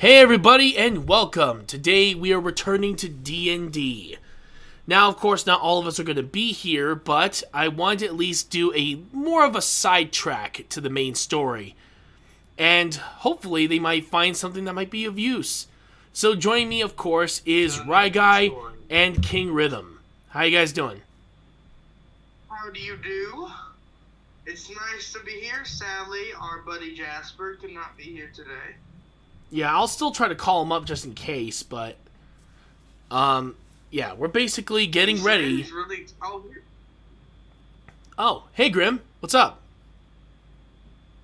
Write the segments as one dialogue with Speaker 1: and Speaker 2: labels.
Speaker 1: Hey everybody and welcome. Today we are returning to D&D. Now of course not all of us are going to be here, but I wanted to at least do a more of a sidetrack to the main story. And hopefully they might find something that might be of use. So joining me of course is Ryguy and King Rhythm. How you guys doing?
Speaker 2: How do you do? It's nice to be here. Sadly, our buddy Jasper could not be here today.
Speaker 1: Yeah, I'll still try to call him up just in case, but yeah, we're basically getting ready.
Speaker 2: Really
Speaker 1: Oh, hey Grim, what's up?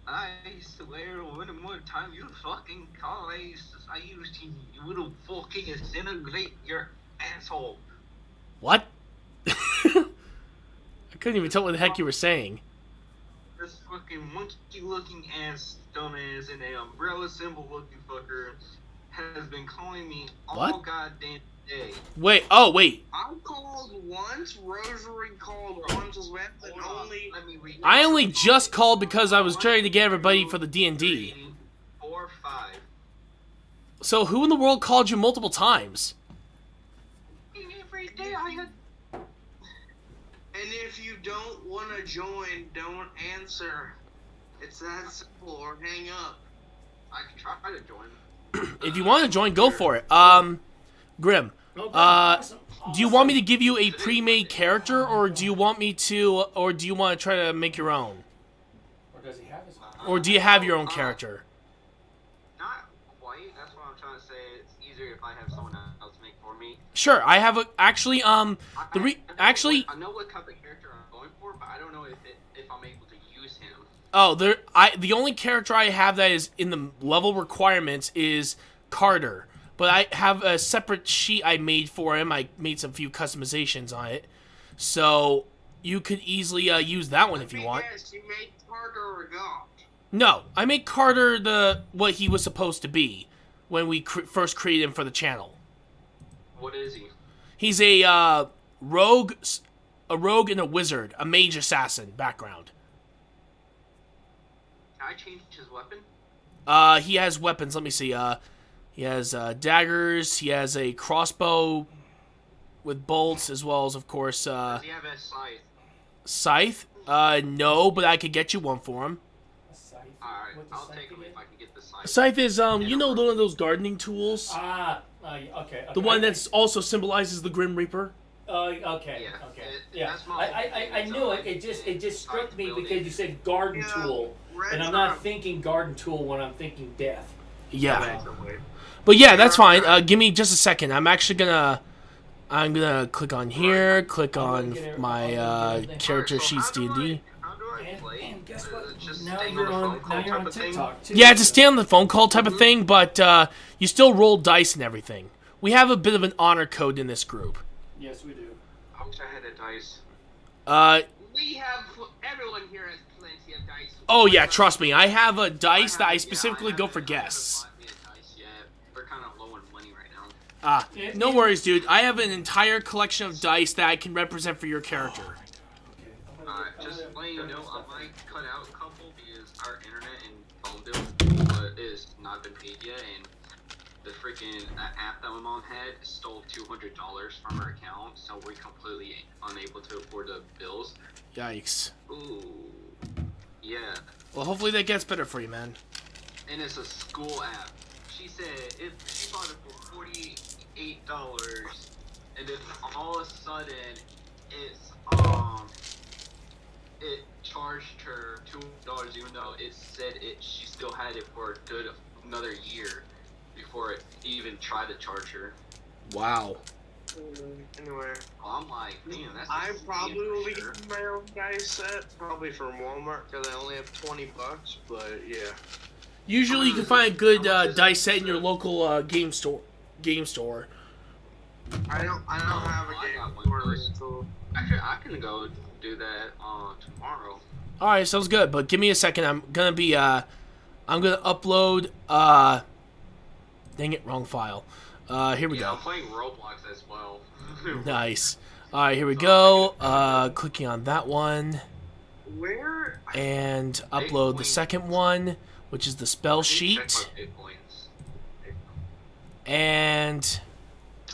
Speaker 3: I swear, one more time you fucking call, I used to you will fucking disintegrate your asshole.
Speaker 1: What? I couldn't even tell what the heck you were saying.
Speaker 3: This fucking monkey-looking ass dumbass and a umbrella symbol-looking fucker has been calling me all goddamn day.
Speaker 1: Wait.
Speaker 2: I called once, Rosary called once as well, but only...
Speaker 1: I only just called because I was trying to get everybody for the D&D.
Speaker 3: 3, 4, 5.
Speaker 1: So who in the world called you multiple times?
Speaker 3: Every day I had...
Speaker 2: And if you don't want to join, don't answer. It's that simple, or hang up.
Speaker 3: I can try to join.
Speaker 1: If you want to join, go for it. Grim, do you want me to give you a pre-made character, or do you want me to, or do you want to try to make your own?
Speaker 4: Or does he have his own?
Speaker 1: Or do you have your own character?
Speaker 3: Not quite. That's what I'm trying to say. It's easier if I have someone else make for me.
Speaker 1: Sure, I have a, actually,
Speaker 3: I know what type of character I'm going for, but I don't know if I'm able to use him.
Speaker 1: Oh, the only character I have that is in the level requirements is Carter. But I have a separate sheet I made for him. I made some few customizations on it. So, you could easily use that one if you want.
Speaker 2: Yes, you made Carter a god.
Speaker 1: No, I made Carter what he was supposed to be when we first created him for the channel.
Speaker 3: What is he?
Speaker 1: He's a rogue and a wizard, a mage assassin background.
Speaker 3: Can I change his weapon?
Speaker 1: He has weapons. Let me see. He has daggers. He has a crossbow with bolts, as well as, of course,
Speaker 3: Does he have a scythe?
Speaker 1: scythe. No, but I could get you one for him.
Speaker 3: Alright, I'll take him if I can get the scythe.
Speaker 1: Scythe is you know, one of those gardening tools.
Speaker 4: Okay.
Speaker 1: The one that's also symbolizes the Grim Reaper.
Speaker 4: Okay.
Speaker 3: Yeah.
Speaker 4: Okay.
Speaker 3: That's my
Speaker 4: I knew it. It just struck me because you said garden
Speaker 2: Yeah,
Speaker 4: tool, and I'm not thinking garden tool when I'm thinking death.
Speaker 1: Yeah. But yeah, that's fine. Give me just a second. I'm gonna click on here, click on my character sheets D&D.
Speaker 3: How do I play?
Speaker 4: And guess what?
Speaker 3: Just
Speaker 4: Now
Speaker 3: stay
Speaker 4: you're
Speaker 3: on
Speaker 4: on
Speaker 3: the phone call type of thing?
Speaker 4: TikTok too.
Speaker 1: Yeah, it's a stay on the phone call type of thing, but you still roll dice and everything. We have a bit of an honor code in this group.
Speaker 4: Yes, we do.
Speaker 3: I wish I had a dice.
Speaker 2: We have, everyone here has plenty of dice.
Speaker 1: Oh yeah, trust me, I have a dice that I specifically go for guests.
Speaker 3: I haven't bought me a dice yet. We're kind of low on money right now.
Speaker 1: No worries, dude. I have an entire collection of dice that I can represent for your character.
Speaker 3: Just letting you know, I might cut out a couple because our internet and phone bill is not been paid yet, and the freaking app that my mom had stole $200 from her account, so we're completely unable to afford the bills.
Speaker 1: Yikes.
Speaker 3: Ooh, yeah.
Speaker 1: Well, hopefully that gets better for you, man.
Speaker 3: And it's a school app. She said if she bought it for $48, and then all of a sudden it charged her $2, even though it said she still had it for a good another year before it even tried to charge her.
Speaker 1: Wow.
Speaker 2: Anyway,
Speaker 3: Well, I'm like, damn, that's.
Speaker 2: I probably will be getting my own dice set, probably from Walmart, because I only have $20, but yeah.
Speaker 1: Usually you can find a good dice set in your local game store.
Speaker 2: I don't have a
Speaker 3: I
Speaker 2: game
Speaker 3: got one
Speaker 2: for
Speaker 3: first.
Speaker 2: this, so...
Speaker 3: Actually, I can go do that tomorrow.
Speaker 1: Alright, sounds good, but give me a second. I'm gonna upload, dang it, wrong file. Here we
Speaker 3: Yeah,
Speaker 1: go.
Speaker 3: I'm playing Roblox as well.
Speaker 1: Nice. Alright, here we go. Clicking on that one.
Speaker 2: Where?
Speaker 1: And upload the second one, which is the spell
Speaker 3: I need to check
Speaker 1: sheet.
Speaker 3: my hit points.
Speaker 1: And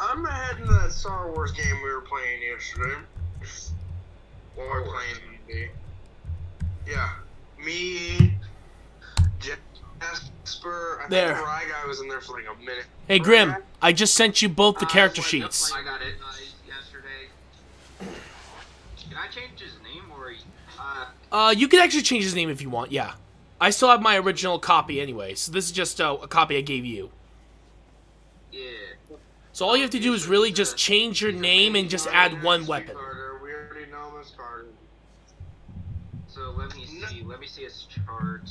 Speaker 2: I'm ahead into that Star Wars game we were playing yesterday. While we were playing D&D. Yeah. Me, Jasper, I
Speaker 1: There.
Speaker 2: think Rye Guy was in there for like a minute.
Speaker 1: hey, Grim, I just sent you both the character
Speaker 3: What-
Speaker 1: sheets.
Speaker 3: I got it yesterday. Can I change his name or?
Speaker 1: You can actually change his name if you want. Yeah, I still have my original copy anyway, so this is just a copy I gave you.
Speaker 3: Yeah.
Speaker 1: So all you have to do is really just change your name and just add one weapon.
Speaker 2: Carter. We already know him as Carter.
Speaker 3: So let me see. Let me see his chart.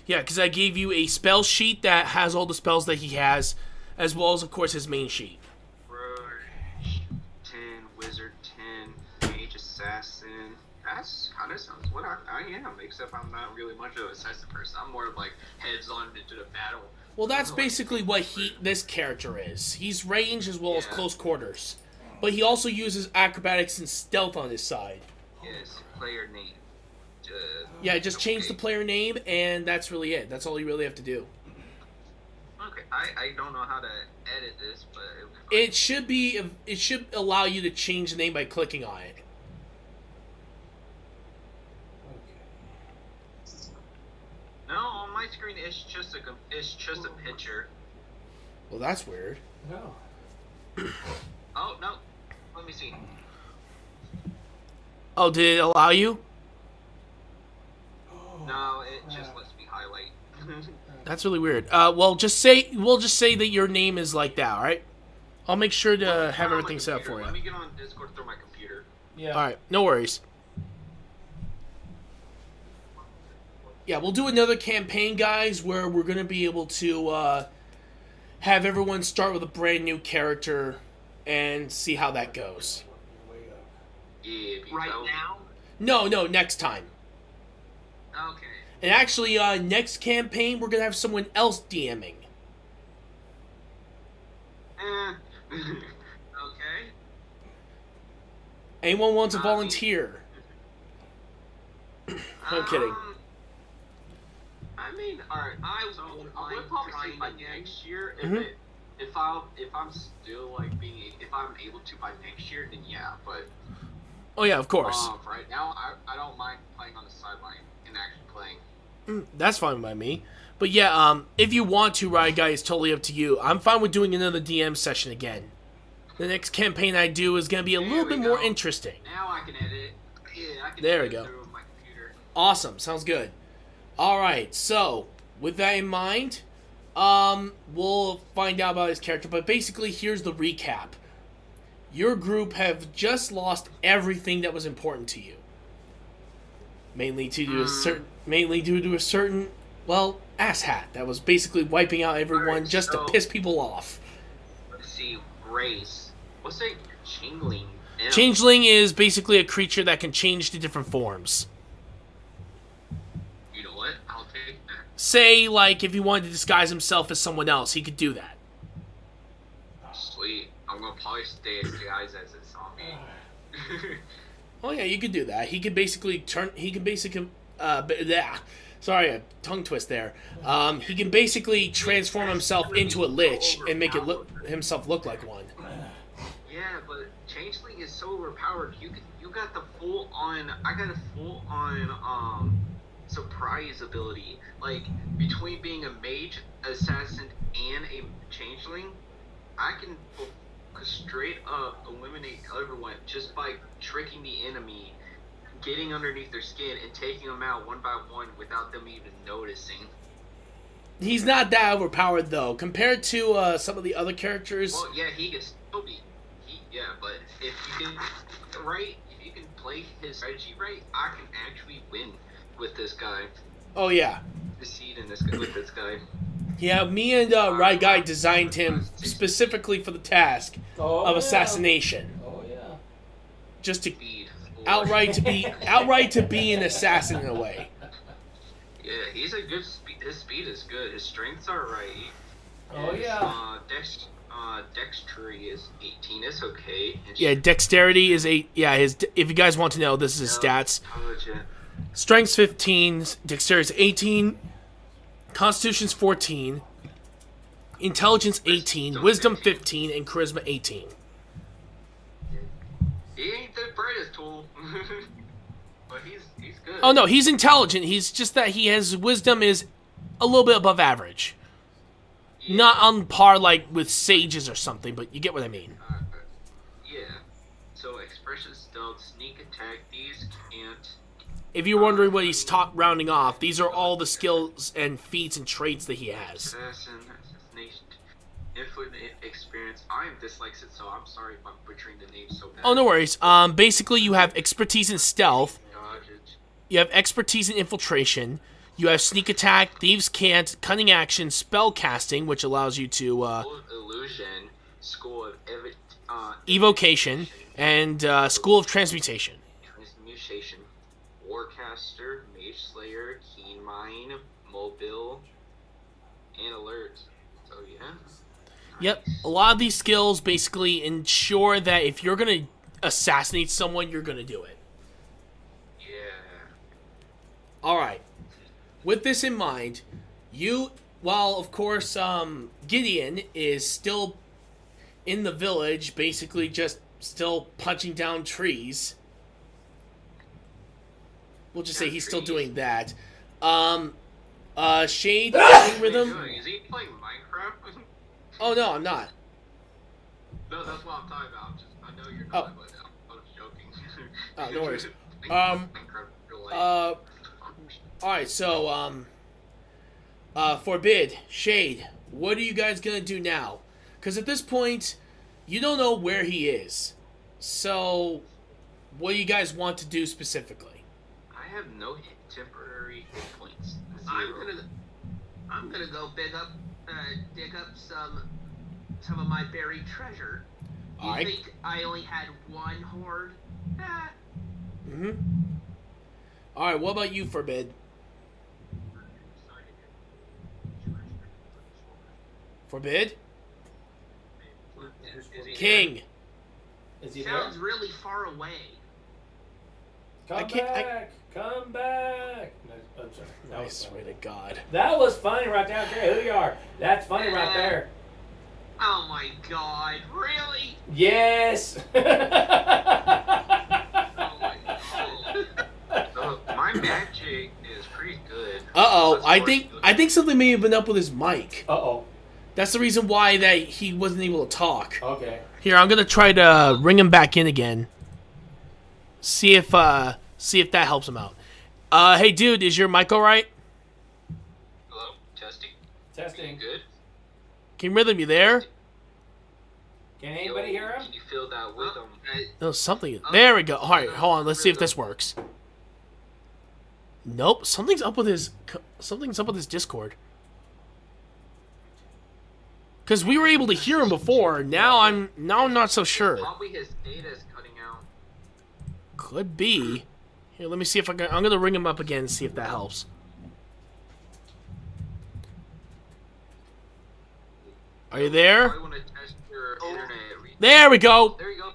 Speaker 1: Yeah, because I gave you a spell sheet that has all the spells that he has, as well as, of course, his main sheet.
Speaker 3: Rogue 10, Wizard 10, Mage Assassin. That's kind of sounds what I am, except I'm not really much of an assassin person. I'm more of like heads on into the battle.
Speaker 1: Well, that's basically what this character is. He's range as well as
Speaker 3: Yeah.
Speaker 1: close quarters. But he also uses acrobatics and stealth on his side.
Speaker 3: Yes, player name.
Speaker 1: Yeah, just change the
Speaker 3: okay.
Speaker 1: player name, and that's really it. That's all you really have to do.
Speaker 3: Okay, I don't know how to edit this, but it'll be fine.
Speaker 1: It should allow you to change the name by clicking on it.
Speaker 3: No, on my screen it's just a picture.
Speaker 1: Well, that's weird.
Speaker 4: No.
Speaker 3: Oh no, let me see.
Speaker 1: Oh, did it allow you?
Speaker 3: No, it just lets me highlight.
Speaker 1: That's really weird. We'll just say that your name is like that, all right? I'll make sure to have
Speaker 3: On my
Speaker 1: everything set up
Speaker 3: computer.
Speaker 1: for
Speaker 3: Let me
Speaker 1: you.
Speaker 3: get on Discord through my computer.
Speaker 4: Yeah.
Speaker 1: All right, no worries. Yeah, we'll do another campaign, guys, where we're going to be able to have everyone start with a brand new character and see how that goes.
Speaker 3: Yeah, because
Speaker 2: Right now?
Speaker 1: No, next time.
Speaker 3: Okay.
Speaker 1: And actually, next campaign, we're going to have someone else DMing.
Speaker 3: Okay.
Speaker 1: Anyone want to
Speaker 3: I
Speaker 1: volunteer? I'm kidding.
Speaker 3: I mean, alright. I would probably say by next year
Speaker 1: Mhm.
Speaker 3: if I'm still like if I'm able to by next year, then yeah. But
Speaker 1: Oh, yeah, of course.
Speaker 3: right now, I don't mind playing on the sideline and actually playing.
Speaker 1: That's fine by me. But yeah, if you want to, Riot Guy, it's totally up to you. I'm fine with doing another DM session again. The next campaign I do is going to be a
Speaker 3: There
Speaker 1: little
Speaker 3: we
Speaker 1: bit more
Speaker 3: go.
Speaker 1: interesting.
Speaker 3: Now I can edit. Yeah, I can
Speaker 1: There we
Speaker 3: edit
Speaker 1: go.
Speaker 3: through my computer.
Speaker 1: Awesome. Sounds good. Alright, so, with that in mind, we'll find out about his character. But basically, here's the recap. Your group have just lost everything that was important to you. Mainly due to a certain, well, asshat that was basically wiping out everyone
Speaker 3: Alright,
Speaker 1: just to
Speaker 3: so-
Speaker 1: piss people off.
Speaker 3: Let's see, race. What's a changeling? Damn.
Speaker 1: Changeling is basically a creature that can change to different forms.
Speaker 3: You know what? I'll take that.
Speaker 1: Say, like, if he wanted to disguise himself as someone else, he could do that.
Speaker 3: Sweet. I'm gonna probably stay as guys as a zombie.
Speaker 1: Oh yeah, you could do that. He can basically sorry, a tongue twist there. He can basically transform himself into a lich and make himself look like one.
Speaker 3: Yeah, but changeling is so overpowered. You got the full on. I got a full on surprise ability. Like between being a mage, assassin, and a changeling, I can straight up eliminate everyone just by tricking the enemy, getting underneath their skin, and taking them out one by one without them even noticing.
Speaker 1: He's not that overpowered though, compared to some of the other characters.
Speaker 3: Well, yeah, he can still be. But if you can play his strategy right, I can actually win with this guy.
Speaker 1: Oh yeah,
Speaker 3: Succeed with this guy.
Speaker 1: yeah. Me and Rai Guy designed him specifically for the task of assassination,
Speaker 4: Oh yeah.
Speaker 1: just to
Speaker 3: Speed.
Speaker 1: outright to be an assassin in a way.
Speaker 3: Yeah, he's a good speed. His speed is good. His strengths are right.
Speaker 4: Oh yeah.
Speaker 3: Dexterity is 18. It's okay. And
Speaker 1: Yeah, dexterity is 8. Yeah, if you guys want to know, this is his stats. Strength's 15, dexterity is 18, Constitution's 14, Intelligence 18, Wisdom 15, and Charisma 18.
Speaker 3: He ain't the brightest tool. But he's good.
Speaker 1: Oh no, he's intelligent. He's just that he has wisdom is a little bit above average.
Speaker 3: Yeah.
Speaker 1: Not on par like with sages or something, but you get what I mean.
Speaker 3: Yeah. So expression, stealth, sneak attack, these can't.
Speaker 1: If you're wondering what he's rounding off, these are all the skills and feats and traits that he has.
Speaker 3: Assassination, infinite experience. I am dyslexic, so I'm sorry if I'm butchering the name so bad.
Speaker 1: Oh, no worries. Basically, you have expertise in stealth.
Speaker 3: Dodge.
Speaker 1: You have expertise in infiltration. You have sneak attack, thieves can't, cunning action, spell casting, which allows you to
Speaker 3: Illusion, school of
Speaker 1: evocation, and school of transmutation.
Speaker 3: Transmutation, warcaster, mage slayer, keen mind, mobile, and alert. So yeah.
Speaker 1: Yep, a lot of these skills basically ensure that if you're gonna assassinate someone, you're gonna do it.
Speaker 3: Yeah.
Speaker 1: All right. With this in mind, while of course Gideon is still in the village, basically just still punching down trees. We'll just say he's still doing that. Shade, rhythm.
Speaker 3: Is he playing Minecraft?
Speaker 1: Oh no, I'm not.
Speaker 3: No, that's what I'm talking about. I know you're
Speaker 1: Oh.
Speaker 3: not, but I was joking.
Speaker 1: Oh, no worries.
Speaker 3: Minecraft, real life.
Speaker 1: Alright, so, Forbid, Shade, what are you guys gonna do now? Because at this point, you don't know where he is. So, what do you guys want to do specifically?
Speaker 3: I have no temporary hit points.
Speaker 5: I'm gonna go dig up some of my buried treasure. You
Speaker 1: Alright.
Speaker 5: think I only had one hoard?
Speaker 1: Mm-hmm. Alright, what about you, Forbid? Forbid?
Speaker 3: Is he
Speaker 1: King.
Speaker 4: Is he there?
Speaker 5: Sounds really far away.
Speaker 4: Come back! Come back! No, I'm sorry. That
Speaker 1: I
Speaker 4: was
Speaker 1: swear
Speaker 4: funny.
Speaker 1: to God.
Speaker 4: That was funny right there. I don't care who you are. That's funny right there.
Speaker 5: Oh my god, really?
Speaker 4: Yes!
Speaker 5: Oh my god.
Speaker 3: My magic is pretty good.
Speaker 1: Uh-oh, I think something may have been up with his mic.
Speaker 4: Uh-oh.
Speaker 1: That's the reason why that he wasn't able to talk.
Speaker 4: Okay.
Speaker 1: Here, I'm gonna try to ring him back in again. See if that helps him out. Hey dude, is your mic alright?
Speaker 3: Hello? Testing?
Speaker 4: Testing.
Speaker 3: Good?
Speaker 1: King Rhythm, you there?
Speaker 4: Can anybody hear him?
Speaker 3: Can you feel that rhythm?
Speaker 1: No, something. There we go. Alright, hold on, let's see if this works. Nope, something's up with his Discord. Because we were able to hear him before. Now I'm not so sure.
Speaker 3: Probably his data is cutting out.
Speaker 1: Could be. Here, let me see if I'm gonna ring him up again and see if that helps. Are you there?
Speaker 3: I want to test your internet.
Speaker 1: There we go.
Speaker 3: There you go.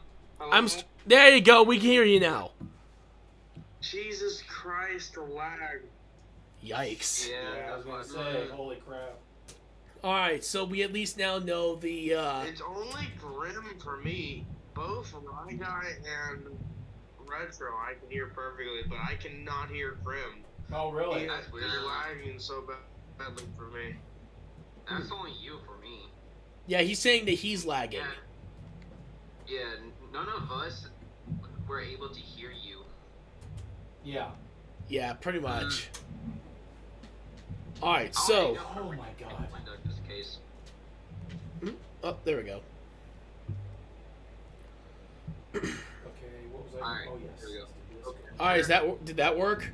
Speaker 1: There you go. We can hear you now.
Speaker 2: Jesus Christ, the lag.
Speaker 1: Yikes.
Speaker 3: Yeah,
Speaker 4: Yeah, I was
Speaker 3: that's
Speaker 4: gonna
Speaker 3: what
Speaker 4: say, holy crap.
Speaker 1: All right, so we at least now know the.
Speaker 2: It's only Grim for me. Both my guy and Retro I can hear perfectly, but I cannot hear Grim.
Speaker 4: Oh, really?
Speaker 2: He's
Speaker 3: That's weird.
Speaker 2: lagging so badly for me.
Speaker 3: That's only you for me.
Speaker 1: Yeah, he's saying that he's lagging.
Speaker 3: Yeah. Yeah, none of us were able to hear you.
Speaker 4: Yeah.
Speaker 1: Yeah, pretty much. All right, so.
Speaker 4: Oh my god.
Speaker 3: In this case.
Speaker 1: Oh, there we go.
Speaker 4: Okay, what was I?
Speaker 3: Alright,
Speaker 4: Oh, yes.
Speaker 3: here we go. Okay.
Speaker 1: All right, did that work?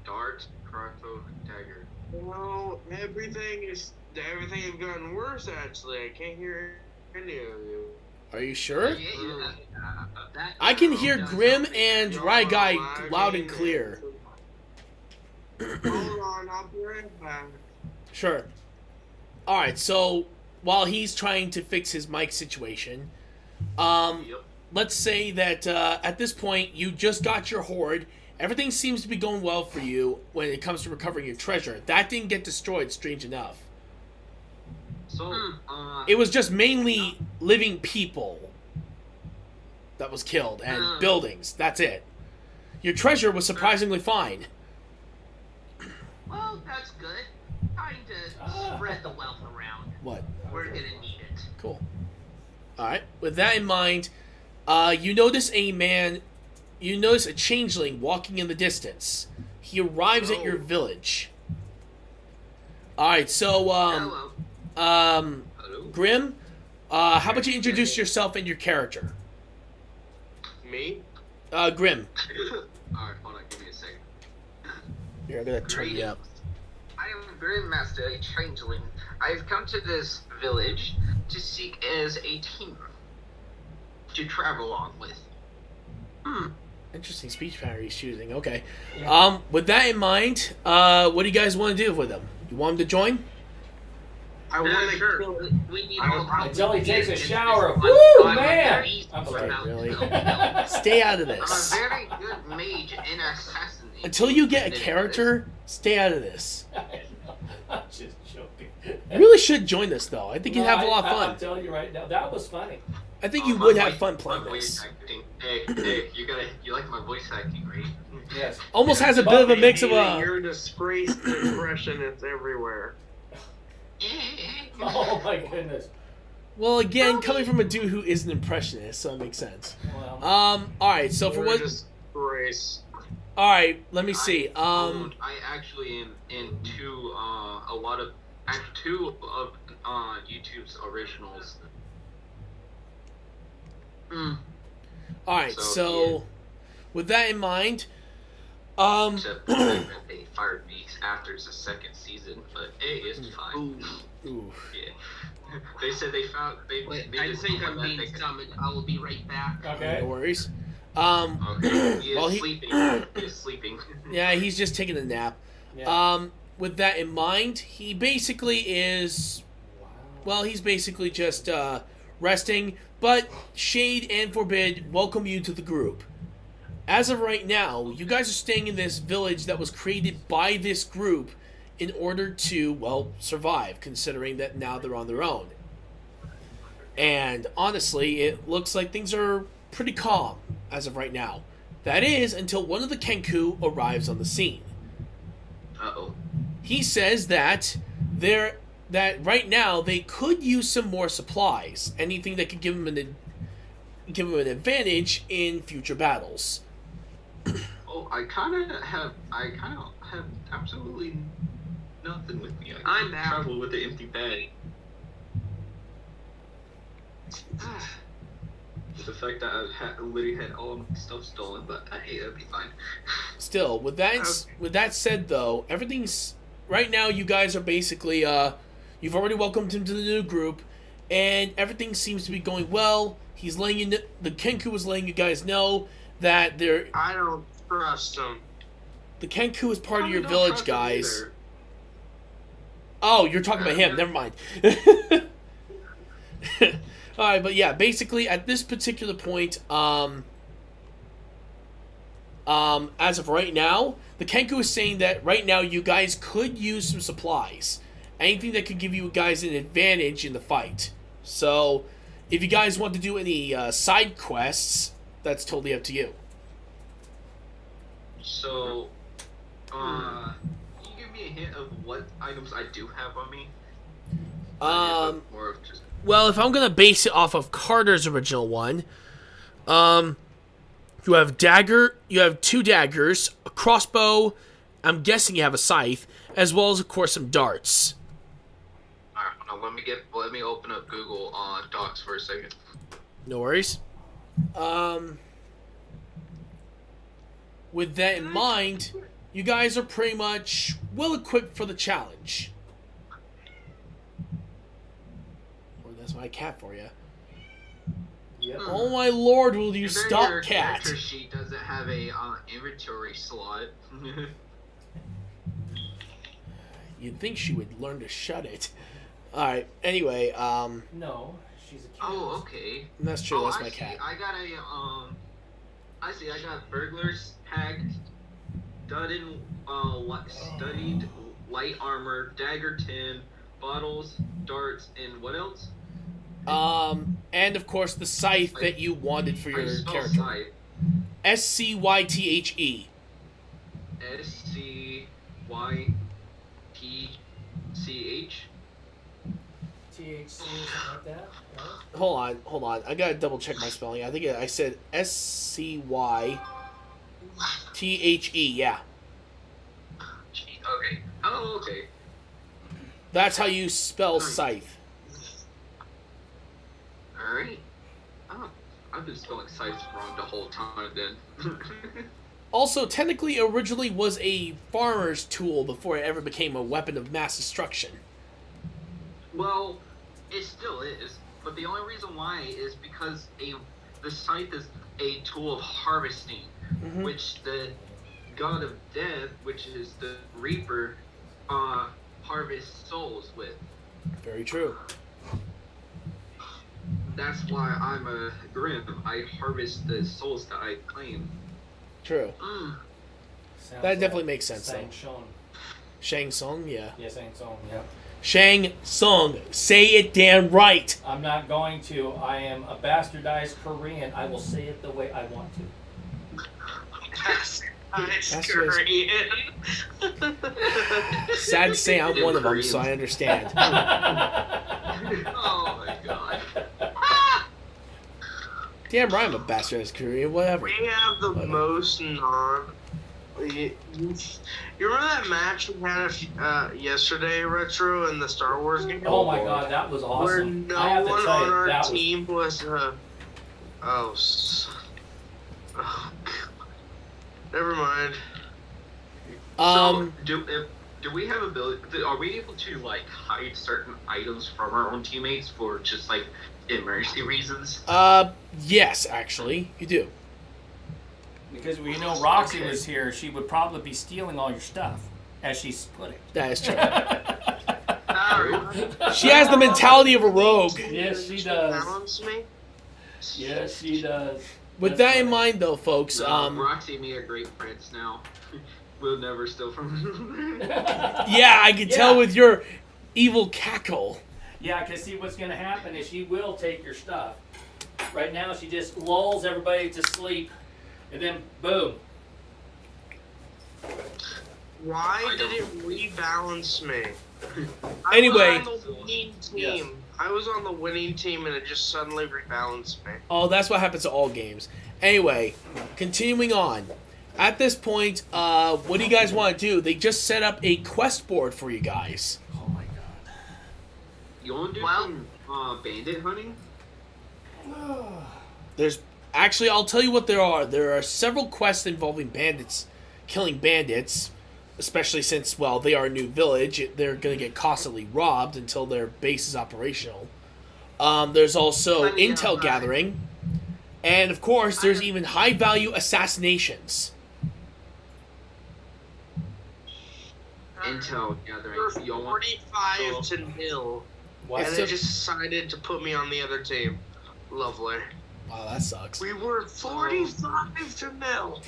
Speaker 3: Dart, crossbow, dagger.
Speaker 2: Well, everything has gotten worse. Actually, I can't hear any of you.
Speaker 1: Are you sure?
Speaker 3: Yeah, that
Speaker 1: I can hear
Speaker 3: does
Speaker 1: Grim
Speaker 3: something.
Speaker 1: and
Speaker 2: Y'all
Speaker 1: Rye
Speaker 2: are
Speaker 1: Guy
Speaker 2: lagging
Speaker 1: loud and clear.
Speaker 2: Hold on, I'll be right back.
Speaker 1: Sure. All right, so while he's trying to fix his mic situation,
Speaker 3: Yep.
Speaker 1: let's say that at this point you just got your horde Everything seems to be going well for you when it comes to recovering your treasure. That didn't get destroyed, strange enough.
Speaker 3: So,
Speaker 1: It was just mainly living people that was killed, and buildings. That's it. Your treasure was surprisingly fine.
Speaker 5: Well, that's good. Trying to spread the wealth around.
Speaker 1: What?
Speaker 5: We're gonna need it.
Speaker 1: Cool. Alright, with that in mind, you notice a changeling walking in the distance. He arrives at your village. Alright, so,
Speaker 5: Hello.
Speaker 1: Grim, how about you introduce yourself and your character?
Speaker 2: Me?
Speaker 1: Grim.
Speaker 3: Alright, hold on, give me a second.
Speaker 1: Here, I'm gonna turn you up.
Speaker 6: I am Grandmaster, a changeling. I have come to this village to seek as a team to travel along with.
Speaker 1: Interesting speech pattern he's choosing. Okay. With that in mind, what do you guys want to do with him? You want him to join?
Speaker 2: I want to
Speaker 5: Sure.
Speaker 2: kill it.
Speaker 5: We need
Speaker 2: I
Speaker 5: all
Speaker 2: would
Speaker 5: help
Speaker 4: Until he
Speaker 5: we
Speaker 4: takes
Speaker 5: can
Speaker 4: a
Speaker 5: in
Speaker 4: shower.
Speaker 5: this
Speaker 4: Woo,
Speaker 5: one-
Speaker 4: man!
Speaker 5: I'm
Speaker 1: Okay,
Speaker 5: about
Speaker 1: really?
Speaker 5: to help.
Speaker 1: Stay out of
Speaker 6: I'm a
Speaker 1: this.
Speaker 6: very good mage and assassin.
Speaker 1: Until you get a character, stay out of this.
Speaker 4: I'm just joking.
Speaker 1: You really should join this, though. I think you'd have a lot of
Speaker 4: I'm
Speaker 1: fun.
Speaker 4: telling you right now, that was funny.
Speaker 1: I think you
Speaker 3: My
Speaker 1: would have
Speaker 3: voice-
Speaker 1: fun
Speaker 3: my
Speaker 1: playing
Speaker 3: voice
Speaker 1: this.
Speaker 3: acting. Hey, you like my voice acting, right?
Speaker 4: Yes.
Speaker 1: Almost has a bit of a mix of a...
Speaker 2: Your disgraced impression is everywhere.
Speaker 4: Oh my goodness.
Speaker 1: Well, again, coming from a dude who is an impressionist, so it makes sense.
Speaker 4: Well,
Speaker 1: Alright, so for
Speaker 2: Your
Speaker 1: what...
Speaker 2: disgrace.
Speaker 1: Alright, let me see.
Speaker 3: I actually am into two of YouTube's originals.
Speaker 1: Alright,
Speaker 3: So,
Speaker 1: so... With that in mind,
Speaker 3: Except that they fired me after the second season, but hey, it's fine.
Speaker 1: Ooh.
Speaker 3: Yeah. They said they found they.
Speaker 5: Wait,
Speaker 3: they
Speaker 5: I
Speaker 3: just
Speaker 5: think
Speaker 3: told
Speaker 5: I'm
Speaker 3: that
Speaker 5: being
Speaker 3: they could-
Speaker 5: summoned. I will be right back.
Speaker 4: okay.
Speaker 1: No worries.
Speaker 3: Okay, he is
Speaker 1: Well,
Speaker 3: sleeping. He is sleeping.
Speaker 1: Yeah, he's just taking a nap.
Speaker 4: Yeah.
Speaker 1: With that in mind, he basically is... Well, he's basically just resting, but Shade and Forbid welcome you to the group. As of right now, you guys are staying in this village that was created by this group in order to, well, survive, considering that now they're on their own. And honestly, it looks like things are pretty calm as of right now. That is, until one of the Kenku arrives on the scene.
Speaker 3: Uh-oh.
Speaker 1: He says that right now they could use some more supplies, anything that could give them an advantage in future battles.
Speaker 3: Oh, I kind of have absolutely nothing with me.
Speaker 5: I'm
Speaker 3: can
Speaker 5: back.
Speaker 3: travel with the empty bag. The fact that I literally had all of my stuff stolen, but hey, that'd be fine.
Speaker 1: Still, with that said, though, everything's right now. You guys are basically you've already welcomed him to the new group, and everything seems to be going well. He's letting the Kenku was letting you guys know that
Speaker 2: I don't trust him.
Speaker 1: the Kenku is part of
Speaker 3: I
Speaker 1: your
Speaker 3: don't
Speaker 1: village,
Speaker 3: trust him
Speaker 1: guys.
Speaker 3: either.
Speaker 1: Oh, you're talking about him. Never mind. All right, but yeah, basically at this particular point, as of right now, the Kenku is saying that right now you guys could use some supplies, anything that could give you guys an advantage in the fight. So, if you guys want to do any side quests, that's totally up to you.
Speaker 3: So, can you give me a hint of what items I do have on me? More of just.
Speaker 1: Well, if I'm gonna base it off of Carter's original one, you have two daggers, a crossbow. I'm guessing you have a scythe, as well as of course some darts.
Speaker 3: Alright, let me open up Google Docs for a second.
Speaker 1: No worries. With that in mind, you guys are pretty much well equipped for the challenge. Well, that's my cat for you.
Speaker 4: Yep.
Speaker 1: Oh my lord, will you
Speaker 3: Your
Speaker 1: stop, cat?
Speaker 3: character sheet doesn't have a inventory slot.
Speaker 1: You'd think she would learn to shut it. Alright, anyway,
Speaker 4: No, she's a cat.
Speaker 3: Oh, okay.
Speaker 1: that's true,
Speaker 3: Oh,
Speaker 1: that's
Speaker 3: I
Speaker 1: my
Speaker 3: see.
Speaker 1: cat.
Speaker 3: I got burglars, hag, studied light armor, dagger 10, bottles, darts, and what else?
Speaker 1: And of course the scythe that you wanted for
Speaker 3: I
Speaker 1: your
Speaker 3: spell
Speaker 1: character.
Speaker 3: scythe.
Speaker 1: SCYTHE.
Speaker 3: SCYTCH.
Speaker 4: THC, something like that. Right?
Speaker 1: Hold on. I gotta double check my spelling. I think I said SCYTHE. Yeah,
Speaker 3: Okay. Oh, okay.
Speaker 1: that's how you spell scythe.
Speaker 3: Alright. Oh, I've been spelling scythe wrong the whole time then.
Speaker 1: Also, technically, originally was a farmer's tool before it ever became a weapon of mass destruction.
Speaker 3: Well, it still is, but the only reason why is because the scythe is a tool of harvesting,
Speaker 1: Mhm.
Speaker 3: which the god of death, which is the reaper, harvests souls with.
Speaker 1: Very true.
Speaker 3: That's why I'm a grim. I harvest the souls that I claim.
Speaker 1: True.
Speaker 4: Sounds
Speaker 1: That definitely makes sense,
Speaker 4: Sang
Speaker 1: though.
Speaker 4: Shong.
Speaker 1: Shang Tsung, yeah.
Speaker 4: Yeah, Sang Song, yeah.
Speaker 1: Shang Tsung. Say it damn right.
Speaker 4: I'm not going to. I am a bastardized Korean. I will say it the way I want to.
Speaker 1: That's
Speaker 2: Korean.
Speaker 1: Sad to say I'm one of them, so I understand.
Speaker 3: Oh my god.
Speaker 1: Damn right I'm a bastardized Korean, whatever.
Speaker 2: We have the
Speaker 1: Whatever.
Speaker 2: most non. You remember that match we had yesterday, Retro, in the Star Wars game?
Speaker 4: Oh my god, that was
Speaker 2: Where
Speaker 4: awesome.
Speaker 2: no
Speaker 4: I have to
Speaker 2: one
Speaker 4: tell
Speaker 2: on
Speaker 4: you,
Speaker 2: our
Speaker 4: that was
Speaker 2: team was. Oh, God. Never mind.
Speaker 3: So, do we have ability? Are we able to like hide certain items from our own teammates for just like emergency reasons?
Speaker 1: Yes, actually, you do.
Speaker 4: because we know Roxy was here. She would probably be stealing all your stuff, as she's put it.
Speaker 1: That is true.
Speaker 2: Alright.
Speaker 1: She has the mentality of a rogue.
Speaker 4: Yes, she does.
Speaker 2: Balance me.
Speaker 4: Yes, she does.
Speaker 1: With
Speaker 4: That's
Speaker 1: that in
Speaker 4: funny.
Speaker 1: mind, though, folks,
Speaker 3: Roxy and me are great friends now. We'll never steal from.
Speaker 1: yeah, I can tell
Speaker 4: Yeah.
Speaker 1: with your evil cackle.
Speaker 4: Yeah, because see, what's going to happen is she will take your stuff. Right now, she just lulls everybody to sleep, and then boom.
Speaker 2: Why did it rebalance me?
Speaker 1: Anyway.
Speaker 2: I was on the winning team.
Speaker 4: Yes.
Speaker 2: I was on the winning team and it just suddenly rebalanced me.
Speaker 1: Oh, that's what happens to all games. Anyway, continuing on. At this point, what do you guys want to do? They just set up a quest board for you guys.
Speaker 4: Oh my god.
Speaker 3: You want to do
Speaker 5: Well-
Speaker 3: some bandit hunting?
Speaker 1: There's actually, I'll tell you what there are. There are several quests involving bandits, killing bandits, especially since, well, they are a new village. They're going to get constantly robbed until their base is operational. There's also
Speaker 5: Plenty of,
Speaker 1: intel gathering. And, of course, there's even high-value assassinations.
Speaker 3: Intel gathering.
Speaker 2: We're
Speaker 3: You want
Speaker 2: 45 to nil.
Speaker 4: What?
Speaker 2: And they just decided to put me on the other team. Lovely.
Speaker 1: Wow, that sucks.
Speaker 2: We were 45 to nil.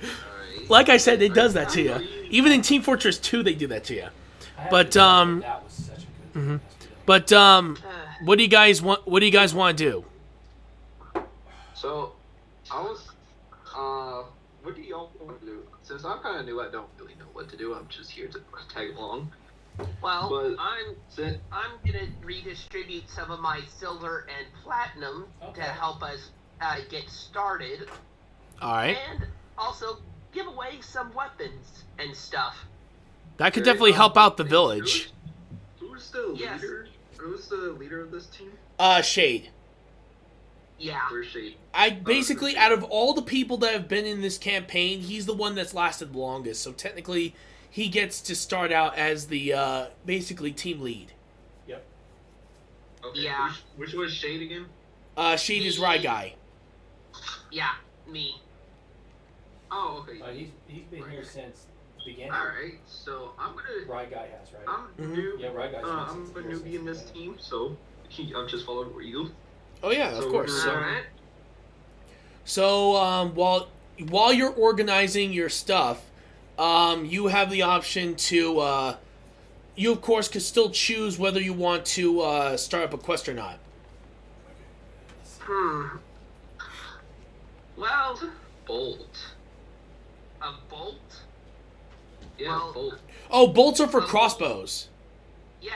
Speaker 3: Alright.
Speaker 1: Like I said, it does that to you. Even in Team Fortress 2, they do that to you.
Speaker 4: I have
Speaker 1: But,
Speaker 4: to admit that was such a good
Speaker 1: mhm.
Speaker 4: yesterday.
Speaker 1: But, what do you guys want? What do you guys want to do?
Speaker 3: So, I was, what do y'all want to do? Since I'm kind of new, I don't really know what to do. I'm just here to tag along.
Speaker 5: Well,
Speaker 3: But
Speaker 5: I'm gonna redistribute some of my silver and platinum
Speaker 4: Okay.
Speaker 5: to help us get started,
Speaker 1: All right,
Speaker 5: and also give away some weapons and stuff.
Speaker 1: that could definitely help out the village.
Speaker 3: Who's the
Speaker 5: Yes.
Speaker 3: leader? Who's the leader of this team?
Speaker 1: Shade.
Speaker 5: Yeah.
Speaker 3: Where's she?
Speaker 1: I basically, out of all the people that have been in this campaign, he's the one that's lasted the longest. So technically, he gets to start out as the basically team lead.
Speaker 3: Okay,
Speaker 5: Yeah.
Speaker 3: Which was Shade again?
Speaker 1: Shade is Rye Guy.
Speaker 5: Yeah, me.
Speaker 3: Oh, okay.
Speaker 4: He's been here since the beginning.
Speaker 3: Alright, so I'm gonna.
Speaker 4: Rye guy has, right?
Speaker 3: I'm
Speaker 1: Mhm.
Speaker 3: new.
Speaker 4: Yeah, Rye guy's been
Speaker 3: I'm
Speaker 4: since
Speaker 3: a
Speaker 4: the
Speaker 3: newbie in
Speaker 4: beginning.
Speaker 3: this team, so I'm just following where you.
Speaker 1: Oh yeah, of
Speaker 3: So
Speaker 1: course.
Speaker 3: we're-
Speaker 1: So,
Speaker 5: Alright.
Speaker 1: while you're organizing your stuff, you have the option to, you of course can still choose whether you want to start up a quest or not.
Speaker 5: Well,
Speaker 3: Bolt.
Speaker 5: a bolt?
Speaker 3: Yeah,
Speaker 5: Well-
Speaker 3: bolt.
Speaker 1: Oh, bolts are for crossbows.
Speaker 5: Yeah.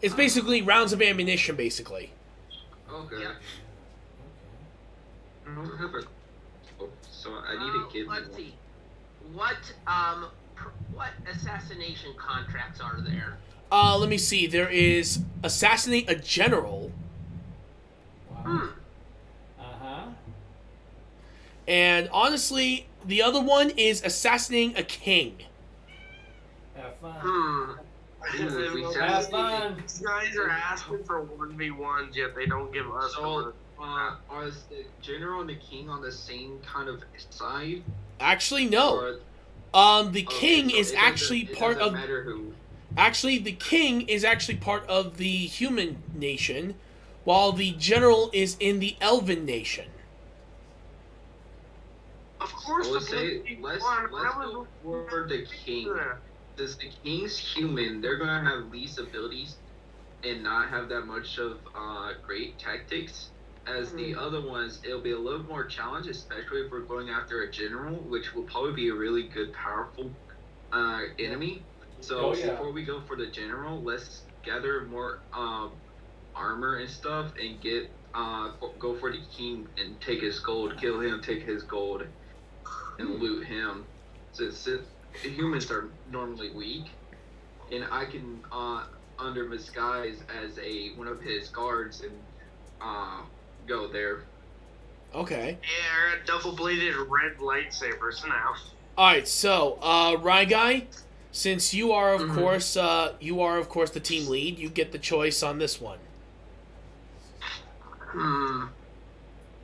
Speaker 1: It's basically rounds of ammunition, basically.
Speaker 3: Okay.
Speaker 5: Yep.
Speaker 3: I don't have a. Oh, so I need to get.
Speaker 5: Let's see. What what assassination contracts are there?
Speaker 1: Let me see. There is assassinate a general,
Speaker 4: Wow. Uh-huh.
Speaker 1: and honestly, the other one is assassinating a king.
Speaker 4: Have fun.
Speaker 3: Ooh, if we
Speaker 4: Have fun.
Speaker 2: These guys are asking for 1v1s, yet they don't give us
Speaker 3: So, are the general and the king on the same kind of side?
Speaker 1: Actually, no.
Speaker 3: Or,
Speaker 1: The
Speaker 3: okay,
Speaker 1: king
Speaker 3: so
Speaker 1: is
Speaker 3: it
Speaker 1: actually
Speaker 3: doesn't-
Speaker 1: part
Speaker 3: it doesn't
Speaker 1: of.
Speaker 3: matter who.
Speaker 1: Actually, the king is actually part of the human nation, while the general is in the elven nation.
Speaker 2: Of course,
Speaker 3: We'll
Speaker 2: the
Speaker 3: say,
Speaker 2: Blue
Speaker 3: let's
Speaker 2: one.
Speaker 3: go for the king. Does the king's human, they're gonna have least abilities and not have that much of great tactics. As the other ones, it'll be a little more challenge, especially if we're going after a general, which will probably be a really good, powerful enemy. So
Speaker 4: Oh, yeah.
Speaker 3: before we go for the general, let's gather more armor and stuff and get go for the king and take his gold, kill him, take his gold, and loot him. Since humans are normally weak, and I can under disguise as one of his guards and go there.
Speaker 1: Okay.
Speaker 2: Yeah, double-bladed red lightsabers now.
Speaker 1: All right. So, Rye Guy, since you are of
Speaker 3: Mhm.
Speaker 1: course the team lead, you get the choice on this one.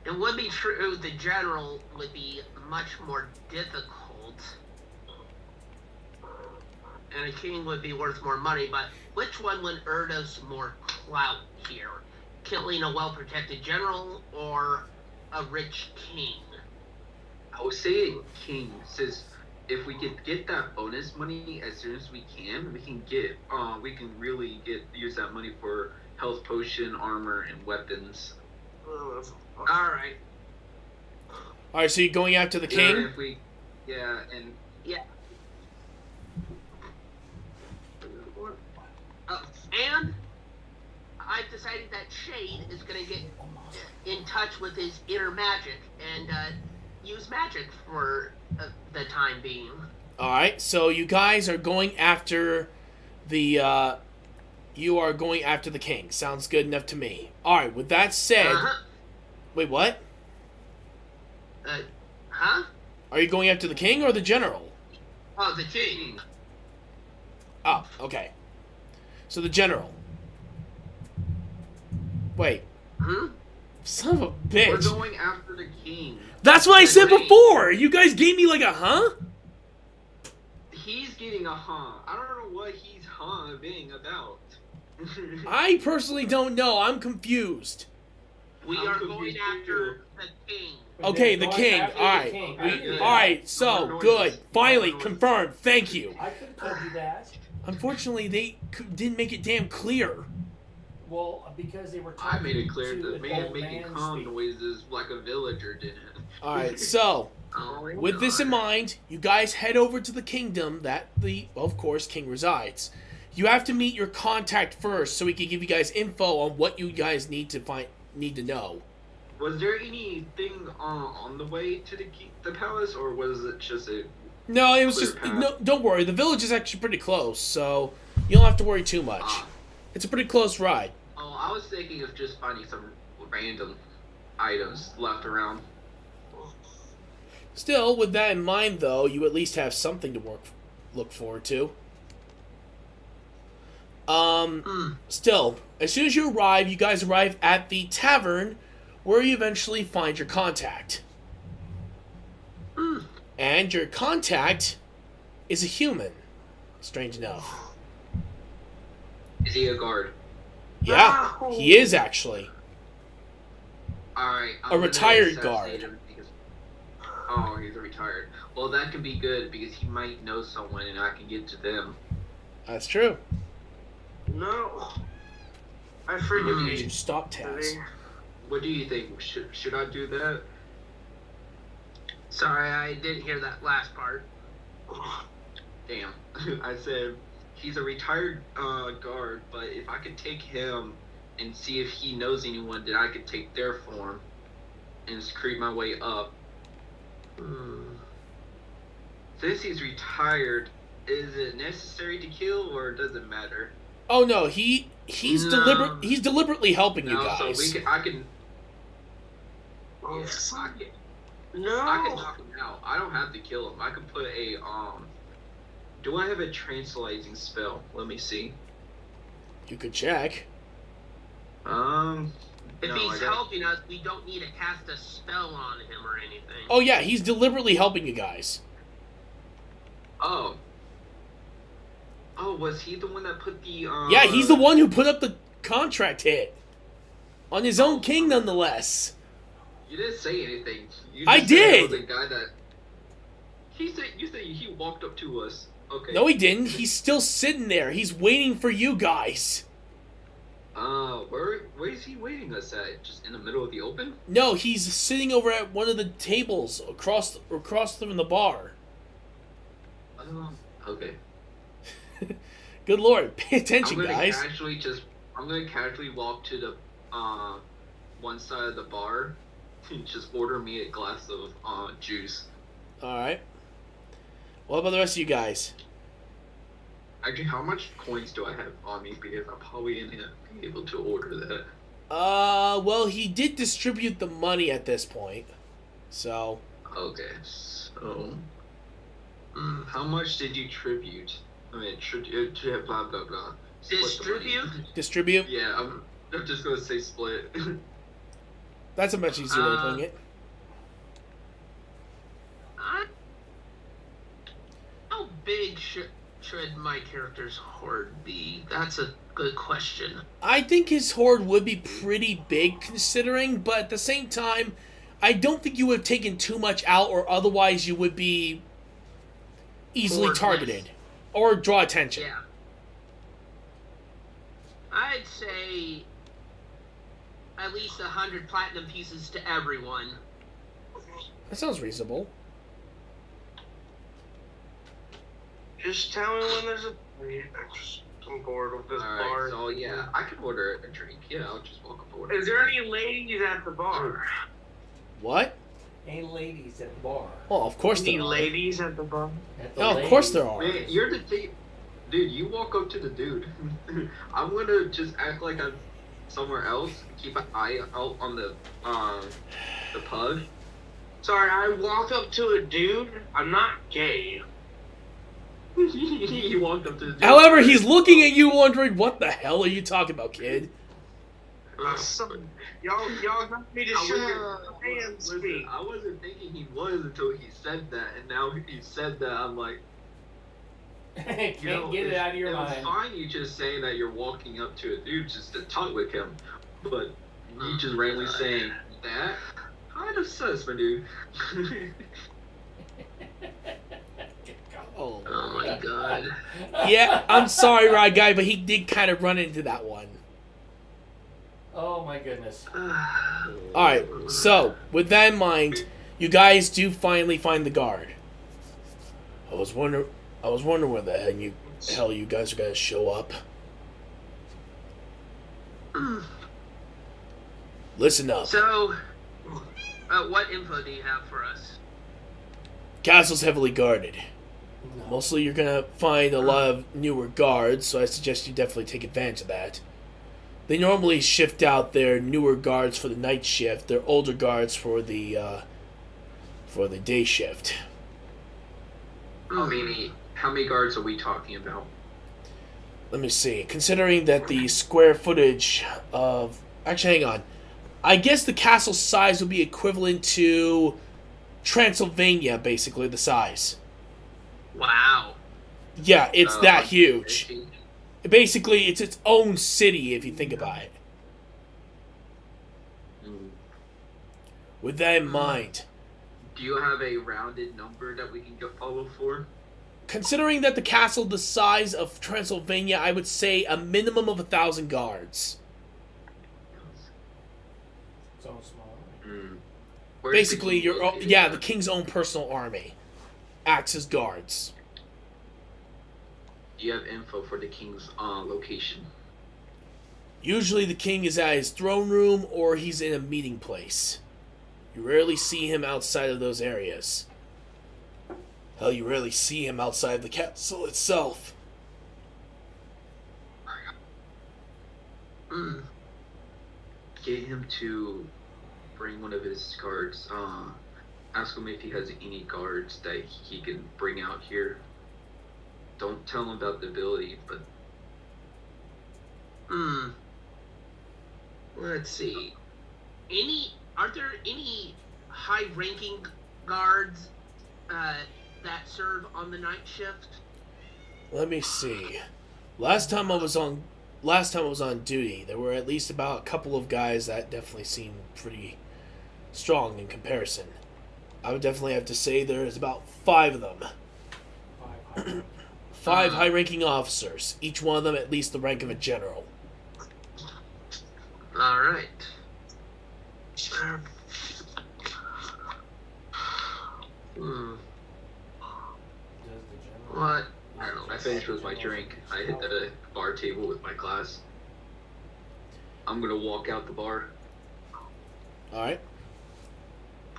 Speaker 5: It would be true the general would be much more difficult, and a king would be worth more money, but which one would earn us more clout here? Killing a well-protected general or a rich king?
Speaker 3: I would say king, since if we could get that bonus money as soon as we can really use that money for health potion, armor, and weapons.
Speaker 5: Alright.
Speaker 1: All right. So you're going after the king.
Speaker 3: If we, and
Speaker 5: And I've decided that Shade is going to get in touch with his inner magic and use magic for the time being.
Speaker 1: All right. So you guys are going after the. You are going after the king. Sounds good enough to me. All right. With that said, wait, what?
Speaker 5: Huh?
Speaker 1: Are you going after the king or the general?
Speaker 5: Oh, the king.
Speaker 1: Oh, okay. So the general. Wait. Son of a bitch.
Speaker 3: we're going after the king.
Speaker 1: That's what I said
Speaker 3: Wait.
Speaker 1: before. You guys gave me like a huh?
Speaker 3: He's getting a huh. I don't know what he's being about.
Speaker 1: I personally don't know. I'm confused.
Speaker 5: We
Speaker 3: I'm
Speaker 5: are
Speaker 3: confused
Speaker 5: going
Speaker 3: too.
Speaker 5: after the king.
Speaker 1: Okay, the
Speaker 4: Going
Speaker 1: king.
Speaker 4: after
Speaker 1: All
Speaker 4: the
Speaker 1: right.
Speaker 4: king.
Speaker 1: All right. So
Speaker 3: No
Speaker 1: good.
Speaker 3: noises.
Speaker 1: Finally
Speaker 3: No noises.
Speaker 1: confirmed. Thank you.
Speaker 4: I could have told you that.
Speaker 1: Unfortunately, they didn't make it damn clear.
Speaker 4: Well, because they were
Speaker 3: I
Speaker 4: talking
Speaker 3: made it clear
Speaker 4: to
Speaker 3: that
Speaker 4: an
Speaker 3: man
Speaker 4: old
Speaker 3: making
Speaker 4: man
Speaker 3: calm
Speaker 4: speak.
Speaker 3: noises like a villager did.
Speaker 1: All right. So
Speaker 3: Oh,
Speaker 1: with this in mind, you guys head over to the kingdom that of course, king resides. You have to meet your contact first, so we can give you guys info on what you guys need to know.
Speaker 3: Was there anything on the way to the palace, or was it just a?
Speaker 1: No, it was
Speaker 3: Clear
Speaker 1: just
Speaker 3: path.
Speaker 1: no. Don't worry, the village is actually pretty close, so you don't have to worry too much.
Speaker 3: Ah.
Speaker 1: It's a pretty close ride.
Speaker 3: Oh, I was thinking of just finding some random items left around.
Speaker 1: Still, with that in mind, though, you at least have something to look forward to. Still, as soon as you arrive, you guys arrive at the tavern, where you eventually find your contact. And your contact is a human. Strange enough.
Speaker 3: Is he a guard?
Speaker 1: Yeah, he is actually.
Speaker 3: All right.
Speaker 1: A retired guard.
Speaker 3: Oh, he's retired. Well, that can be good because he might know someone and I can get to them.
Speaker 1: That's true.
Speaker 2: No. I
Speaker 1: You
Speaker 2: forget.
Speaker 1: stop Taz.
Speaker 3: What do you think? Should I do that?
Speaker 5: Sorry, I didn't hear that last part.
Speaker 3: Damn. I said he's a retired guard, but if I could take him and see if he knows anyone that I could take their form and just creep my way up. Since he's retired, is it necessary to kill or does it matter?
Speaker 1: Oh no, he's
Speaker 3: No.
Speaker 1: he's deliberately helping you
Speaker 3: No,
Speaker 1: guys.
Speaker 3: so I can
Speaker 2: Oh,
Speaker 3: I
Speaker 2: fuck.
Speaker 3: can
Speaker 2: No.
Speaker 3: knock him out. I don't have to kill him. I can put a do I have a tranquilizing spell? Let me see.
Speaker 1: You could check.
Speaker 5: If
Speaker 3: No,
Speaker 5: he's
Speaker 3: I got-
Speaker 5: helping us, we don't need to cast a spell on him or anything.
Speaker 1: Oh yeah, he's deliberately helping you guys.
Speaker 3: Oh. Oh, was he the one that put the
Speaker 1: Yeah, he's the one who put up the contract hit. On his own king, nonetheless.
Speaker 3: You didn't say anything. You
Speaker 1: I
Speaker 3: just said it
Speaker 1: did!
Speaker 3: was the guy that you said he walked up to us. Okay.
Speaker 1: No, he didn't. He's still sitting there. He's waiting for you guys.
Speaker 3: Where is he waiting us at? Just in the middle of the open?
Speaker 1: No, he's sitting over at one of the tables across from the bar.
Speaker 3: Okay.
Speaker 1: Good lord, pay attention,
Speaker 3: I'm
Speaker 1: guys.
Speaker 3: gonna casually walk to the one side of the bar and just order me a glass of juice.
Speaker 1: Alright. What about the rest of you guys?
Speaker 3: Actually, how much coins do I have on me? Because I'm probably gonna be able to order that.
Speaker 1: Well, he did distribute the money at this point. So,
Speaker 3: Okay, so how much did you tribute? I mean, blah blah blah. Split the money.
Speaker 1: distribute.
Speaker 3: Yeah, I'm just gonna say split.
Speaker 1: That's a much easier way of putting it.
Speaker 5: How big should my character's horde be? That's a good question.
Speaker 1: I think his horde would be pretty big considering, but at the same time, I don't think you would have taken too much out or otherwise you would be easily
Speaker 5: Horde
Speaker 1: targeted or draw attention.
Speaker 5: Yeah. I'd say at least 100 platinum pieces to everyone.
Speaker 1: That sounds reasonable.
Speaker 2: Just tell me when there's a. I'm bored with this bar.
Speaker 3: Alright, so yeah, I could order a drink. Yeah, I'll just walk up order.
Speaker 2: Is there any ladies at the bar?
Speaker 1: What?
Speaker 4: Ain't ladies at the bar.
Speaker 1: Well, of course
Speaker 2: Any
Speaker 1: there are.
Speaker 2: ladies at the bar?
Speaker 1: Oh, of course there are.
Speaker 3: Man, you're the dude. You walk up to the dude. I'm gonna just act like I'm somewhere else. Keep an eye out on the pug.
Speaker 2: Sorry, I walk up to a dude. I'm not gay.
Speaker 3: You walked up to the dude.
Speaker 1: However, he's looking at you wondering, what the hell are you talking about, kid?
Speaker 2: Y'all got me to
Speaker 3: I
Speaker 2: shut
Speaker 3: wasn't-
Speaker 2: your hands speak.
Speaker 3: I wasn't thinking he was until he said that, and now he said that. I'm like,
Speaker 4: Can't
Speaker 3: you know,
Speaker 4: get it out of your
Speaker 3: it was
Speaker 4: mind.
Speaker 3: fine you just saying that you're walking up to a dude just to talk with him, but you just randomly saying that kind of sus, my dude.
Speaker 1: Oh,
Speaker 5: Oh my god.
Speaker 1: yeah, I'm sorry, Rye Guy, but he did kind of run into that one.
Speaker 4: Oh my goodness.
Speaker 1: Alright, so, with that in mind, you guys do finally find the guard. I was wondering when the hell you guys are gonna show up. Listen up.
Speaker 5: So, what info do you have for us?
Speaker 1: Castle's heavily guarded. Mostly you're gonna find a lot of newer guards, so I suggest you definitely take advantage of that. They normally shift out their newer guards for the night shift, their older guards for the day shift.
Speaker 3: How many guards are we talking about?
Speaker 1: Let me see. Considering that the square footage of... Actually, hang on. I guess the castle size would be equivalent to Transylvania, basically, the size.
Speaker 5: Wow.
Speaker 1: Yeah, it's that huge.
Speaker 3: 50?
Speaker 1: Basically, it's its own city, if you think about it. With that in mind,
Speaker 3: Do you have a rounded number that we can go follow for?
Speaker 1: Considering that the castle the size of Transylvania, I would say a minimum of 1,000 guards.
Speaker 4: It's all small.
Speaker 3: Where's the
Speaker 1: Basically,
Speaker 3: king
Speaker 1: the
Speaker 3: located?
Speaker 1: king's own personal army acts as guards.
Speaker 3: Do you have info for the king's location?
Speaker 1: Usually the king is at his throne room or he's in a meeting place. You rarely see him outside of those areas. Hell, you rarely see him outside of the castle itself.
Speaker 3: Get him to bring one of his guards. Ask him if he has any guards that he can bring out here. Don't tell him about the ability, but
Speaker 5: Let's see. Are there any high-ranking guards that serve on the night shift?
Speaker 1: Let me see. Last time I was on duty, there were at least about a couple of guys that definitely seemed pretty strong in comparison. I would definitely have to say there's about 5 of them. 5 high-ranking officers, each one of them at least the rank of a general.
Speaker 5: All right. What?
Speaker 3: I finished with my drink. I hit the bar table with my glass. I'm gonna walk out the bar.
Speaker 1: Alright.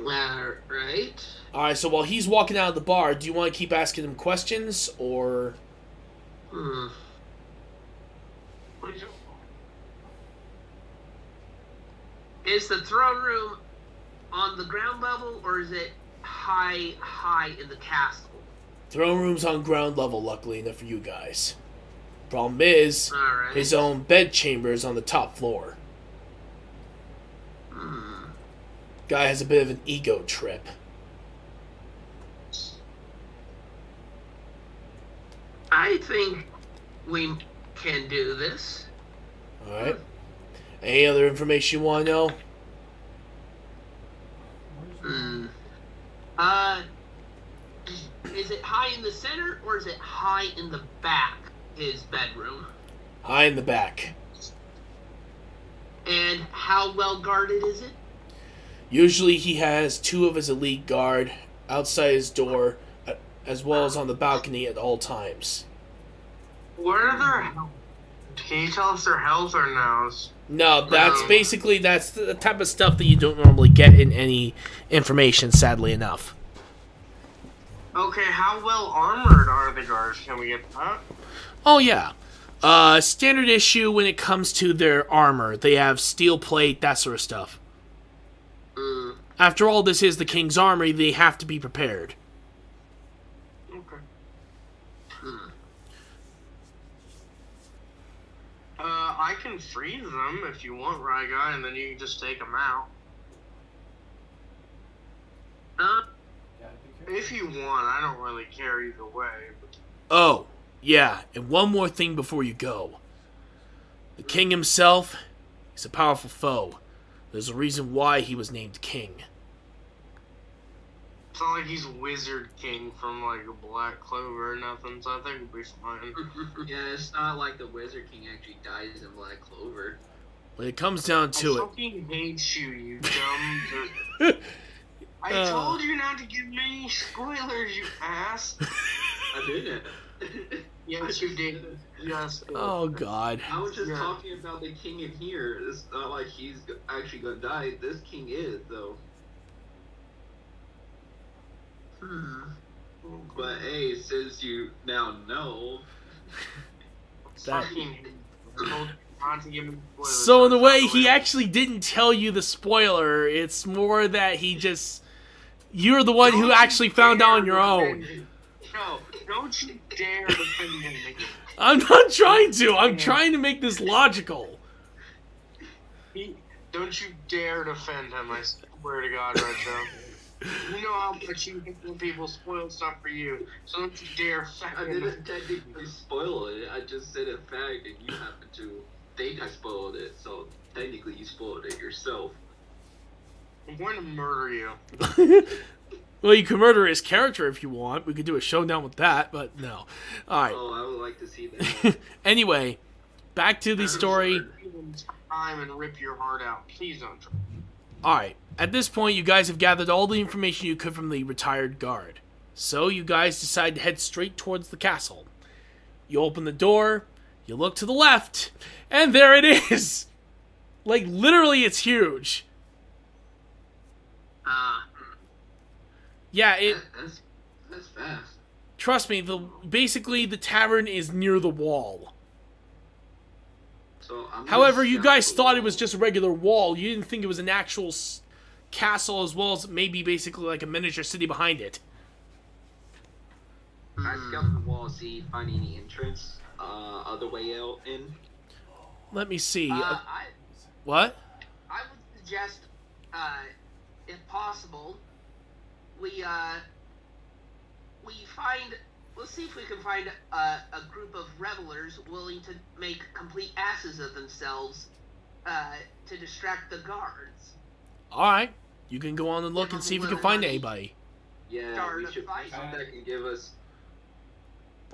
Speaker 5: Right.
Speaker 1: Alright, so while he's walking out of the bar, do you want to keep asking him questions, or...
Speaker 5: Is the throne room on the ground level, or is it high in the castle?
Speaker 1: Throne room's on ground level, luckily enough for you guys. Problem is,
Speaker 5: Alright.
Speaker 1: his own bed chamber is on the top floor. Guy has a bit of an ego trip.
Speaker 5: I think we can do this.
Speaker 1: Alright. Any other information you want to know?
Speaker 5: Is it high in the center, or is it high in the back, his bedroom?
Speaker 1: High in the back.
Speaker 5: And how well guarded is it?
Speaker 1: Usually he has 2 of his elite guard outside his door, as well as on the balcony at all times.
Speaker 2: What are their health? Can you tell us their health or no's?
Speaker 1: No, that's the type of stuff that you don't normally get in any information, sadly enough.
Speaker 2: Okay, how well armored are the guards? Can we get that?
Speaker 1: Oh, yeah. Standard issue when it comes to their armor. They have steel plate, that sort of stuff. After all, this is the king's army. They have to be prepared.
Speaker 2: Okay. I can freeze them if you want, Ryguy, and then you can just take them out. If you want, I don't really care either way. But...
Speaker 1: Oh, yeah, and one more thing before you go. The king himself, he's a powerful foe. There's a reason why he was named king.
Speaker 2: It's not like he's Wizard King from, like, a Black Clover or nothing, so I think we'll be fine.
Speaker 3: Yeah, it's not like the Wizard King actually dies in Black Clover.
Speaker 1: When it comes down to
Speaker 2: I
Speaker 1: it...
Speaker 2: fucking hate you, you dumb... I told you not to give me spoilers, you ass!
Speaker 3: I didn't.
Speaker 2: Yes, you did. Yes.
Speaker 1: Oh, God.
Speaker 3: I was just talking about the king in here. It's not like he's actually gonna die. This king is, though. But hey, since you now know...
Speaker 2: Fucking told you not to give me spoilers.
Speaker 1: So in a way, he actually didn't tell you the spoiler. It's more that he just... You're the one who actually found out on your own.
Speaker 2: No, don't you dare defend him.
Speaker 1: I'm not trying to. I'm trying to make this logical.
Speaker 2: Don't you dare defend him, I swear to God, Retro. You know how much you hate when people spoil stuff for you, so don't you dare
Speaker 3: I didn't technically spoil it. I just said a fact, and you happen to think I spoiled it, so technically you spoiled it yourself.
Speaker 2: I'm going to murder you.
Speaker 1: Well, you can murder his character if you want. We could do a showdown with that, but no. All right.
Speaker 3: Oh, I would like to see that.
Speaker 1: Anyway, back to the story.
Speaker 2: Time and rip your heart out. Please don't try.
Speaker 1: All right. At this point, you guys have gathered all the information you could from the retired guard. So you guys decide to head straight towards the castle. You open the door, you look to the left, and there it is! Like, literally, it's huge. Yeah,
Speaker 3: That's fast.
Speaker 1: trust me, basically the tavern is near the wall.
Speaker 3: So I'm
Speaker 1: However,
Speaker 3: gonna
Speaker 1: you
Speaker 3: scout
Speaker 1: guys
Speaker 3: the
Speaker 1: thought it
Speaker 3: wall.
Speaker 1: was just a regular wall. You didn't think it was an actual castle, as well as maybe basically like a miniature city behind it.
Speaker 3: I scout the wall, see, find any entrance, other way out in.
Speaker 1: Let me see.
Speaker 5: I
Speaker 1: What?
Speaker 5: would suggest, if possible, we find. Let's see if we can find a group of revelers willing to make complete asses of themselves to distract the guards.
Speaker 1: Alright. You can go on and look and see if you can find anybody.
Speaker 3: Yeah,
Speaker 5: Start
Speaker 3: we
Speaker 5: a
Speaker 3: should
Speaker 5: fight.
Speaker 3: find that can give us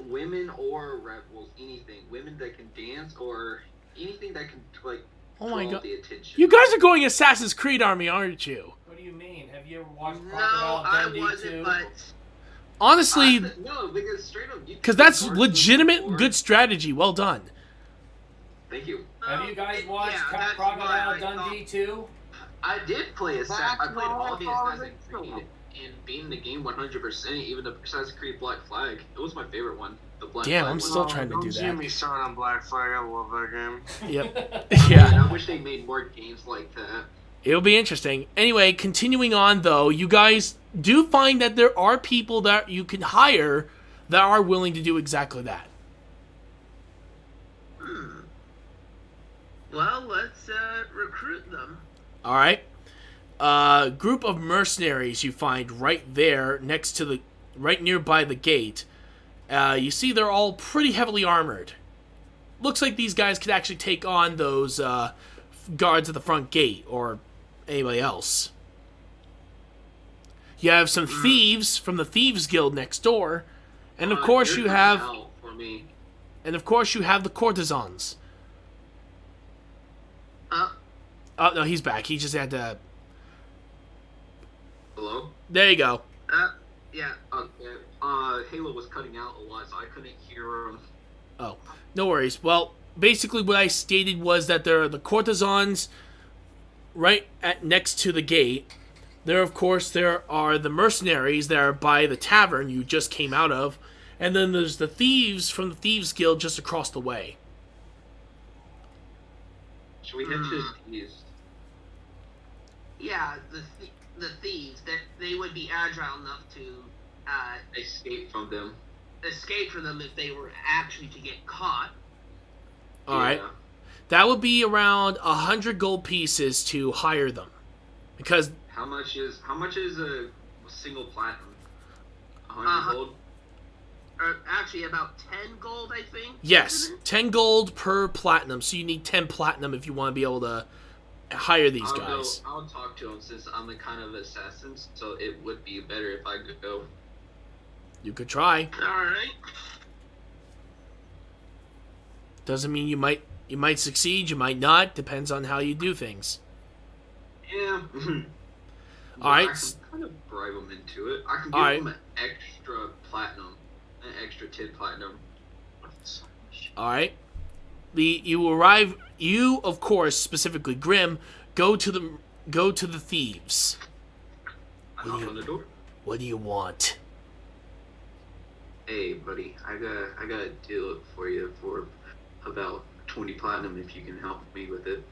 Speaker 3: women or rebels, anything. Women that can dance or anything that can, like,
Speaker 1: Oh my
Speaker 3: draw
Speaker 1: god.
Speaker 3: the attention.
Speaker 1: You guys are going Assassin's Creed Army, aren't you?
Speaker 4: What do you mean? Have you ever watched
Speaker 5: No,
Speaker 4: Crocodile
Speaker 5: I
Speaker 4: Dundee
Speaker 5: wasn't,
Speaker 4: 2?
Speaker 5: but
Speaker 1: Honestly,
Speaker 3: No, because straight up,
Speaker 1: because that's legitimate good strategy. Well done.
Speaker 3: Thank you.
Speaker 4: Have you guys watched
Speaker 5: yeah, that's
Speaker 4: Crocodile
Speaker 5: why I
Speaker 4: Dundee 2?
Speaker 3: I did play I played all the
Speaker 2: why I
Speaker 3: Assassin's
Speaker 2: thought
Speaker 3: Creed and beating the game 100%. Even the Assassin's Creed Black Flag, it was my favorite one. The Black
Speaker 1: Damn,
Speaker 3: Flag
Speaker 1: I'm
Speaker 3: one.
Speaker 1: still trying to do
Speaker 2: Don't
Speaker 1: that.
Speaker 2: get me started on Black Flag. I love that game.
Speaker 1: Yep.
Speaker 3: And
Speaker 1: Yeah.
Speaker 3: I wish they made more games like that.
Speaker 1: It'll be interesting. Anyway, continuing on though, you guys do find that there are people that you can hire that are willing to do exactly that.
Speaker 5: well, let's recruit them.
Speaker 1: Alright? Group of mercenaries you find right there next to the right nearby the gate. You see they're all pretty heavily armored. Looks like these guys could actually take on those guards at the front gate or anybody else. You have some thieves from the Thieves Guild next door, and of course
Speaker 3: You're
Speaker 1: you
Speaker 3: coming
Speaker 1: have
Speaker 3: out for me.
Speaker 1: the courtesans. Oh no, he's back. He just had to.
Speaker 3: Hello?
Speaker 1: There you go.
Speaker 5: Yeah.
Speaker 3: Okay. Halo was cutting out a lot, so I couldn't hear him.
Speaker 1: Oh, no worries. Well, basically what I stated was that there are the courtesans right next to the gate. There, of course, there are the mercenaries that are by the tavern you just came out of. And then there's the thieves from the Thieves Guild just across the way.
Speaker 3: Should we head to the east?
Speaker 5: Yeah, the thieves, they would be agile enough to
Speaker 3: Escape from them.
Speaker 5: escape from them if they were actually to get caught.
Speaker 1: Alright.
Speaker 3: Yeah.
Speaker 1: That would be around 100 gold pieces to hire them. Because,
Speaker 3: How much is a single platinum? 100
Speaker 5: Uh-huh.
Speaker 3: gold?
Speaker 5: Actually, about 10 gold, I think.
Speaker 1: yes,
Speaker 5: isn't it?
Speaker 1: 10 gold per platinum. So you need 10 platinum if you want to be able to hire these guys.
Speaker 3: I'll talk to him since I'm the kind of assassin, so it would be better if I could go.
Speaker 1: You could try.
Speaker 5: Alright.
Speaker 1: Doesn't mean you might succeed, you might not. Depends on how you do things.
Speaker 3: Yeah.
Speaker 1: Alright.
Speaker 3: I can kind of bribe him into it. I can give
Speaker 1: Alright.
Speaker 3: him an extra platinum. An extra 10 platinum.
Speaker 1: All right. You of course, specifically Grim, go to the thieves.
Speaker 3: I knock on the door.
Speaker 1: What do you want?
Speaker 3: Hey, buddy, I got a deal for you for about 20 platinum if you can help me with it.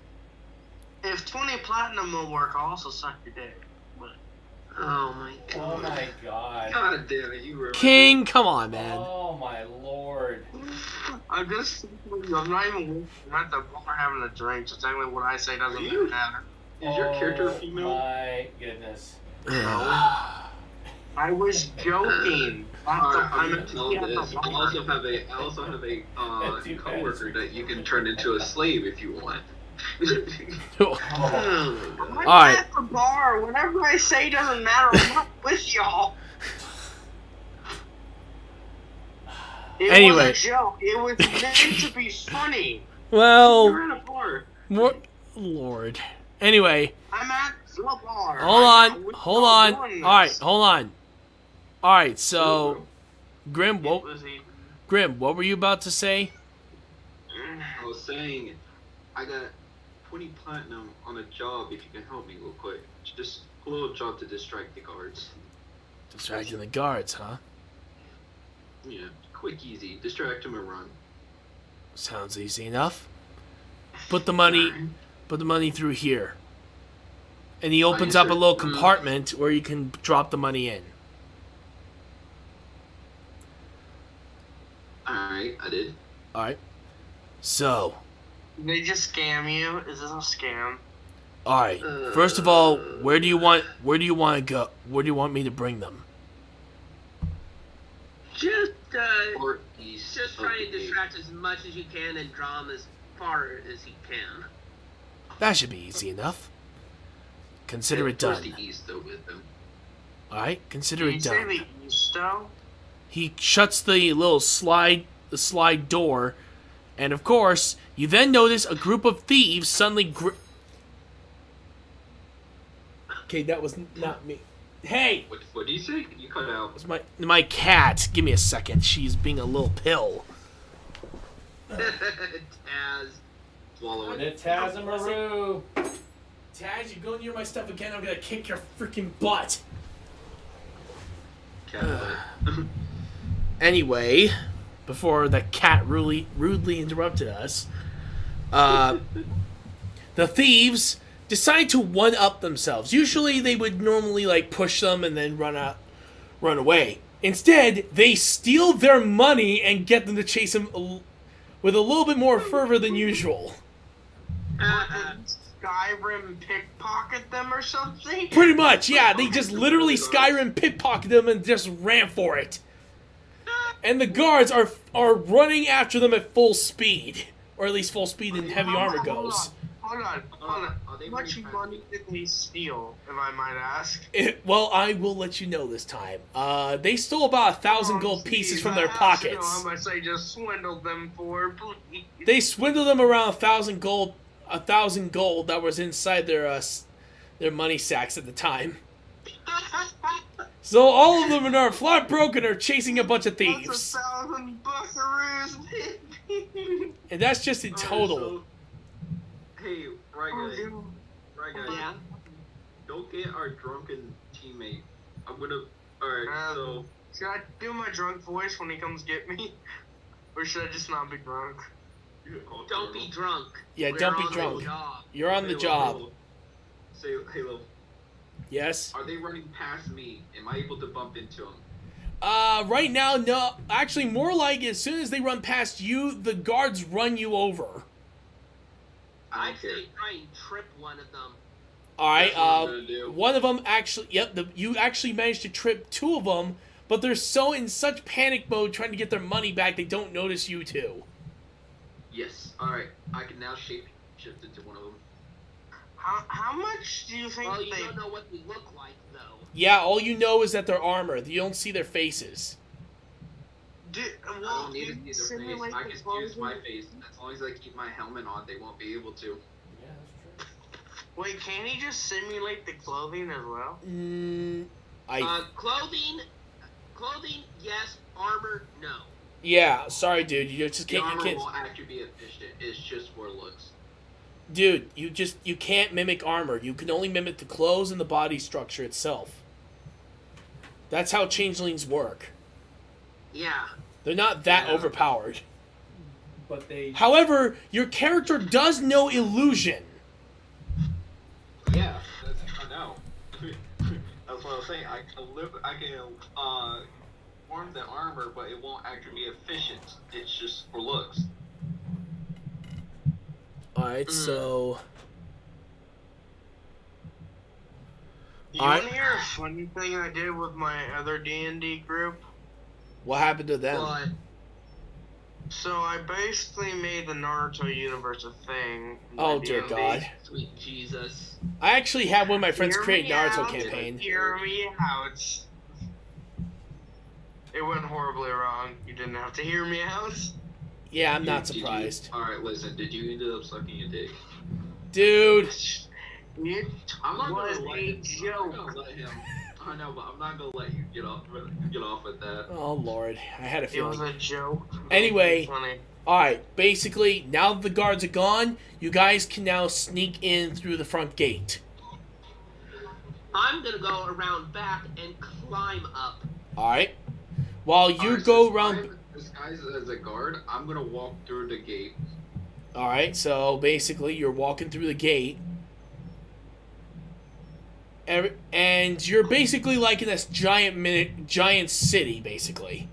Speaker 2: If 20 platinum will work, I'll also suck your dick. But
Speaker 5: Oh my
Speaker 4: Oh
Speaker 5: god.
Speaker 4: my god.
Speaker 3: God damn it, you were
Speaker 1: King, come on, man.
Speaker 4: Oh my lord.
Speaker 2: I'm just, I'm not even at the bar having a drink. So technically, what I say doesn't
Speaker 3: Are you?
Speaker 2: matter.
Speaker 3: Is your character
Speaker 4: Oh
Speaker 3: female?
Speaker 4: my goodness.
Speaker 2: I was joking.
Speaker 3: I'm gonna tell
Speaker 2: at the
Speaker 3: this. I
Speaker 2: bar.
Speaker 3: also have a
Speaker 4: Too bad.
Speaker 3: coworker that you can turn into a slave if you want.
Speaker 2: I'm
Speaker 1: Alright.
Speaker 2: at the bar. Whatever I say doesn't matter. I'm not with y'all. It
Speaker 1: Anyway.
Speaker 2: was a joke. It was meant to be funny.
Speaker 1: Well,
Speaker 3: You're in a bar.
Speaker 1: more, Lord. Anyway,
Speaker 2: I'm at the bar.
Speaker 1: hold
Speaker 2: I'm
Speaker 1: on,
Speaker 2: not with
Speaker 1: hold
Speaker 2: y'all
Speaker 1: on.
Speaker 2: doing
Speaker 1: All right,
Speaker 2: this.
Speaker 1: hold on. All right, so Grim,
Speaker 2: It
Speaker 1: what
Speaker 2: was a-
Speaker 1: Grim, what were you about to say?
Speaker 3: I was saying, I got 20 platinum on a job if you can help me real quick. Just a little job to distract the guards.
Speaker 1: Distracting the guards, huh?
Speaker 3: Yeah, quick, easy. Distract them and run.
Speaker 1: Sounds easy enough. Put the money through here. And he opens up a little compartment where you can drop the money in.
Speaker 3: Alright, I did.
Speaker 1: All right. So,
Speaker 2: They just scam you. Is this a scam?
Speaker 1: all right. First of all, where do you want to go? Where do you want me to bring them?
Speaker 5: Just
Speaker 3: Or east.
Speaker 5: just
Speaker 3: of
Speaker 5: try
Speaker 3: the
Speaker 5: and
Speaker 3: gate.
Speaker 5: distract as much as you can and draw him as far as you can.
Speaker 1: That should be easy enough. Consider it
Speaker 3: Towards
Speaker 1: done.
Speaker 3: the east, though, with them.
Speaker 1: All right, consider
Speaker 2: Did
Speaker 1: it
Speaker 2: you say
Speaker 1: done.
Speaker 2: the east though?
Speaker 1: He shuts the little slide door, and of course, you then notice a group of thieves suddenly. Okay, that was not me. Hey,
Speaker 3: What do you say? You cut out.
Speaker 1: it's my cat. Give me a second. She's being a little pill.
Speaker 5: Taz.
Speaker 3: Swallow it.
Speaker 4: Nitazamaru.
Speaker 1: Taz, you go near my stuff again, I'm gonna kick your freaking butt.
Speaker 3: Cat
Speaker 1: Anyway, before the cat rudely interrupted us, the thieves decide to one-up themselves. Usually they would normally like push them and then run away. Instead, they steal their money and get them to chase them with a little bit more fervor than usual.
Speaker 2: Skyrim pickpocket them or something?
Speaker 1: Pretty much, yeah. They just literally Skyrim pickpocket them and just ran for it. And the guards are running after them at full speed. Or at least full speed and heavy armor goes.
Speaker 2: Hold on.
Speaker 3: Are they
Speaker 2: How much
Speaker 3: running past
Speaker 2: money
Speaker 3: me?
Speaker 2: did they steal, if I might ask?
Speaker 1: Well, I will let you know this time. They stole about 1,000 gold pieces from their
Speaker 2: I have to know
Speaker 1: pockets.
Speaker 2: how much I just swindled them for, please.
Speaker 1: They swindled them around 1,000 gold that was inside their money sacks at the time. So all of them are flat broken or chasing a bunch of
Speaker 2: That's
Speaker 1: thieves.
Speaker 2: 1,000 buckaroos, baby.
Speaker 1: And that's just in total.
Speaker 3: So, hey, right guy. Right guy.
Speaker 5: Yeah.
Speaker 3: Don't get our drunken teammate. I'm gonna. Alright, so.
Speaker 2: Should I do my drunk voice when he comes get me? Or should I just not be drunk?
Speaker 5: Don't be drunk.
Speaker 1: Yeah,
Speaker 5: We're
Speaker 1: don't be
Speaker 5: on the
Speaker 1: drunk.
Speaker 5: job.
Speaker 1: You're on the job.
Speaker 3: Say, Halo,
Speaker 1: Yes?
Speaker 3: are they running past me? Am I able to bump into them?
Speaker 1: Right now, no. Actually, more like as soon as they run past you, the guards run you over.
Speaker 3: I
Speaker 5: I'd
Speaker 3: don't care.
Speaker 5: say try and trip one of them.
Speaker 1: Alright,
Speaker 3: That's what I'm gonna do.
Speaker 1: one of them actually, you actually managed to trip two of them, but they're so in such panic mode trying to get their money back, they don't notice you two.
Speaker 3: Yes. Alright, I can now shape shift into one of them.
Speaker 2: How much do you think
Speaker 5: Well, you
Speaker 2: they...
Speaker 5: don't know what they look like, though.
Speaker 1: Yeah, all you know is that they're armored. You don't see their faces.
Speaker 3: I
Speaker 2: Well,
Speaker 3: don't need to
Speaker 2: can you
Speaker 3: see their face.
Speaker 2: simulate
Speaker 3: I
Speaker 2: the
Speaker 3: can use
Speaker 2: clothing?
Speaker 3: my face. As long as I keep my helmet on, they won't be able to.
Speaker 4: Yeah, that's true.
Speaker 2: Wait, can he just simulate the clothing as well?
Speaker 5: Clothing, yes. Armor, no.
Speaker 1: Yeah, sorry, dude. You just
Speaker 3: The
Speaker 1: can't. You
Speaker 3: armor
Speaker 1: can't.
Speaker 3: won't actually be efficient. It's just for looks.
Speaker 1: Dude, you can't mimic armor. You can only mimic the clothes and the body structure itself. That's how changelings work.
Speaker 5: Yeah.
Speaker 1: They're not that
Speaker 3: Yeah.
Speaker 1: overpowered.
Speaker 4: But they.
Speaker 1: However, your character does know illusion.
Speaker 3: Yeah, I know. That's what I was saying. I can form the armor, but it won't actually be efficient. It's just for looks.
Speaker 1: Alright, so...
Speaker 2: You
Speaker 1: Alright.
Speaker 2: want to hear a funny thing I did with my other D&D group?
Speaker 1: What happened to them?
Speaker 5: But
Speaker 2: So I basically made the Naruto universe a thing.
Speaker 1: Oh dear
Speaker 2: D&D.
Speaker 1: God.
Speaker 5: Sweet Jesus.
Speaker 1: I actually had one of my friends
Speaker 2: Hear
Speaker 1: create
Speaker 2: me
Speaker 1: Naruto
Speaker 2: out.
Speaker 1: campaign.
Speaker 2: Hear me out. It went horribly wrong. You didn't have to hear me out.
Speaker 1: Yeah, I'm not surprised.
Speaker 3: Alright, listen, did you end up sucking a dick?
Speaker 1: Dude.
Speaker 2: It
Speaker 3: I'm not
Speaker 2: was
Speaker 3: gonna let
Speaker 2: a
Speaker 3: him. I'm not
Speaker 2: joke.
Speaker 3: gonna let him. I know, but I'm not gonna let you get off with that.
Speaker 1: Oh Lord, I had a
Speaker 2: It was
Speaker 1: feeling.
Speaker 2: a joke.
Speaker 1: Anyway.
Speaker 2: Funny.
Speaker 1: Alright, basically, now that the guards are gone, you guys can now sneak in through the front gate.
Speaker 5: I'm gonna go around back and climb up.
Speaker 1: Alright? While you
Speaker 3: Alright,
Speaker 1: go
Speaker 3: since
Speaker 1: around...
Speaker 3: I'm disguised as a guard, I'm gonna walk through the gate.
Speaker 1: Alright, so basically, you're walking through the gate. And you're basically like in this giant city, basically.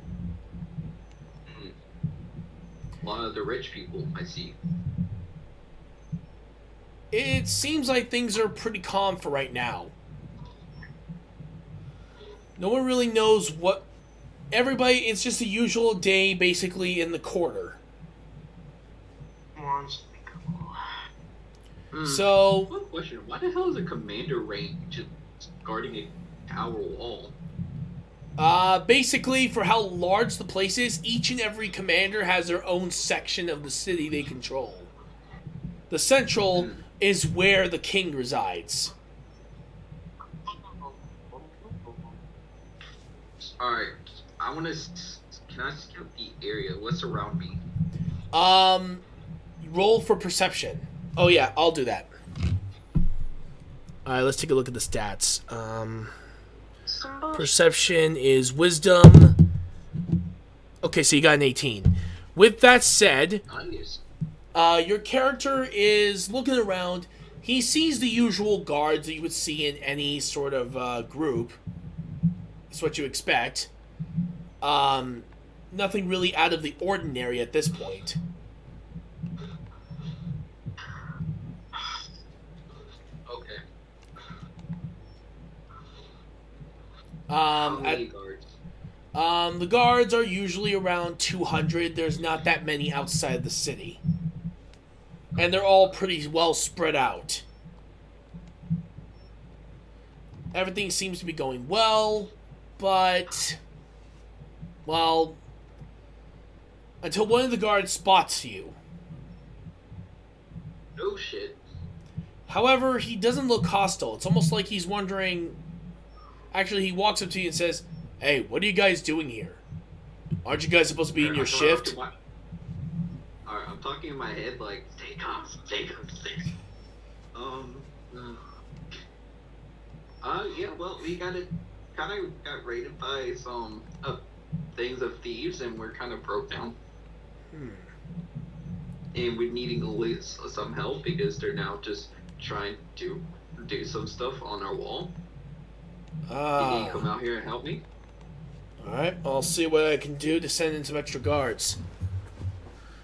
Speaker 3: A lot of the rich people, I see.
Speaker 1: It seems like things are pretty calm for right now. No one really knows what... Everybody, it's just a usual day, basically, in the quarter. So...
Speaker 3: One question, why the hell is a commander rank just guarding a tower wall?
Speaker 1: Basically, for how large the place is, each and every commander has their own section of the city they control. The central is where the king resides.
Speaker 3: Alright, can I scout the area? What's around me?
Speaker 1: Roll for perception. Oh yeah, I'll do that. Alright, let's take a look at the stats. Perception is wisdom. Okay, so you got an 18. With that said,
Speaker 3: Nice.
Speaker 1: your character is looking around. He sees the usual guards that you would see in any sort of group. That's what you expect. Nothing really out of the ordinary at this point.
Speaker 3: Okay.
Speaker 1: How
Speaker 3: many guards?
Speaker 1: The guards are usually around 200. There's not that many outside the city. And they're all pretty well spread out. Everything seems to be going well, but... Well... Until one of the guards spots you.
Speaker 3: Oh shit.
Speaker 1: However, he doesn't look hostile. It's almost like he's wondering... Actually, he walks up to you and says, "Hey, what are you guys doing here? Aren't you guys supposed to be in your shift?"
Speaker 3: Alright, I'm talking in my head like, stay calm. Yeah, well, we kind of got raided by some things of thieves, and we're kind of broke down. And we're needing some help because they're now just trying to do some stuff on our wall. Can you come out here and help me?
Speaker 1: Alright, I'll see what I can do to send in some extra guards.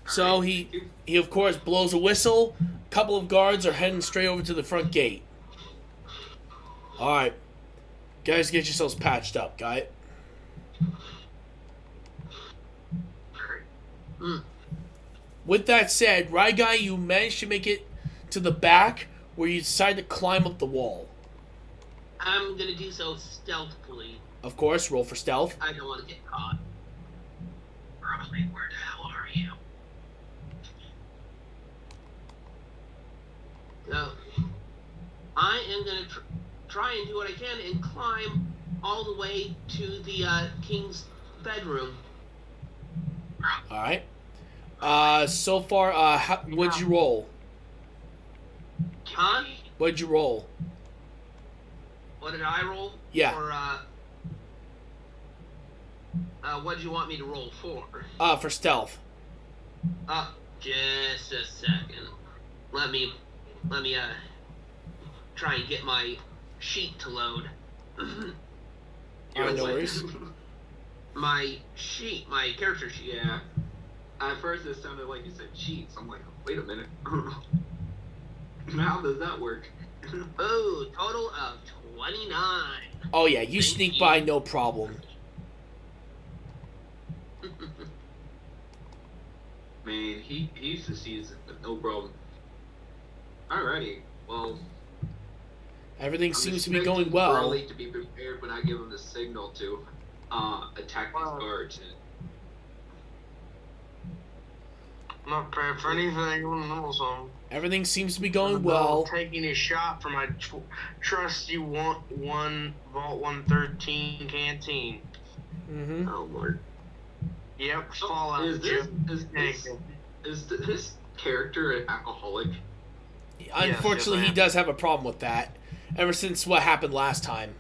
Speaker 1: So he of course blows a whistle. A couple of guards are heading straight over to the front gate. Alright. Guys, get yourselves patched up, got it? With that said, Guy, you managed to make it to the back where you decide to climb up the wall.
Speaker 5: I'm gonna do so stealthily.
Speaker 1: Of course, roll for stealth.
Speaker 5: I don't want to get caught. Roughly, where the hell are you? So, I am gonna try and do what I can and climb all the way to the king's bedroom.
Speaker 1: Alright. So far, what'd you roll?
Speaker 5: Huh?
Speaker 1: What'd you roll?
Speaker 5: What did I roll?
Speaker 1: Yeah.
Speaker 5: Or, what did you want me to roll for?
Speaker 1: For stealth.
Speaker 5: Just a second. Let me, try and get my sheet to load.
Speaker 1: Alright, no worries.
Speaker 5: My character sheet.
Speaker 3: Yeah. At first it sounded like you said cheats. I'm like, wait a minute. How does that work?
Speaker 5: Oh, total of 29.
Speaker 1: Oh yeah, you sneak by no problem.
Speaker 3: man, he used to see his no problem. Alrighty, well.
Speaker 1: Everything
Speaker 3: I'm
Speaker 1: seems to be
Speaker 3: expecting
Speaker 1: going well.
Speaker 3: Broly to be prepared when I give him the signal to attack these guards.
Speaker 2: I'm not prepared for anything. I want to know something.
Speaker 1: Everything seems to be going well.
Speaker 2: Taking a shot from my trusty Vault 113 canteen.
Speaker 1: Mm-hmm.
Speaker 2: Oh Lord. Yep. Fallout.
Speaker 3: Is this character an alcoholic?
Speaker 1: Unfortunately, he does have a problem with that. Ever since what happened last time.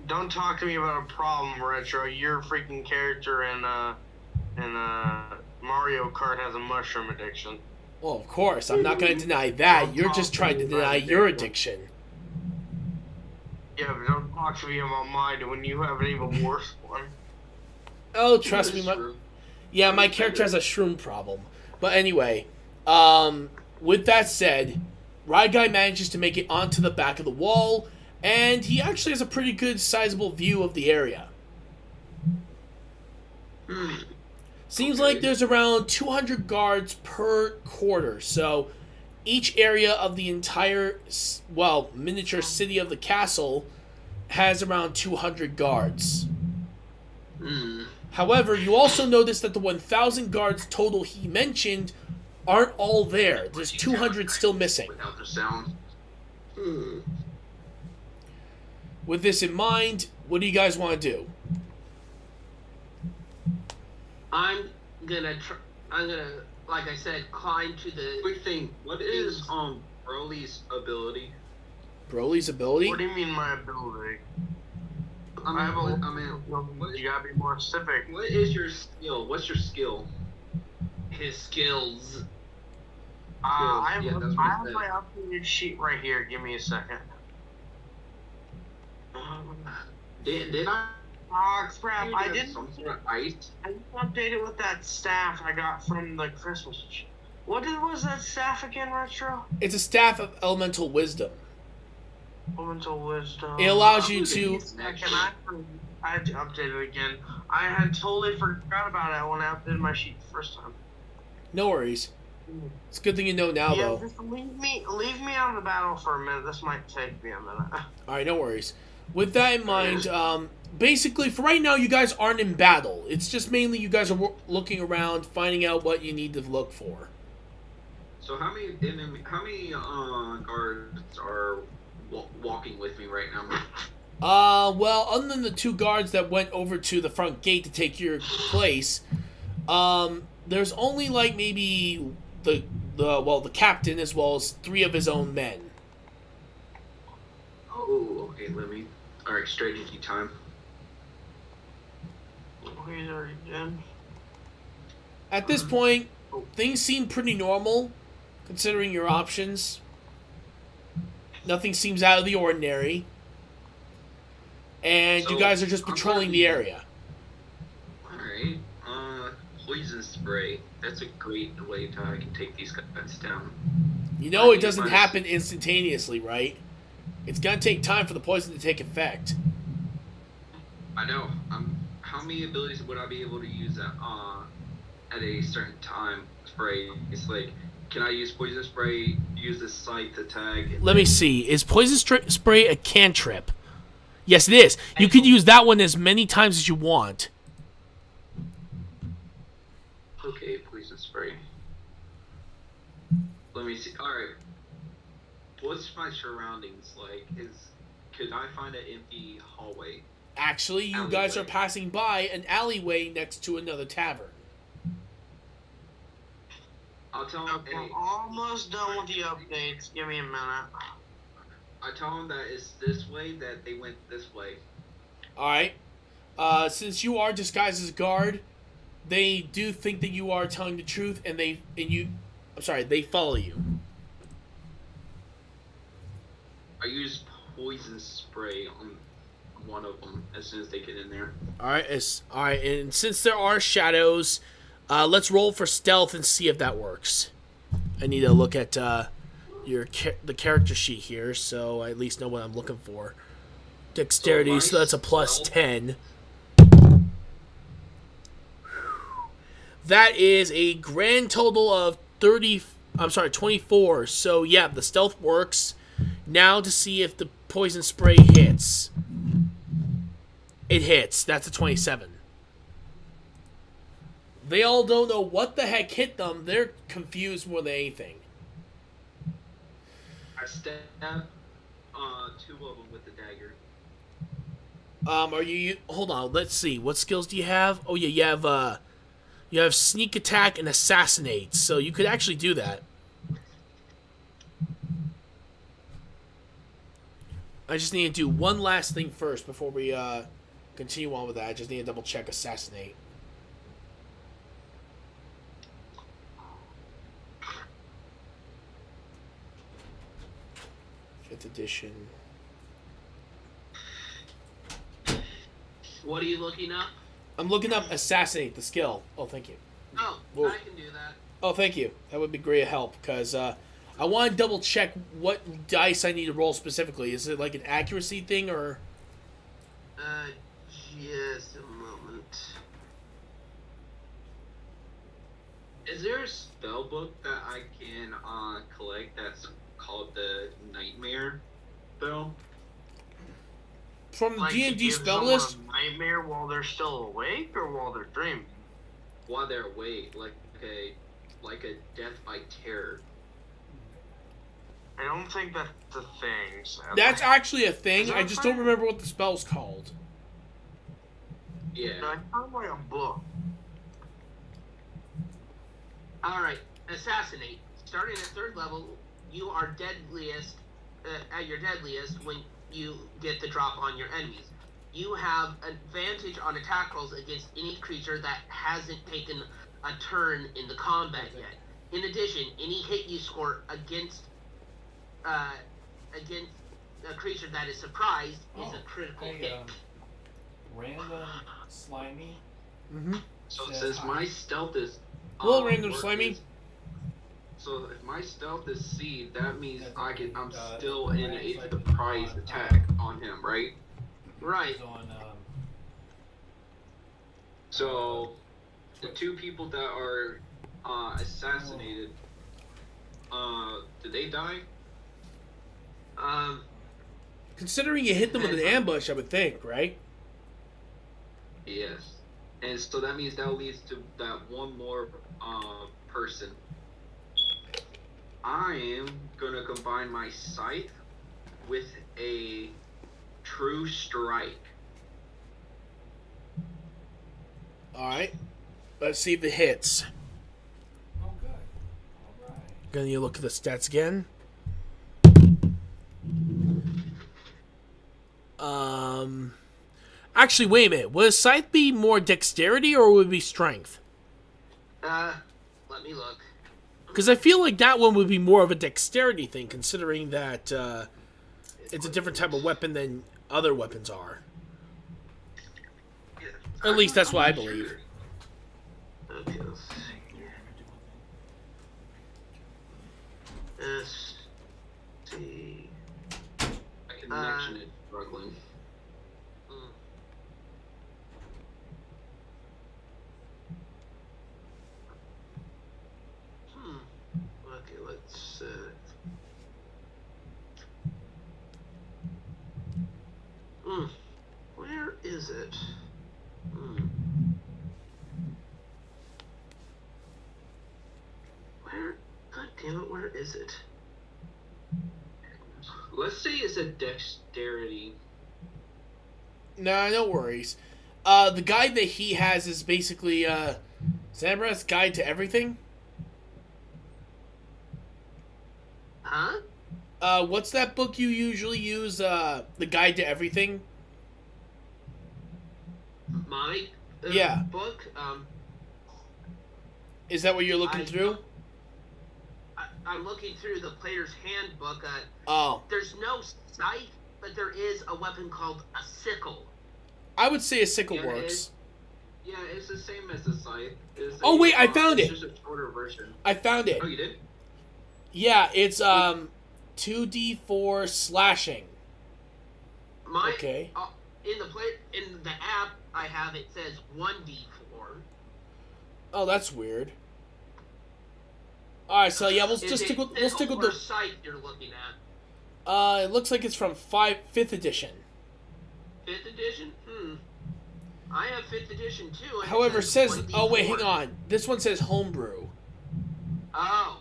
Speaker 2: Don't talk to me about a problem, Retro. Your freaking character in Mario Kart has a mushroom addiction.
Speaker 1: Well, of course, I'm not going to deny that. You're just trying to deny your addiction.
Speaker 2: Yeah, but don't talk to me about mine when you have an even worse one.
Speaker 1: Oh, trust me, my character has a shroom problem. But anyway, with that said, Ride Guy manages to make it onto the back of the wall, and he actually has a pretty good sizable view of the area. Seems like there's around 200 guards per quarter, so each area of the entire, miniature city of the castle has around 200 guards. However, you also notice that the 1,000 guards total he mentioned aren't all there. There's 200 still missing.
Speaker 3: Without the sound.
Speaker 1: With this in mind, what do you guys want to do?
Speaker 5: I'm gonna, like I said, climb to the.
Speaker 3: Quick thing, what is Broly's ability?
Speaker 1: Broly's ability?
Speaker 2: What do you mean my ability?
Speaker 3: You
Speaker 2: gotta be more specific.
Speaker 3: What is your skill? What's your skill?
Speaker 5: His skills.
Speaker 2: I have
Speaker 3: that's what it
Speaker 2: my
Speaker 3: said.
Speaker 2: updated sheet right here. Give me a second.
Speaker 3: Did I?
Speaker 2: Oh crap! I
Speaker 3: have
Speaker 2: didn't.
Speaker 3: some sort of ice.
Speaker 2: I didn't update it with that staff I got from the Christmas. What was that staff again, Retro?
Speaker 1: It's a staff of elemental wisdom.
Speaker 2: Elemental wisdom.
Speaker 1: It allows you to...
Speaker 2: I had to update it again. I had totally forgot about it when I updated my sheet the first time.
Speaker 1: No worries. It's a good thing you know now, though.
Speaker 2: Just leave me on the battle for a minute. This might take me a minute.
Speaker 1: Alright, no worries. With that in mind, basically, for right now, you guys aren't in battle. It's just mainly you guys are looking around, finding out what you need to look for.
Speaker 3: So how many guards are walking with me right now?
Speaker 1: Well, other than the 2 guards that went over to the front gate to take your place, there's only like maybe the captain as well as 3 of his own men.
Speaker 3: Oh, okay, alright, strategy time.
Speaker 2: He's already done.
Speaker 1: At this point, things seem pretty normal, considering your options. Nothing seems out of the ordinary. And you guys are just patrolling the area.
Speaker 3: Alright, poison spray. That's a great way to I can take these guys down.
Speaker 1: You know it doesn't happen instantaneously, right? It's gonna take time for the poison to take effect.
Speaker 3: I know. How many abilities would I be able to use at a certain time? Spray. It's like, can I use poison spray? Use this site to tag.
Speaker 1: Let me see. Is poison spray a cantrip? Yes, it is. You could use that one as many times as you want.
Speaker 3: Okay, poison spray. Let me see. All right. What's my surroundings like? Could I find an empty hallway?
Speaker 1: Actually, you guys are passing by an alleyway next to another tavern.
Speaker 3: I'll tell him.
Speaker 2: I'm almost done with the updates. Give me a minute.
Speaker 3: I tell them that it's this way, that they went this way.
Speaker 1: Alright. Since you are disguised as a guard, they do think that you are telling the truth, and they follow you.
Speaker 3: I use poison spray on one of them as soon as they get in there.
Speaker 1: Alright, and since there are shadows, let's roll for stealth and see if that works. I need to look at the character sheet here, so I at least know what I'm looking for. Dexterity, so that's a plus 10. That is a grand total of 24. So yeah, the stealth works. Now to see if the poison spray hits. It hits. That's a 27. They all don't know what the heck hit them. They're confused more than anything.
Speaker 3: I stabbed two of them with the dagger.
Speaker 1: Are you? Hold on. Let's see. What skills do you have? Oh yeah, you have sneak attack and assassinate. So you could actually do that. I just need to do one last thing first before we continue on with that. I just need to double check assassinate. Fifth edition.
Speaker 5: What are you looking up?
Speaker 1: I'm looking up assassinate, the skill. Oh, thank you.
Speaker 5: Oh,
Speaker 1: Whoa.
Speaker 5: I can do that.
Speaker 1: Oh, thank you. That would be great help because I want to double check what dice I need to roll specifically. Is it like an accuracy thing or?
Speaker 5: Just a moment.
Speaker 3: Is there a spell book that I can collect that's called the Nightmare spell?
Speaker 1: From the
Speaker 2: Like
Speaker 1: D&D
Speaker 2: it gives
Speaker 1: spell
Speaker 2: them
Speaker 1: list?
Speaker 2: a nightmare while they're still awake or while they're dreaming?
Speaker 3: While they're awake, like a death by terror.
Speaker 2: I don't think that's a thing. Sadly.
Speaker 1: That's actually a thing.
Speaker 2: Is that
Speaker 1: I
Speaker 2: a
Speaker 1: just
Speaker 2: thing?
Speaker 1: don't remember what the spell's called.
Speaker 3: Yeah.
Speaker 2: I found like a book.
Speaker 5: Alright, assassinate. Starting at 3rd level, you are deadliest, at your deadliest when you get the drop on your enemies. You have advantage on attack rolls against any creature that hasn't taken a turn in the combat yet. In addition, any hit you score against a creature that is surprised is a critical hit.
Speaker 4: Random slimy.
Speaker 1: Mm-hmm.
Speaker 3: So it says my stealth is.
Speaker 1: Hello, random
Speaker 3: or
Speaker 1: slimy.
Speaker 3: is- So if my stealth is C, that means
Speaker 4: That's
Speaker 3: I'm
Speaker 4: okay.
Speaker 3: still in a surprise attack on him, right?
Speaker 5: Right.
Speaker 4: Is on,
Speaker 3: So the two people that are assassinated, did they die?
Speaker 1: Considering you hit them with an ambush, I would think, right?
Speaker 3: Yes. And so that means that leads to that one more person. I am gonna combine my scythe with a true strike.
Speaker 1: Alright. Let's see if it hits.
Speaker 4: oh, good. All right.
Speaker 1: Gonna need to look at the stats again. Actually, wait a minute. Would a scythe be more dexterity or would it be strength?
Speaker 5: Let me look.
Speaker 1: Because I feel like that one would be more of a dexterity thing, considering that it's a different type of weapon than other weapons are. Or at least that's what I believe.
Speaker 5: Okay, let's see here. S T.
Speaker 3: My connection is struggling.
Speaker 5: Okay, let's. Where is it? Where? God damn it! Where is it?
Speaker 3: Let's say it's a dexterity.
Speaker 1: Nah, no worries. The guide that he has is basically Zambra's Guide to Everything.
Speaker 5: Huh?
Speaker 1: What's that book you usually use? The Guide to Everything?
Speaker 5: My
Speaker 1: Yeah.
Speaker 5: book.
Speaker 1: Is that what you're looking through?
Speaker 5: I'm looking through the player's handbook.
Speaker 1: Oh.
Speaker 5: There's no scythe, but there is a weapon called a sickle.
Speaker 1: I would say a sickle
Speaker 3: Yeah,
Speaker 1: works.
Speaker 3: Yeah, it's the same as the scythe.
Speaker 1: Oh, wait, I found it.
Speaker 3: It's just a shorter version.
Speaker 1: I found it.
Speaker 3: Oh, you did?
Speaker 1: Yeah, it's 2d4 slashing.
Speaker 5: My
Speaker 1: Okay.
Speaker 5: in the app I have it says 1d4.
Speaker 1: Oh, that's weird. All right, so yeah, we'll
Speaker 5: Is
Speaker 1: just
Speaker 5: it
Speaker 1: stick with
Speaker 5: physical or
Speaker 1: the.
Speaker 5: site you're looking at?
Speaker 1: It looks like it's from 5th edition.
Speaker 5: 5th edition? I have 5th edition too. And
Speaker 1: However,
Speaker 5: it
Speaker 1: it says.
Speaker 5: 1d4.
Speaker 1: Oh wait, hang on. This one says homebrew.
Speaker 5: Oh.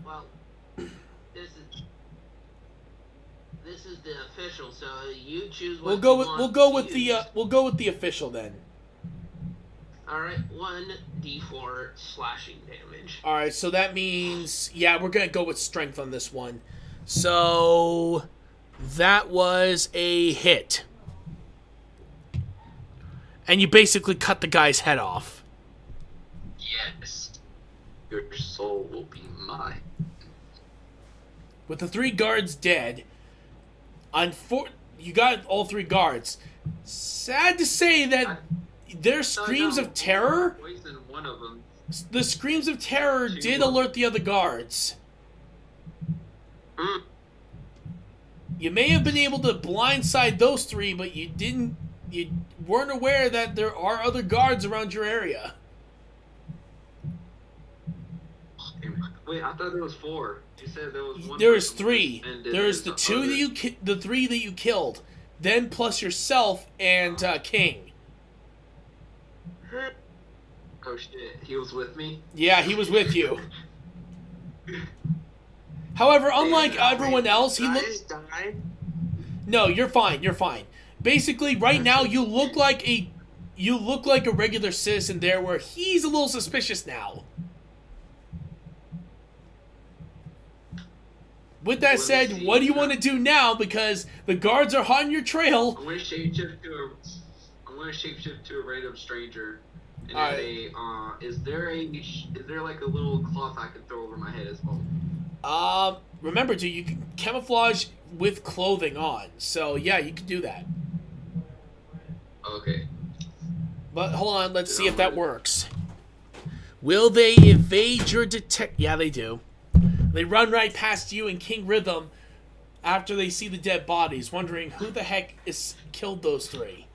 Speaker 5: Well, this is the official, so you choose what
Speaker 1: We'll go
Speaker 5: you
Speaker 1: with
Speaker 5: want
Speaker 1: we'll go
Speaker 5: to
Speaker 1: with the
Speaker 5: use.
Speaker 1: we'll go with the official then.
Speaker 5: All right, 1d4 slashing damage.
Speaker 1: All right, so that means yeah, we're gonna go with strength on this one. So that was a hit, and you basically cut the guy's head off.
Speaker 6: Yes. Your soul will be mine.
Speaker 1: With the 3 guards dead, you got all 3 guards. Sad to say that their screams of terror.
Speaker 6: Poison one of them.
Speaker 1: The screams of terror did alert the other guards. You may have been able to blindside those 3, but you weren't aware that there are other guards around your area.
Speaker 6: Wait, I thought there was 4. You said there was 1.
Speaker 1: There is 3.
Speaker 6: And
Speaker 1: There's the 2 that the 3 that you killed, then plus yourself and King.
Speaker 6: Oh shit, he was with me?
Speaker 1: Yeah, he was with you. However, unlike everyone else, he
Speaker 2: Guys
Speaker 1: looked.
Speaker 2: died.
Speaker 1: No, you're fine. You're fine. Basically, right now you look like a regular citizen there, where he's a little suspicious now. With that said, what do you want to do now? Because the guards are on your trail.
Speaker 6: I'm gonna shapeshift to a random stranger. And
Speaker 1: Alright.
Speaker 6: is there like a little cloth I can throw over my head as well?
Speaker 1: Remember, dude, you can camouflage with clothing on. So yeah, you can do that.
Speaker 6: Okay.
Speaker 1: But hold on, let's see if that works. Will they evade your detect? Yeah, they do. They run right past you and King Rhythm after they see the dead bodies, wondering who the heck is killed those 3.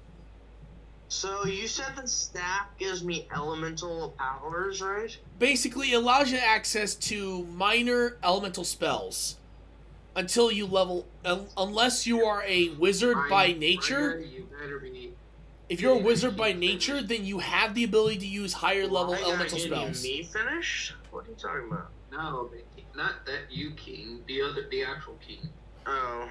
Speaker 2: So you said the staff gives me elemental powers, right?
Speaker 1: Basically, it allows you access to minor elemental spells until you level. Unless you are a wizard by nature.
Speaker 6: You better be.
Speaker 1: If you're a wizard by nature, then you have the ability to use higher level elemental
Speaker 2: Are
Speaker 1: spells.
Speaker 2: me finished? What are you talking about?
Speaker 6: No, not that you king. The actual king.
Speaker 2: Oh.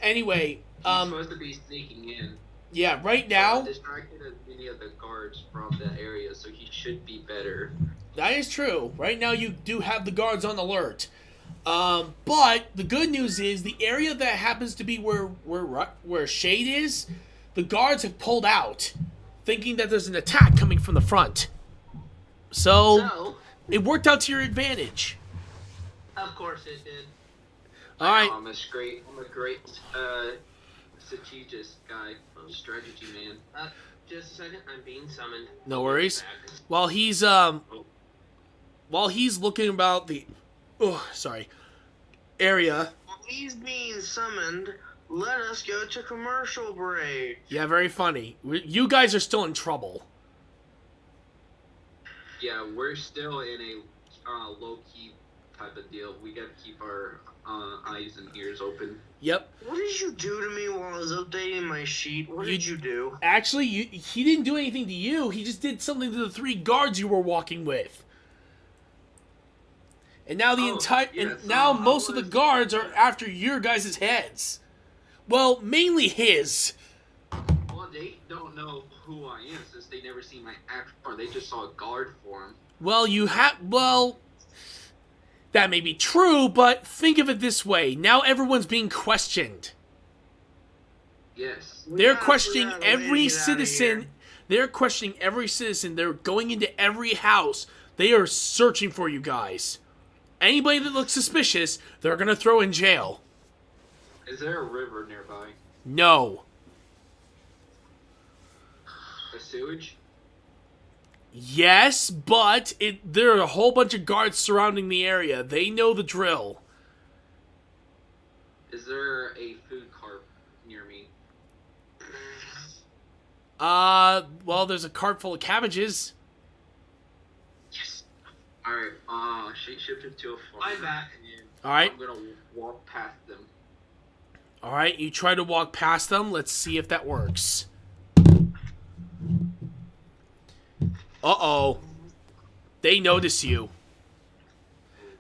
Speaker 1: Anyway,
Speaker 6: He's supposed to be sneaking in.
Speaker 1: yeah, right now
Speaker 6: Distracted as many of the guards from that area, so he should be better.
Speaker 1: that is true. Right now you do have the guards on alert. But the good news is the area that happens to be where Shade is, the guards have pulled out, thinking that there's an attack coming from the front. So it worked out to your advantage.
Speaker 5: Of course it did.
Speaker 1: All right.
Speaker 6: I'm a great strategist guy, strategy man.
Speaker 5: Just a second, I'm being summoned.
Speaker 1: No worries.
Speaker 5: Back.
Speaker 1: While he's looking about the area.
Speaker 2: While he's being summoned, let us go to commercial break.
Speaker 1: Yeah, very funny. You guys are still in trouble.
Speaker 6: Yeah, we're still in a low key type of deal. We gotta keep our eyes and ears open.
Speaker 1: Yep.
Speaker 2: What did you do to me while I was updating my sheet? What did you do?
Speaker 1: Actually, he didn't do anything to you. He just did something to the 3 guards you were walking with. And now most of the guards are after your guys' heads. Well, mainly his.
Speaker 6: Well, they don't know who I am since they never seen my actual form. They just saw a guard form.
Speaker 1: Well, that may be true, but think of it this way. Now everyone's being questioned.
Speaker 6: Yes.
Speaker 1: They're questioning every citizen. They're questioning every citizen. They're going into every house. They are searching for you guys. Anybody that looks suspicious, they're going to throw in jail.
Speaker 6: Is there a river nearby?
Speaker 1: No.
Speaker 6: A sewage?
Speaker 1: Yes, but there are a whole bunch of guards surrounding the area. They know the drill.
Speaker 3: Is there a food cart near me?
Speaker 1: Well, there's a cart full of cabbages.
Speaker 3: Yes. Alright, shapeshifted to a farm.
Speaker 5: I'm back.
Speaker 1: Alright.
Speaker 3: I'm gonna walk past them.
Speaker 1: Alright, you try to walk past them. Let's see if that works. Uh-oh. They notice you.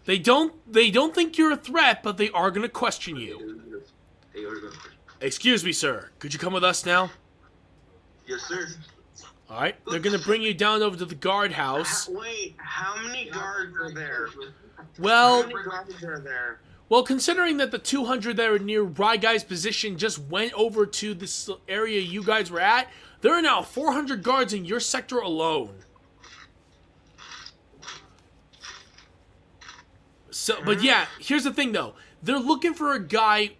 Speaker 1: They don't think you're a threat, but they are gonna question you.
Speaker 3: They are gonna.
Speaker 1: Excuse me, sir. Could you come with us now?
Speaker 2: Yes, sir.
Speaker 1: Alright, they're gonna bring you down over to the guardhouse.
Speaker 2: Wait, how many guards are there? How
Speaker 1: Well,
Speaker 2: many guards are there?
Speaker 1: well, considering that the 200 that are near Rye Guy's position just went over to this area you guys were at, there are now 400 guards in your sector alone. So, but yeah, here's the thing though. They're looking for a guy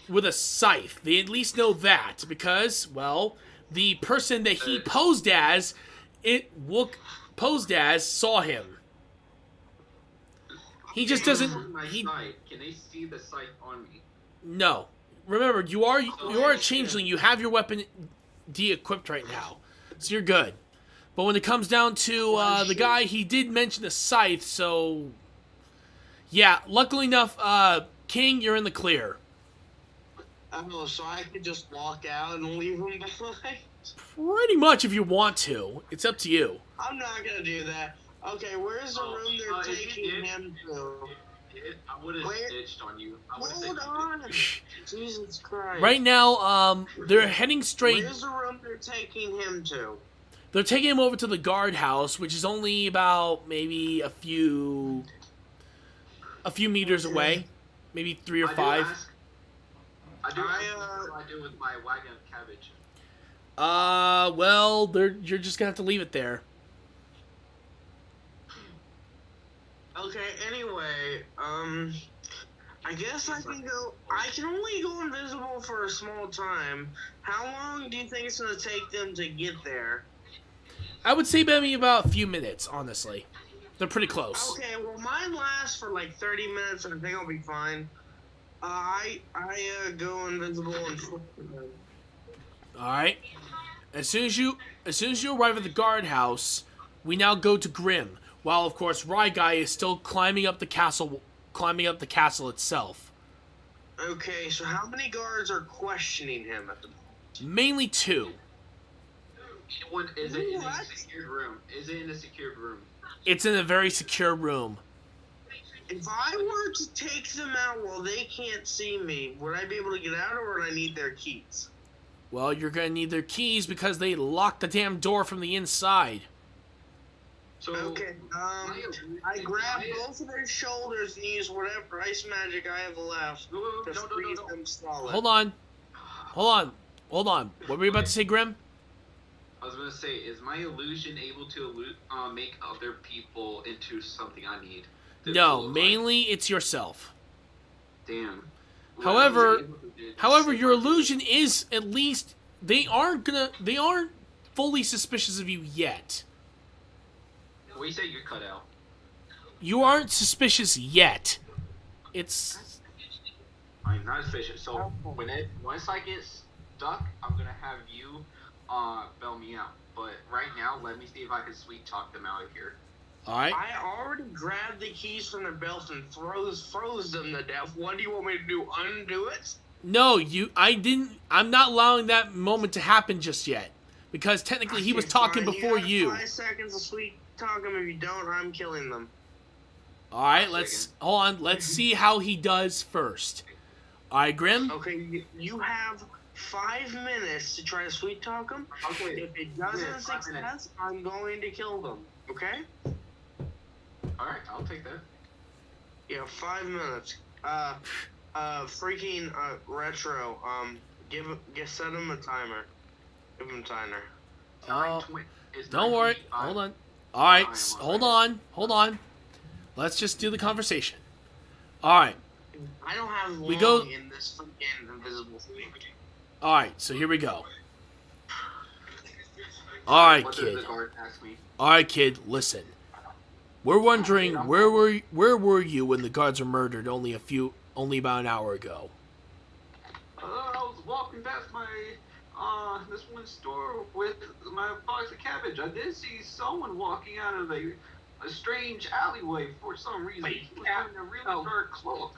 Speaker 1: with a scythe. They at least know that because, well, the person that he posed as, saw him. He just doesn't.
Speaker 3: My
Speaker 1: He
Speaker 3: sight. Can they see the sight on me?
Speaker 1: no. Remember, you are a changeling. You have your weapon de-equipped right now, so you're good. But when it comes down to the guy, he did mention a scythe, so yeah. Luckily enough, King, you're in the clear.
Speaker 2: Oh, so I could just walk out and leave him behind?
Speaker 1: Pretty much, if you want to. It's up to you.
Speaker 2: I'm not gonna do that. Okay, where's the room they're
Speaker 3: if you
Speaker 2: taking
Speaker 3: did-
Speaker 2: him to?
Speaker 3: I would have
Speaker 2: Where-
Speaker 3: snitched on you. I would've
Speaker 2: Hold
Speaker 3: said-
Speaker 2: on! Jesus Christ.
Speaker 1: Right now, they're heading straight.
Speaker 2: Where's the room they're taking him to?
Speaker 1: They're taking him over to the guardhouse, which is only about maybe a few meters away, maybe 3 or 5.
Speaker 3: I do
Speaker 2: I,
Speaker 3: ask what I do with my wagon of cabbage.
Speaker 1: Well, you're just gonna have to leave it there.
Speaker 2: Okay, anyway, I guess I can go. I can only go invisible for a small time. How long do you think it's gonna take them to get there?
Speaker 1: I would say maybe about a few minutes, honestly. They're pretty close.
Speaker 2: Okay, well, mine lasts for like 30 minutes, and I think I'll be fine. I go invisible and.
Speaker 1: All right. As soon as you arrive at the guardhouse, we now go to Grim. While of course Rye Guy is still climbing up the castle itself.
Speaker 2: Okay, so how many guards are questioning him at the moment?
Speaker 1: Mainly 2.
Speaker 3: Is it in a
Speaker 2: What?
Speaker 3: secured room? Is it in a secured room?
Speaker 1: It's in a very secure room.
Speaker 2: If I were to take them out while they can't see me, would I be able to get out, or would I need their keys?
Speaker 1: Well, you're gonna need their keys because they locked the damn door from the inside.
Speaker 3: So
Speaker 2: Okay, I grab both of their shoulders and use whatever ice magic I have left to freeze them solid.
Speaker 1: Hold on. What were you about to say, Grim?
Speaker 3: I was gonna say, is my illusion able to make other people into something I need? to
Speaker 1: No,
Speaker 3: feel
Speaker 1: mainly it's yourself.
Speaker 3: Like? Damn.
Speaker 1: However, your illusion is at least they aren't fully suspicious of you yet.
Speaker 3: What do you say you're cut out?
Speaker 1: You aren't suspicious yet. It's
Speaker 3: I'm not suspicious. So once I get stuck, I'm gonna have you bail me out. But right now, let me see if I can sweet talk them out of here.
Speaker 1: all right.
Speaker 2: I already grabbed the keys from their belt and froze them to death. What do you want me to do? Undo it?
Speaker 1: No, I'm not allowing that moment to happen just yet because technically he was
Speaker 2: Okay,
Speaker 1: talking
Speaker 2: fine.
Speaker 1: before
Speaker 2: have
Speaker 1: you.
Speaker 2: 5 seconds to sweet talk them. If you don't, I'm killing them.
Speaker 1: All right, hold on. Let's see how he does first. All right, Grim.
Speaker 2: Okay, you have 5 minutes to try to sweet talk them.
Speaker 3: Okay.
Speaker 2: If it doesn't
Speaker 3: 5 minutes.
Speaker 2: success, I'm going to kill them. Okay?
Speaker 3: All right, I'll take that.
Speaker 2: Yeah, 5 minutes. Freaking retro. Set him a timer. Give him a timer.
Speaker 1: Oh,
Speaker 3: It's
Speaker 1: don't worry.
Speaker 3: 9:25.
Speaker 1: Hold on. All right,
Speaker 3: I am
Speaker 1: hold on. Let's just do the conversation. All right.
Speaker 2: I don't have long
Speaker 1: We go-
Speaker 2: in this freaking invisible thing.
Speaker 1: All right. So here we go. All right,
Speaker 3: What did
Speaker 1: kid.
Speaker 3: the guard ask me?
Speaker 1: All right, kid. Listen. We're wondering where were you when the guards were murdered only about an hour ago?
Speaker 3: I was walking past my this one store with my box of cabbage. I did see someone walking out of a strange alleyway for some reason.
Speaker 5: Wait,
Speaker 3: He was wearing a really dark cloak.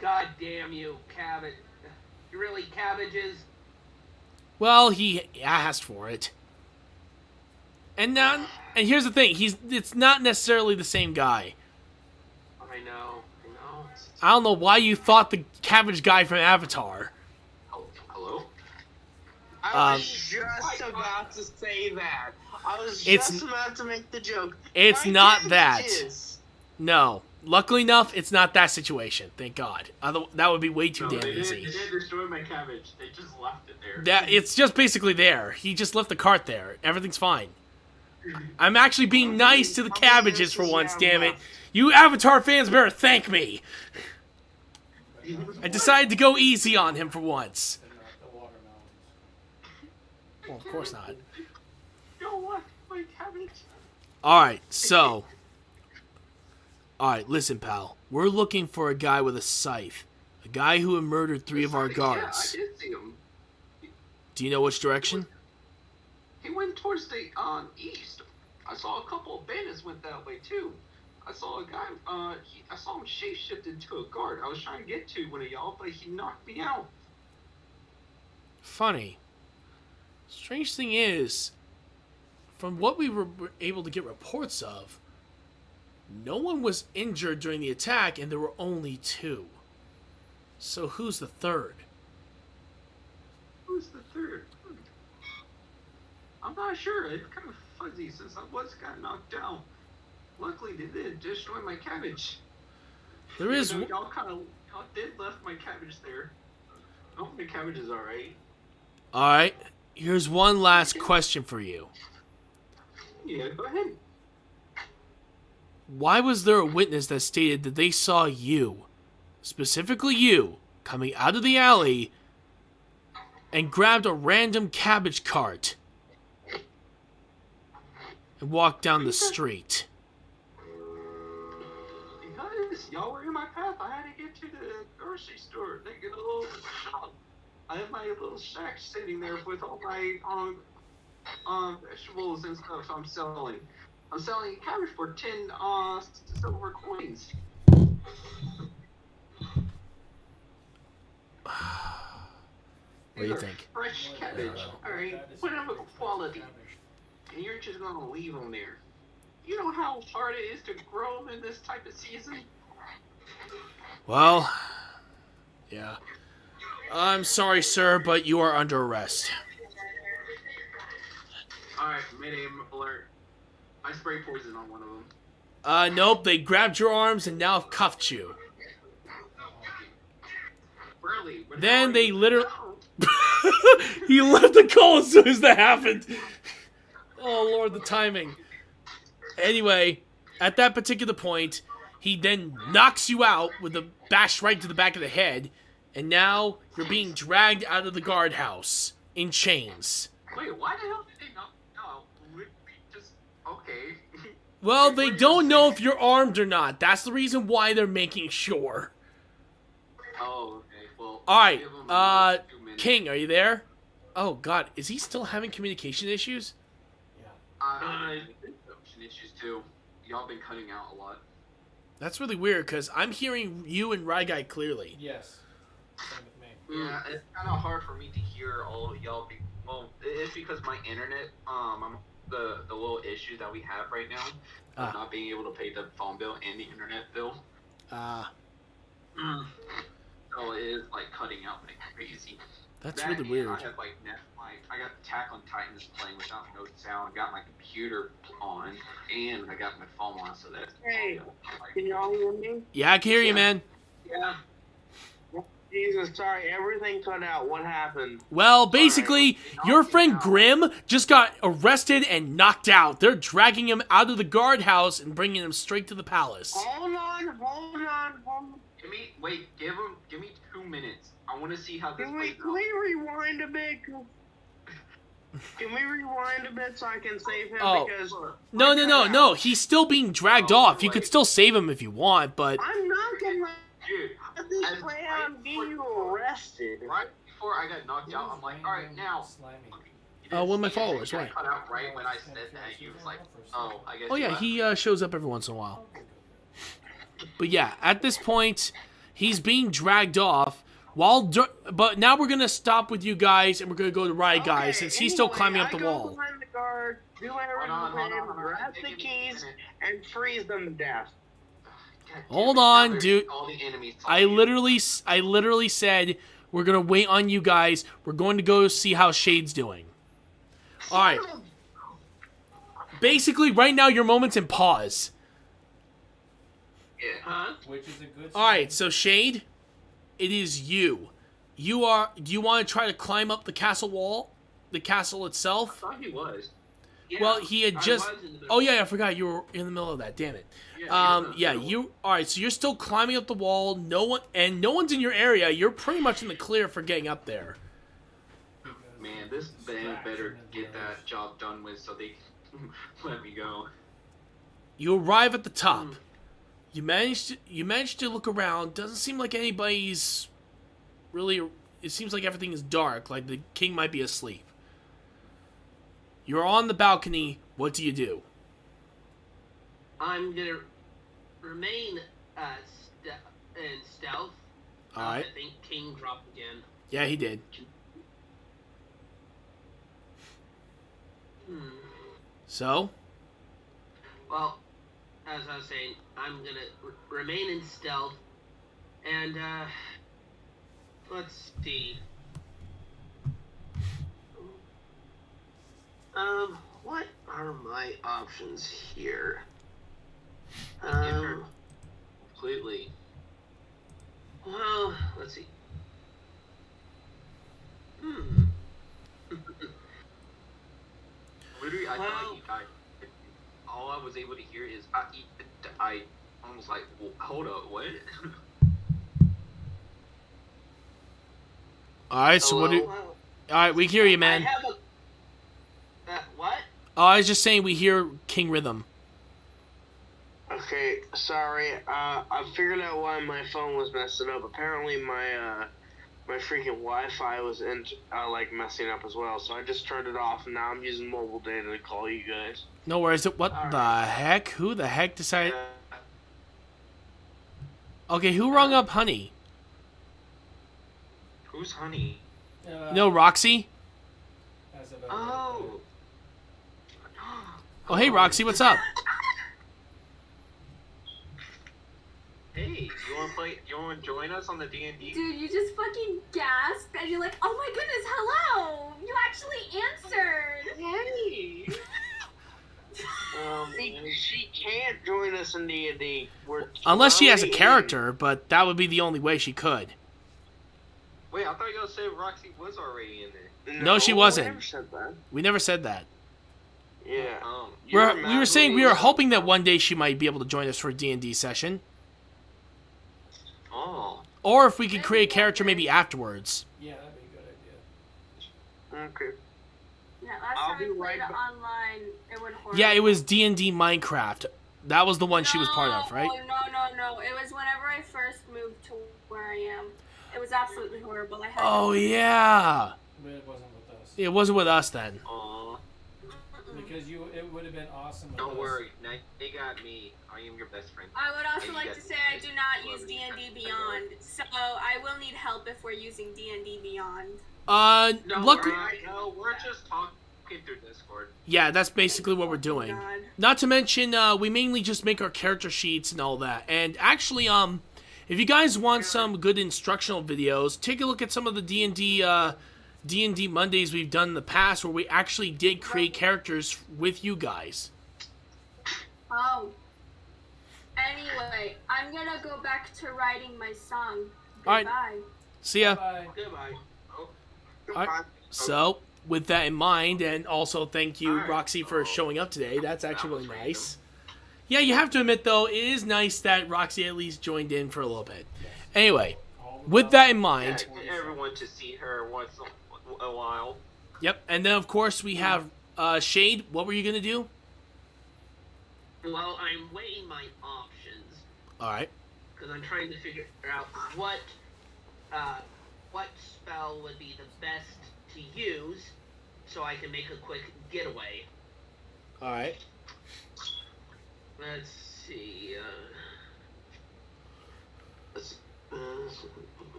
Speaker 5: God damn you, cabbage. You really cabbages?
Speaker 1: Well, he asked for it. And here's the thing, it's not necessarily the same guy.
Speaker 5: I know.
Speaker 1: I don't know why you thought the cabbage guy from Avatar.
Speaker 3: Hello?
Speaker 2: I was just about to say that. I was
Speaker 1: It's-
Speaker 2: just about to make the joke.
Speaker 1: It's
Speaker 2: My
Speaker 1: not
Speaker 2: kid
Speaker 1: that.
Speaker 2: is.
Speaker 1: No. Luckily enough, it's not that situation. Thank God. That would be way too
Speaker 3: No,
Speaker 1: damn
Speaker 3: they
Speaker 1: easy.
Speaker 3: didn't destroy my cabbage. They just left it there.
Speaker 1: It's just basically there. He just left the cart there. Everything's fine. I'm actually being nice to the cabbages for once, damn it. You Avatar fans better thank me. I decided to go easy on him for once.
Speaker 4: The watermelons.
Speaker 1: Well, of course not.
Speaker 3: Don't want my cabbage.
Speaker 1: Alright, so. Alright, listen, pal. We're looking for a guy with a scythe. A guy who had murdered 3 of our guards.
Speaker 3: Yeah, I did see him.
Speaker 1: Do you know which direction?
Speaker 3: He went towards the east. I saw a couple of bandits went that way too. I saw a guy. I saw him shape-shift into a guard. I was trying to get to one of y'all, but he knocked me out.
Speaker 1: Funny. Strange thing is, from what we were able to get reports of, no one was injured during the attack, and there were only 2. So who's the third?
Speaker 3: Who's the third? I'm not sure. It's kind of fuzzy since I got knocked down. Luckily, they did destroy my cabbage.
Speaker 1: There is.
Speaker 3: Y'all did left my cabbage there. I hope my cabbage is alright.
Speaker 1: Alright, here's one last question for you.
Speaker 3: Yeah, go ahead.
Speaker 1: Why was there a witness that stated that they saw you, specifically you, coming out of the alley and grabbed a random cabbage cart and walked down the street?
Speaker 3: Because y'all were in my path, I had to get to the grocery store. They get a little shop. I have my little shack sitting there with all my vegetables and stuff I'm selling. I'm selling cabbage for 10 silver coins.
Speaker 1: What do you think?
Speaker 3: Fresh cabbage. Alright, whatever quality. And you're just gonna leave them there. You know how hard it is to grow them in this type of season?
Speaker 1: Well, yeah. I'm sorry, sir, but you are under arrest.
Speaker 3: Alright, mayday alert. I sprayed poison on one of them.
Speaker 1: Nope, they grabbed your arms and now have cuffed you.
Speaker 3: Really?
Speaker 1: Then they literally... He left the call as soon as that happened. Oh, Lord, the timing. Anyway, at that particular point, he then knocks you out with a bash right to the back of the head, and now you're being dragged out of the guardhouse in chains.
Speaker 3: Wait, why the hell did they not? No, we just okay.
Speaker 1: Well, they don't know if you're armed or not. That's the reason why they're making sure.
Speaker 3: Oh, okay. Well,
Speaker 1: Alright,
Speaker 3: give 'em another 2 minutes.
Speaker 1: King, are you there? Oh, God, is he still having communication issues?
Speaker 3: Reception issues too. Y'all been cutting out a lot.
Speaker 1: That's really weird, because I'm hearing you and Ryguy clearly.
Speaker 4: Yes. Same with me.
Speaker 3: Yeah, it's kind of hard for me to hear all of y'all. Well, it's because my internet, the little issues that we have right now, of not being able to pay the phone bill and the internet bill. So it is like cutting out like crazy.
Speaker 1: That's
Speaker 3: That
Speaker 1: really
Speaker 3: and
Speaker 1: weird.
Speaker 3: I have like I got Attack on Titans playing without no sound. Got my computer on, and I got my phone on, so that's.
Speaker 2: Hey, can y'all hear me?
Speaker 1: Yeah, I can hear you, man.
Speaker 3: Yeah.
Speaker 2: Jesus, sorry, everything cut out. What happened?
Speaker 1: Well, basically, your friend Grim just got arrested and knocked out. They're dragging him out of the guardhouse and bringing him straight to the palace.
Speaker 2: Hold on.
Speaker 3: Give me 2 minutes. I want to see how this
Speaker 2: Can we
Speaker 3: plays out.
Speaker 2: rewind a bit? Can we rewind a bit so I can save him?
Speaker 1: Oh.
Speaker 2: Because
Speaker 1: No. He's still being dragged off. You could still save him if you want, but...
Speaker 2: I'm not gonna.
Speaker 3: Dude,
Speaker 2: How did they plan on getting you arrested?
Speaker 3: Right before I got knocked out, I'm like, all right, now.
Speaker 4: Slimy.
Speaker 1: Oh, one of my followers,
Speaker 3: I
Speaker 1: why?
Speaker 3: cut out right when I said that. You was like, oh, I guess.
Speaker 1: Oh yeah, he shows up every once in a while. But yeah, at this point, he's being dragged off. But now we're gonna stop with you guys, and we're gonna go to Riot Guys, since he's still climbing up the
Speaker 2: I go
Speaker 1: wall.
Speaker 2: behind the guard, do everything with him, grab the keys, and freeze them to death.
Speaker 1: Hold on,
Speaker 3: Now
Speaker 1: dude.
Speaker 3: all the enemies
Speaker 1: I literally said we're gonna wait on you guys. We're going to go see how Shade's doing. All right. Basically, right now your moment's in pause.
Speaker 3: Yeah.
Speaker 5: Huh?
Speaker 4: Which is a good.
Speaker 1: All right, so Shade, it is you. Do you want to try to climb up the castle wall, the castle
Speaker 3: I
Speaker 1: itself?
Speaker 3: thought he was.
Speaker 5: Yeah,
Speaker 1: Well, he had
Speaker 5: I
Speaker 1: just.
Speaker 5: was in the middle.
Speaker 1: Oh yeah, I forgot you were in the middle of that. Damn it. Yeah, you. All right, so you're still climbing up the wall. No one's in your area. You're pretty much in the clear for getting up there.
Speaker 3: Man, this band better get that job done with so they let me go.
Speaker 1: You arrive at the top. You managed to look around. Doesn't seem like anybody's really. It seems like everything is dark. Like the king might be asleep. You're on the balcony. What do you do?
Speaker 5: I'm gonna remain in stealth.
Speaker 1: All right.
Speaker 5: I think King dropped again.
Speaker 1: Yeah, he did. So,
Speaker 5: Well, as I was saying, I'm gonna remain in stealth, and let's see. What are my options here?
Speaker 3: Completely.
Speaker 5: Well, let's see.
Speaker 3: Literally, I
Speaker 5: Well-
Speaker 3: thought he died. All I was able to hear is I almost like, well, hold up, what?
Speaker 1: all right. So what do?
Speaker 5: Well,
Speaker 1: All right, we hear you, man.
Speaker 5: I have a. What?
Speaker 1: Oh, I was just saying we hear King Rhythm.
Speaker 2: Okay, sorry. I figured out why my phone was messing up. Apparently, my freaking Wi-Fi was messing up as well. So I just turned it off, and now I'm using mobile data to call you guys.
Speaker 1: No worries. What
Speaker 5: All
Speaker 1: the
Speaker 5: right.
Speaker 1: heck? Who the heck decided?
Speaker 3: Uh,
Speaker 1: Okay, who rung up Honey?
Speaker 3: who's Honey?
Speaker 1: No, Roxy.
Speaker 4: That's about
Speaker 3: Oh.
Speaker 1: Oh, hey, Roxy, what's up?
Speaker 3: Hey, you wanna play? You wanna join us on the D&D?
Speaker 7: Dude, you just fucking gasped and you're like, oh my goodness, hello! You actually answered!
Speaker 2: Hey. She can't join us in D&D.
Speaker 1: Unless she has a character, but that would be the only way she could.
Speaker 3: Wait, I thought you were gonna say Roxy was already in there.
Speaker 1: No, she wasn't.
Speaker 2: I never said that.
Speaker 1: We never said that.
Speaker 2: Yeah.
Speaker 1: We were saying we were hoping that one day she might be able to join us for a D&D session.
Speaker 3: Oh.
Speaker 1: Or if we could create a character maybe afterwards.
Speaker 4: Yeah, that'd be a good idea.
Speaker 2: Okay.
Speaker 7: Yeah, last
Speaker 2: I'll
Speaker 7: time
Speaker 2: be
Speaker 7: we played
Speaker 2: right
Speaker 7: it
Speaker 2: back.
Speaker 7: online, it went horrible.
Speaker 1: Yeah, it was D&D Minecraft. That was the one she was part of, right?
Speaker 7: No. It was whenever I first moved to where I am. It was absolutely horrible. I had
Speaker 1: Oh, yeah.
Speaker 4: But it wasn't with us.
Speaker 1: It wasn't with us then.
Speaker 3: Aw.
Speaker 4: Because it would have been awesome with
Speaker 3: Don't
Speaker 4: us.
Speaker 3: worry, now they got me. I am your best friend.
Speaker 7: I would also
Speaker 3: And you
Speaker 7: like
Speaker 3: got
Speaker 7: to say I
Speaker 3: me.
Speaker 7: do not use D&D Beyond, so I will need help if we're using D&D Beyond.
Speaker 3: No,
Speaker 1: Look.
Speaker 3: we're just talking through Discord.
Speaker 1: Yeah, that's basically what we're doing.
Speaker 7: God.
Speaker 1: Not to mention, we mainly just make our character sheets and all that. And actually, if you guys want some good instructional videos, take a look at some of the D&D Mondays we've done in the past, where we actually did create characters with you guys.
Speaker 7: Oh. Anyway, I'm gonna go back to writing my song.
Speaker 1: Alright.
Speaker 7: Goodbye.
Speaker 1: See ya.
Speaker 4: Bye.
Speaker 5: Goodbye.
Speaker 1: Alright. So, with that in mind, and also thank you,
Speaker 3: Alright.
Speaker 1: Roxy, for showing up today. That's actually
Speaker 3: That was
Speaker 1: really nice. Yeah, you have to admit, though, it is nice that Roxy at least joined in for a little bit. Anyway,
Speaker 4: All the
Speaker 1: with
Speaker 4: time.
Speaker 1: that in
Speaker 3: Yeah,
Speaker 1: mind,
Speaker 3: everyone to see her once a while.
Speaker 1: yep, and then, of course, we have Shade. What were you going to do?
Speaker 5: Well, I'm weighing my options.
Speaker 1: Alright.
Speaker 5: because I'm trying to figure out what spell would be the best to use, so I can make a quick getaway.
Speaker 1: All right.
Speaker 5: Let's see.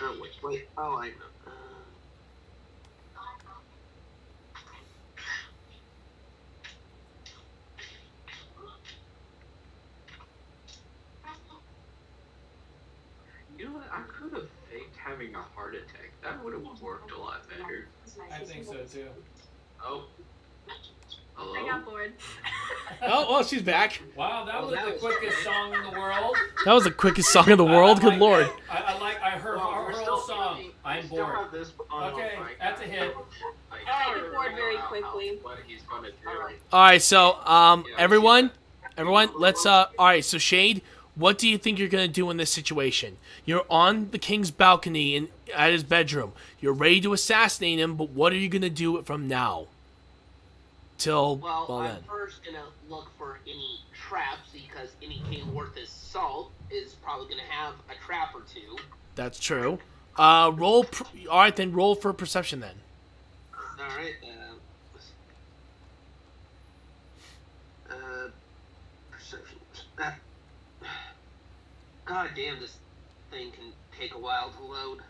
Speaker 5: Oh wait. Oh, I know.
Speaker 3: You know what? I could have faked having a heart attack. That would have worked a lot better.
Speaker 4: I think so too.
Speaker 3: Oh. Hello?
Speaker 7: I got bored.
Speaker 1: Oh, well, she's back.
Speaker 4: Wow, that
Speaker 5: Oh,
Speaker 4: was
Speaker 5: that
Speaker 4: the
Speaker 5: was
Speaker 4: quickest
Speaker 5: great.
Speaker 4: song in the world.
Speaker 1: That was the quickest song in the world. Good lord.
Speaker 4: I heard
Speaker 3: Well,
Speaker 4: our
Speaker 3: we're
Speaker 4: whole
Speaker 3: still
Speaker 4: song.
Speaker 3: doing-
Speaker 4: I'm
Speaker 3: we still
Speaker 4: bored.
Speaker 3: have this on
Speaker 4: Okay,
Speaker 3: mic.
Speaker 4: that's a hit.
Speaker 7: I get bored very quickly.
Speaker 3: What he's gonna do.
Speaker 5: Alright.
Speaker 1: All right, so
Speaker 3: Yeah,
Speaker 1: everyone, let's all right, so Shade, what do you think you're gonna do in this situation? You're on the king's balcony at his bedroom. You're ready to assassinate him, but what are you gonna do from now till
Speaker 5: Well, I'm
Speaker 1: then?
Speaker 5: first gonna look for any traps, because any king worth his salt is probably gonna have a trap or two.
Speaker 1: That's true. All right, then roll for perception then.
Speaker 5: All right. Perception. God damn, this thing can take a while to load.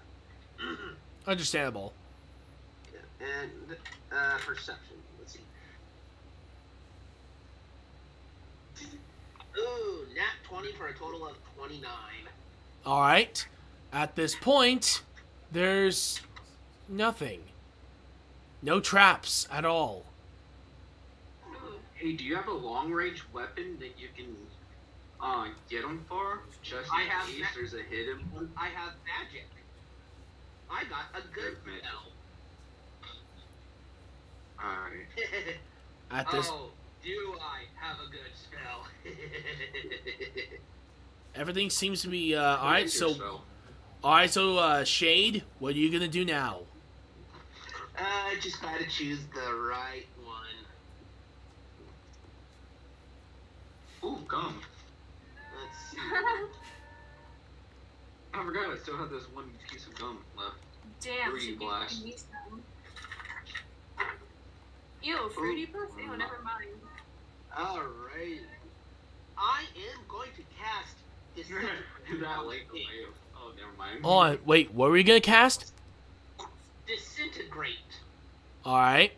Speaker 1: Understandable.
Speaker 5: And perception. Let's see. Ooh, nat 20 for a total of 29.
Speaker 1: All right. At this point, there's nothing. No traps at all.
Speaker 3: Hey, do you have a long range weapon that you can get them for? Just
Speaker 5: I
Speaker 3: in
Speaker 5: have
Speaker 3: case
Speaker 5: ma-
Speaker 3: there's a hidden one?
Speaker 5: I have magic. I got a good
Speaker 3: Good magic.
Speaker 5: spell.
Speaker 3: Alright.
Speaker 1: At this,
Speaker 5: Oh, do I have a good spell?
Speaker 1: everything seems to be all right.
Speaker 3: Make
Speaker 1: So,
Speaker 3: yourself.
Speaker 1: Shade, what are you gonna do now?
Speaker 5: I just gotta choose the right one.
Speaker 3: Ooh, gum.
Speaker 5: Let's see.
Speaker 3: I forgot I still have this one piece of gum left.
Speaker 7: Damn,
Speaker 3: Fruity
Speaker 7: should be
Speaker 3: blast.
Speaker 7: giving me some. Ew, fruity blast? Ew, never mind.
Speaker 5: Alright. I am going to cast
Speaker 3: That late delay of, oh, never mind.
Speaker 1: Hold on, wait, what were you gonna cast?
Speaker 5: Disintegrate
Speaker 1: All right.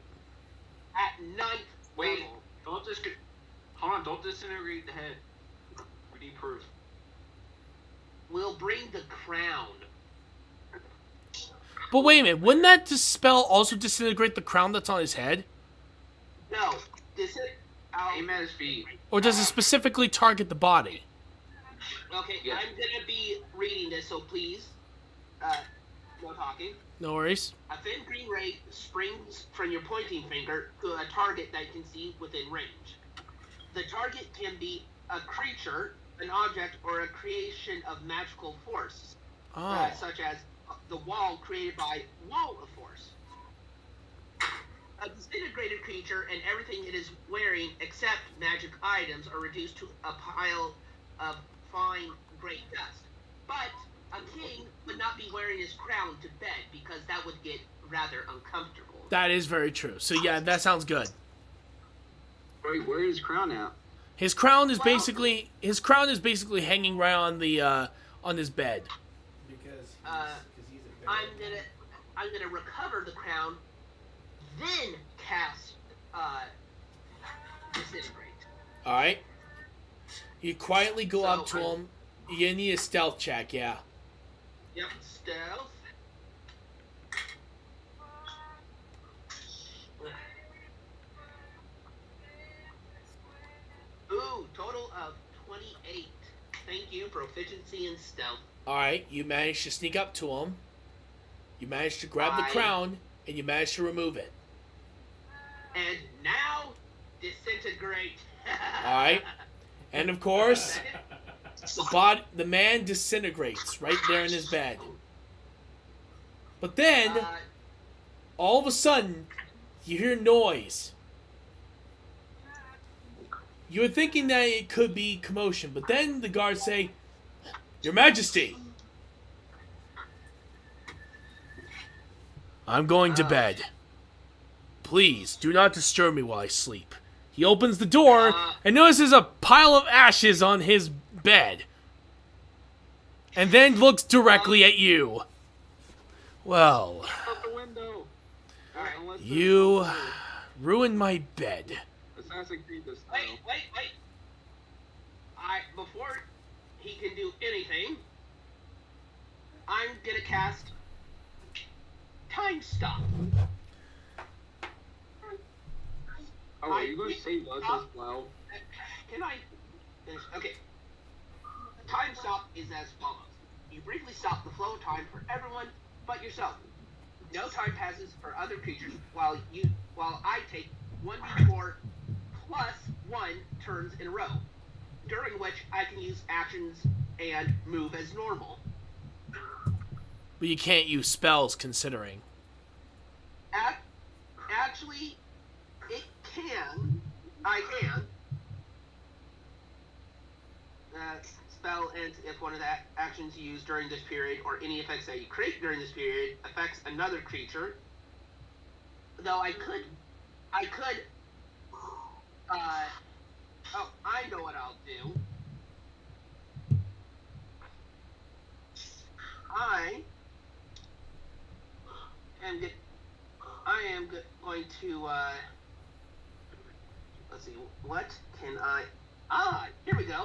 Speaker 5: at 9th
Speaker 3: Wait,
Speaker 5: level.
Speaker 3: hold on, don't disintegrate the head. We need proof.
Speaker 5: Will bring the crown.
Speaker 1: But wait a minute, wouldn't that spell also disintegrate the crown that's on his head?
Speaker 5: No,
Speaker 3: Aim at his feet.
Speaker 1: Or does it specifically target the body?
Speaker 5: Okay,
Speaker 3: Yeah.
Speaker 5: I'm gonna be reading this, so please, no talking.
Speaker 1: No worries.
Speaker 5: A thin green ray springs from your pointing finger to a target that you can see within range. The target can be a creature, an object, or a creation of magical force,
Speaker 1: Oh.
Speaker 5: such as the wall created by Wall of Force. A disintegrated creature and everything it is wearing except magic items are reduced to a pile of fine gray dust. But a king would not be wearing his crown to bed because that would get rather uncomfortable.
Speaker 1: That is very true. So yeah, that sounds good.
Speaker 3: Wait, where is his crown at?
Speaker 1: His crown is
Speaker 5: Well-
Speaker 1: basically hanging right on the on his bed.
Speaker 4: Because he's a
Speaker 5: I'm gonna recover the crown, then cast disintegrate.
Speaker 1: All right. You quietly go
Speaker 5: So
Speaker 1: up to
Speaker 5: I'm-
Speaker 1: him. You need a stealth check, yeah.
Speaker 5: Yep, stealth. Ooh, total of 28. Thank you, proficiency in stealth.
Speaker 1: All right. You manage to sneak up to him. You manage to grab the
Speaker 5: Right.
Speaker 1: crown, and you manage to remove it.
Speaker 5: And now, disintegrate.
Speaker 1: All right. And of course, the man disintegrates right there in his bed. But then all of a sudden, you hear noise. You're thinking that it could be commotion, but then the guards say, "Your Majesty, I'm going to bed. Please, do not disturb me while I sleep." He opens the door and notices a pile of ashes on his bed. And then looks directly at you. Well,
Speaker 3: Out the window. Unless there's
Speaker 1: you
Speaker 3: no-
Speaker 1: ruined my bed.
Speaker 3: Assassin's Creed this style.
Speaker 5: Wait. Before he can do anything, I'm gonna cast Time Stop.
Speaker 3: Oh, are you going to save us as well?
Speaker 5: Can I finish? Okay. Time Stop is as follows. You briefly stop the flow of time for everyone but yourself. No time passes for other creatures while I take 1d4 plus 1 turns in a row, during which I can use actions and move as normal.
Speaker 1: But you can't use spells considering.
Speaker 5: Actually, it can. I can. Spell ends if one of the actions you use during this period or any effects that you create during this period affects another creature. Though I could. Oh, I know what I'll do. I am going to, let's see, what can I, here we go.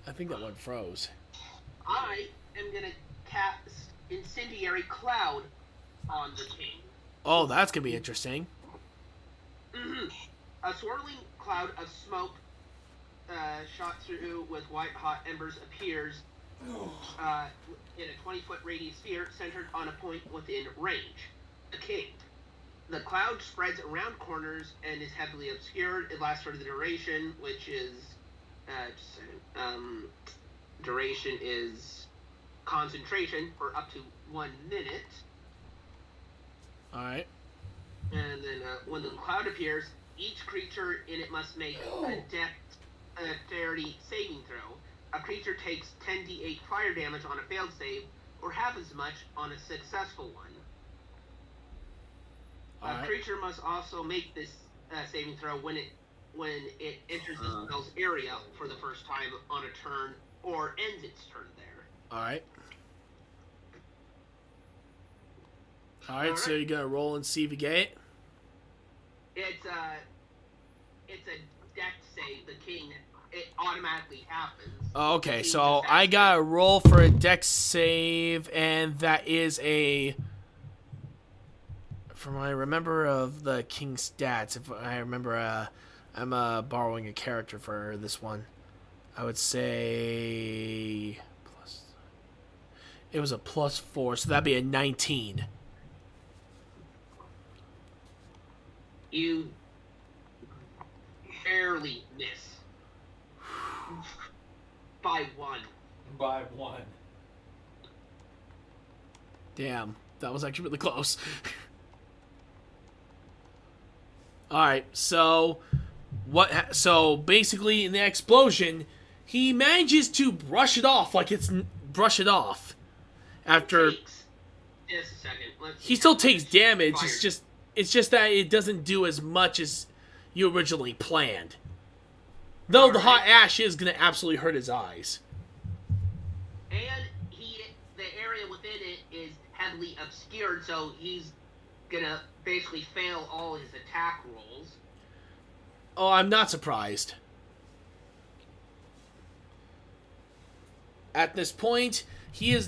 Speaker 1: I think that one froze.
Speaker 5: I am going to cast Incendiary Cloud on the king.
Speaker 1: Oh, that's going to be interesting.
Speaker 5: A swirling cloud of smoke shot through with white-hot embers appears in a 20-foot radius sphere centered on a point within range. The king. The cloud spreads around corners and is heavily obscured. It lasts for the duration, which is duration is concentration for up to 1 minute.
Speaker 1: All right.
Speaker 5: And then when the cloud appears, each creature in it must make a dexterity saving throw. A creature takes 10d8 fire damage on a failed save, or half as much on a successful one. A creature must also make this saving throw when it enters the spell's area for the first time on a turn, or ends its turn there.
Speaker 1: All right. All right, so you're going to roll and see if you get it?
Speaker 5: It's a dex save. The king, it automatically happens.
Speaker 1: Oh, okay, so I got to roll for a dex save, and that is a... From what I remember of the king's stats, if I remember, I'm borrowing a character for this one. I would say... It was a +4, so that'd be a 19.
Speaker 5: You barely miss. By 1.
Speaker 4: By 1.
Speaker 1: Damn, that was actually really close. Alright, so so basically in the explosion, he manages to brush it off after
Speaker 5: Just a second.
Speaker 1: he still takes damage. It's just that it doesn't do as much as you originally planned. Though the hot ash is going to absolutely hurt his eyes.
Speaker 5: And the area within it is heavily obscured, so he's gonna basically fail all his attack rolls.
Speaker 1: Oh, I'm not surprised. At this point, he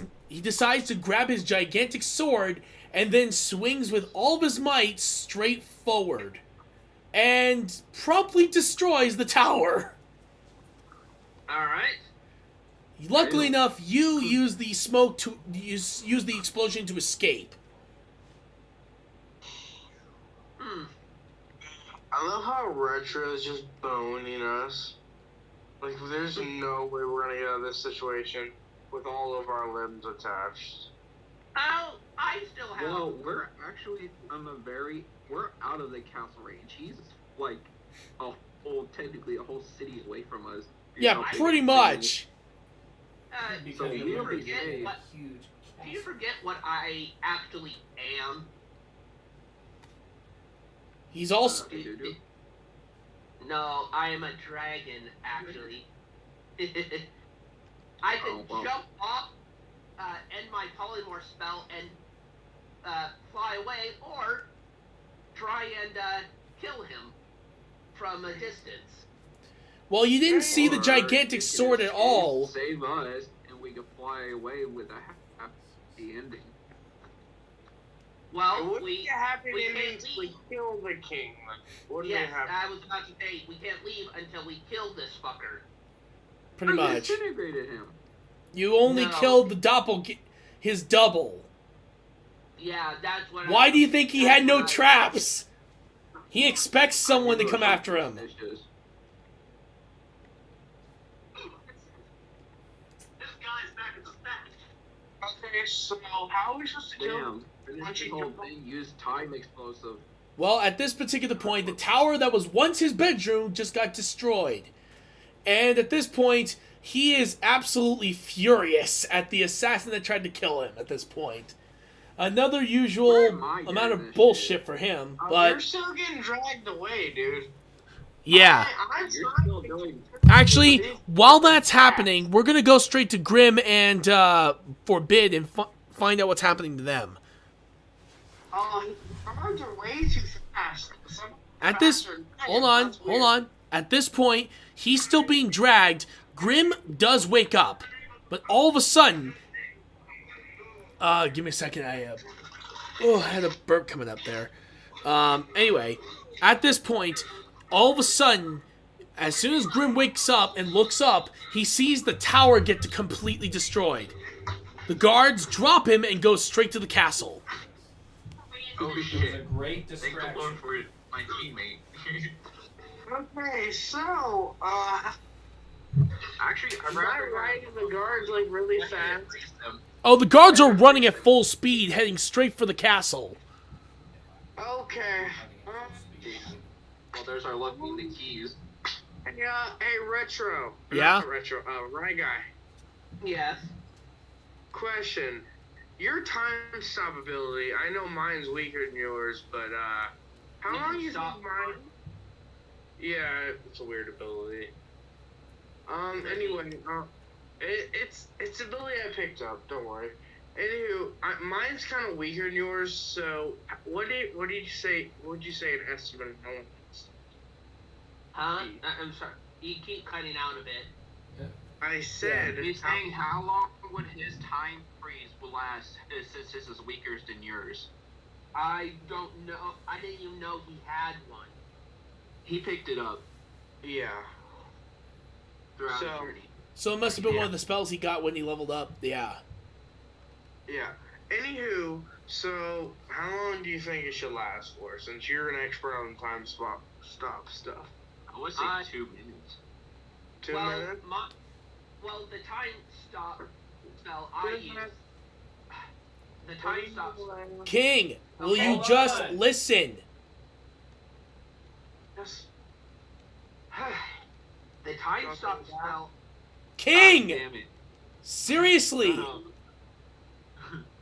Speaker 1: decides to grab his gigantic sword and then swings with all of his might straight forward and promptly destroys the tower.
Speaker 5: Alright.
Speaker 1: Luckily enough, you use the smoke to use the explosion to escape.
Speaker 2: I love how Retro is just boning us. Like, there's no way we're gonna get out of this situation with all of our limbs attached.
Speaker 5: I still have.
Speaker 3: Well, we're actually we're out of the castle range. He's like technically a whole city away from us.
Speaker 1: Yeah, pretty much.
Speaker 4: Because
Speaker 3: So
Speaker 4: of
Speaker 3: we'll
Speaker 4: the
Speaker 3: be safe.
Speaker 4: huge
Speaker 5: Do you forget what I actually am?
Speaker 1: He's also...
Speaker 5: No, I am a dragon, actually. I can jump off, end my polymorph spell, and fly away, or try and kill him from a distance.
Speaker 1: Well, you didn't see the
Speaker 3: Or
Speaker 1: gigantic
Speaker 3: you
Speaker 1: sword
Speaker 3: can
Speaker 1: at all.
Speaker 3: Save us, and we can fly away with a happy ending.
Speaker 5: Well,
Speaker 2: What
Speaker 5: we
Speaker 2: happen
Speaker 5: we
Speaker 2: if
Speaker 5: can't
Speaker 2: we
Speaker 5: leave.
Speaker 2: kill the king? Like, what do
Speaker 5: Yes,
Speaker 2: they have?
Speaker 5: I was about to say, we can't leave until we kill this fucker.
Speaker 1: Pretty
Speaker 3: I
Speaker 1: much.
Speaker 3: disintegrated him.
Speaker 1: You only
Speaker 5: No.
Speaker 1: killed the his double.
Speaker 5: Yeah, that's what
Speaker 1: Why
Speaker 5: I...
Speaker 1: do you think he had no
Speaker 5: that's what
Speaker 1: traps? He expects someone to come after him.
Speaker 3: It's just-
Speaker 6: This guy's back at the back.
Speaker 2: Okay, so how are we supposed to kill him?
Speaker 3: Damn, finish the whole thing. Use time explosive.
Speaker 1: Well, at this particular point, the tower that was once his bedroom just got destroyed. And at this point, he is absolutely furious at the assassin that tried to kill him at this point. Another
Speaker 3: Where
Speaker 1: usual
Speaker 3: am I
Speaker 1: amount
Speaker 3: getting
Speaker 1: of
Speaker 3: this
Speaker 1: bullshit
Speaker 3: shit?
Speaker 1: for him,
Speaker 2: You're
Speaker 1: but
Speaker 2: still getting dragged away, dude.
Speaker 1: yeah.
Speaker 2: I'm
Speaker 3: You're
Speaker 2: trying
Speaker 3: still
Speaker 2: to-
Speaker 3: going.
Speaker 1: Actually, while that's happening, we're going to go straight to Grim and Forbid and find out what's happening to them.
Speaker 2: Cards are way too fast. Some
Speaker 1: At this...
Speaker 2: faster than
Speaker 1: Hold
Speaker 2: that.
Speaker 1: on,
Speaker 2: That's
Speaker 1: hold
Speaker 2: weird.
Speaker 1: on. At this point, he's still being dragged. Grim does wake up. But all of a sudden... give me a second. I had a burp coming up there. Anyway, at this point, all of a sudden, as soon as Grim wakes up and looks up, he sees the tower get completely destroyed. The guards drop him and go straight to the castle.
Speaker 6: Oh
Speaker 4: It was a
Speaker 6: shit.
Speaker 4: great
Speaker 6: Thank the
Speaker 4: distraction.
Speaker 6: Lord for my teammate.
Speaker 2: Okay, so,
Speaker 3: Actually, I'd
Speaker 2: am I
Speaker 3: rather
Speaker 2: riding the guards like really fast?
Speaker 1: Oh, the guards are running at full speed, heading straight for the castle.
Speaker 2: Okay.
Speaker 3: Well, there's our luck in the keys.
Speaker 2: Yeah, hey, Retro.
Speaker 1: Yeah?
Speaker 2: Not Retro, Right Guy.
Speaker 5: Yes.
Speaker 2: Question. Your time stop ability, I know mine's weaker than yours, but, how
Speaker 5: You
Speaker 2: long
Speaker 5: can
Speaker 2: you
Speaker 5: stop
Speaker 2: think mine... Yeah, it's a weird ability. Anyway, it's ability I picked up, don't worry. Anywho, mine's kind of weaker than yours, so what did you say an estimate?
Speaker 5: Huh? I'm sorry. You keep cutting out a bit.
Speaker 2: I said...
Speaker 3: He's saying how long would his time freeze will last since his is weaker than yours?
Speaker 5: I don't know. I didn't even know he had one.
Speaker 3: He picked it up
Speaker 2: Yeah.
Speaker 3: throughout
Speaker 2: So-
Speaker 3: the journey.
Speaker 1: So it must have been one of the spells he got when he leveled up. Yeah.
Speaker 2: Yeah. Anywho, so how long do you think it should last for? Since you're an expert on time stop stuff.
Speaker 3: I would say 2 minutes.
Speaker 2: 2
Speaker 5: well,
Speaker 2: minutes?
Speaker 5: the time stop spell I use. The time stop.
Speaker 1: King, will
Speaker 5: Okay,
Speaker 1: you
Speaker 4: hold
Speaker 1: just
Speaker 4: on.
Speaker 1: listen?
Speaker 2: Yes.
Speaker 5: The time stop spell.
Speaker 1: King!
Speaker 3: Damn it.
Speaker 1: Seriously!
Speaker 3: No.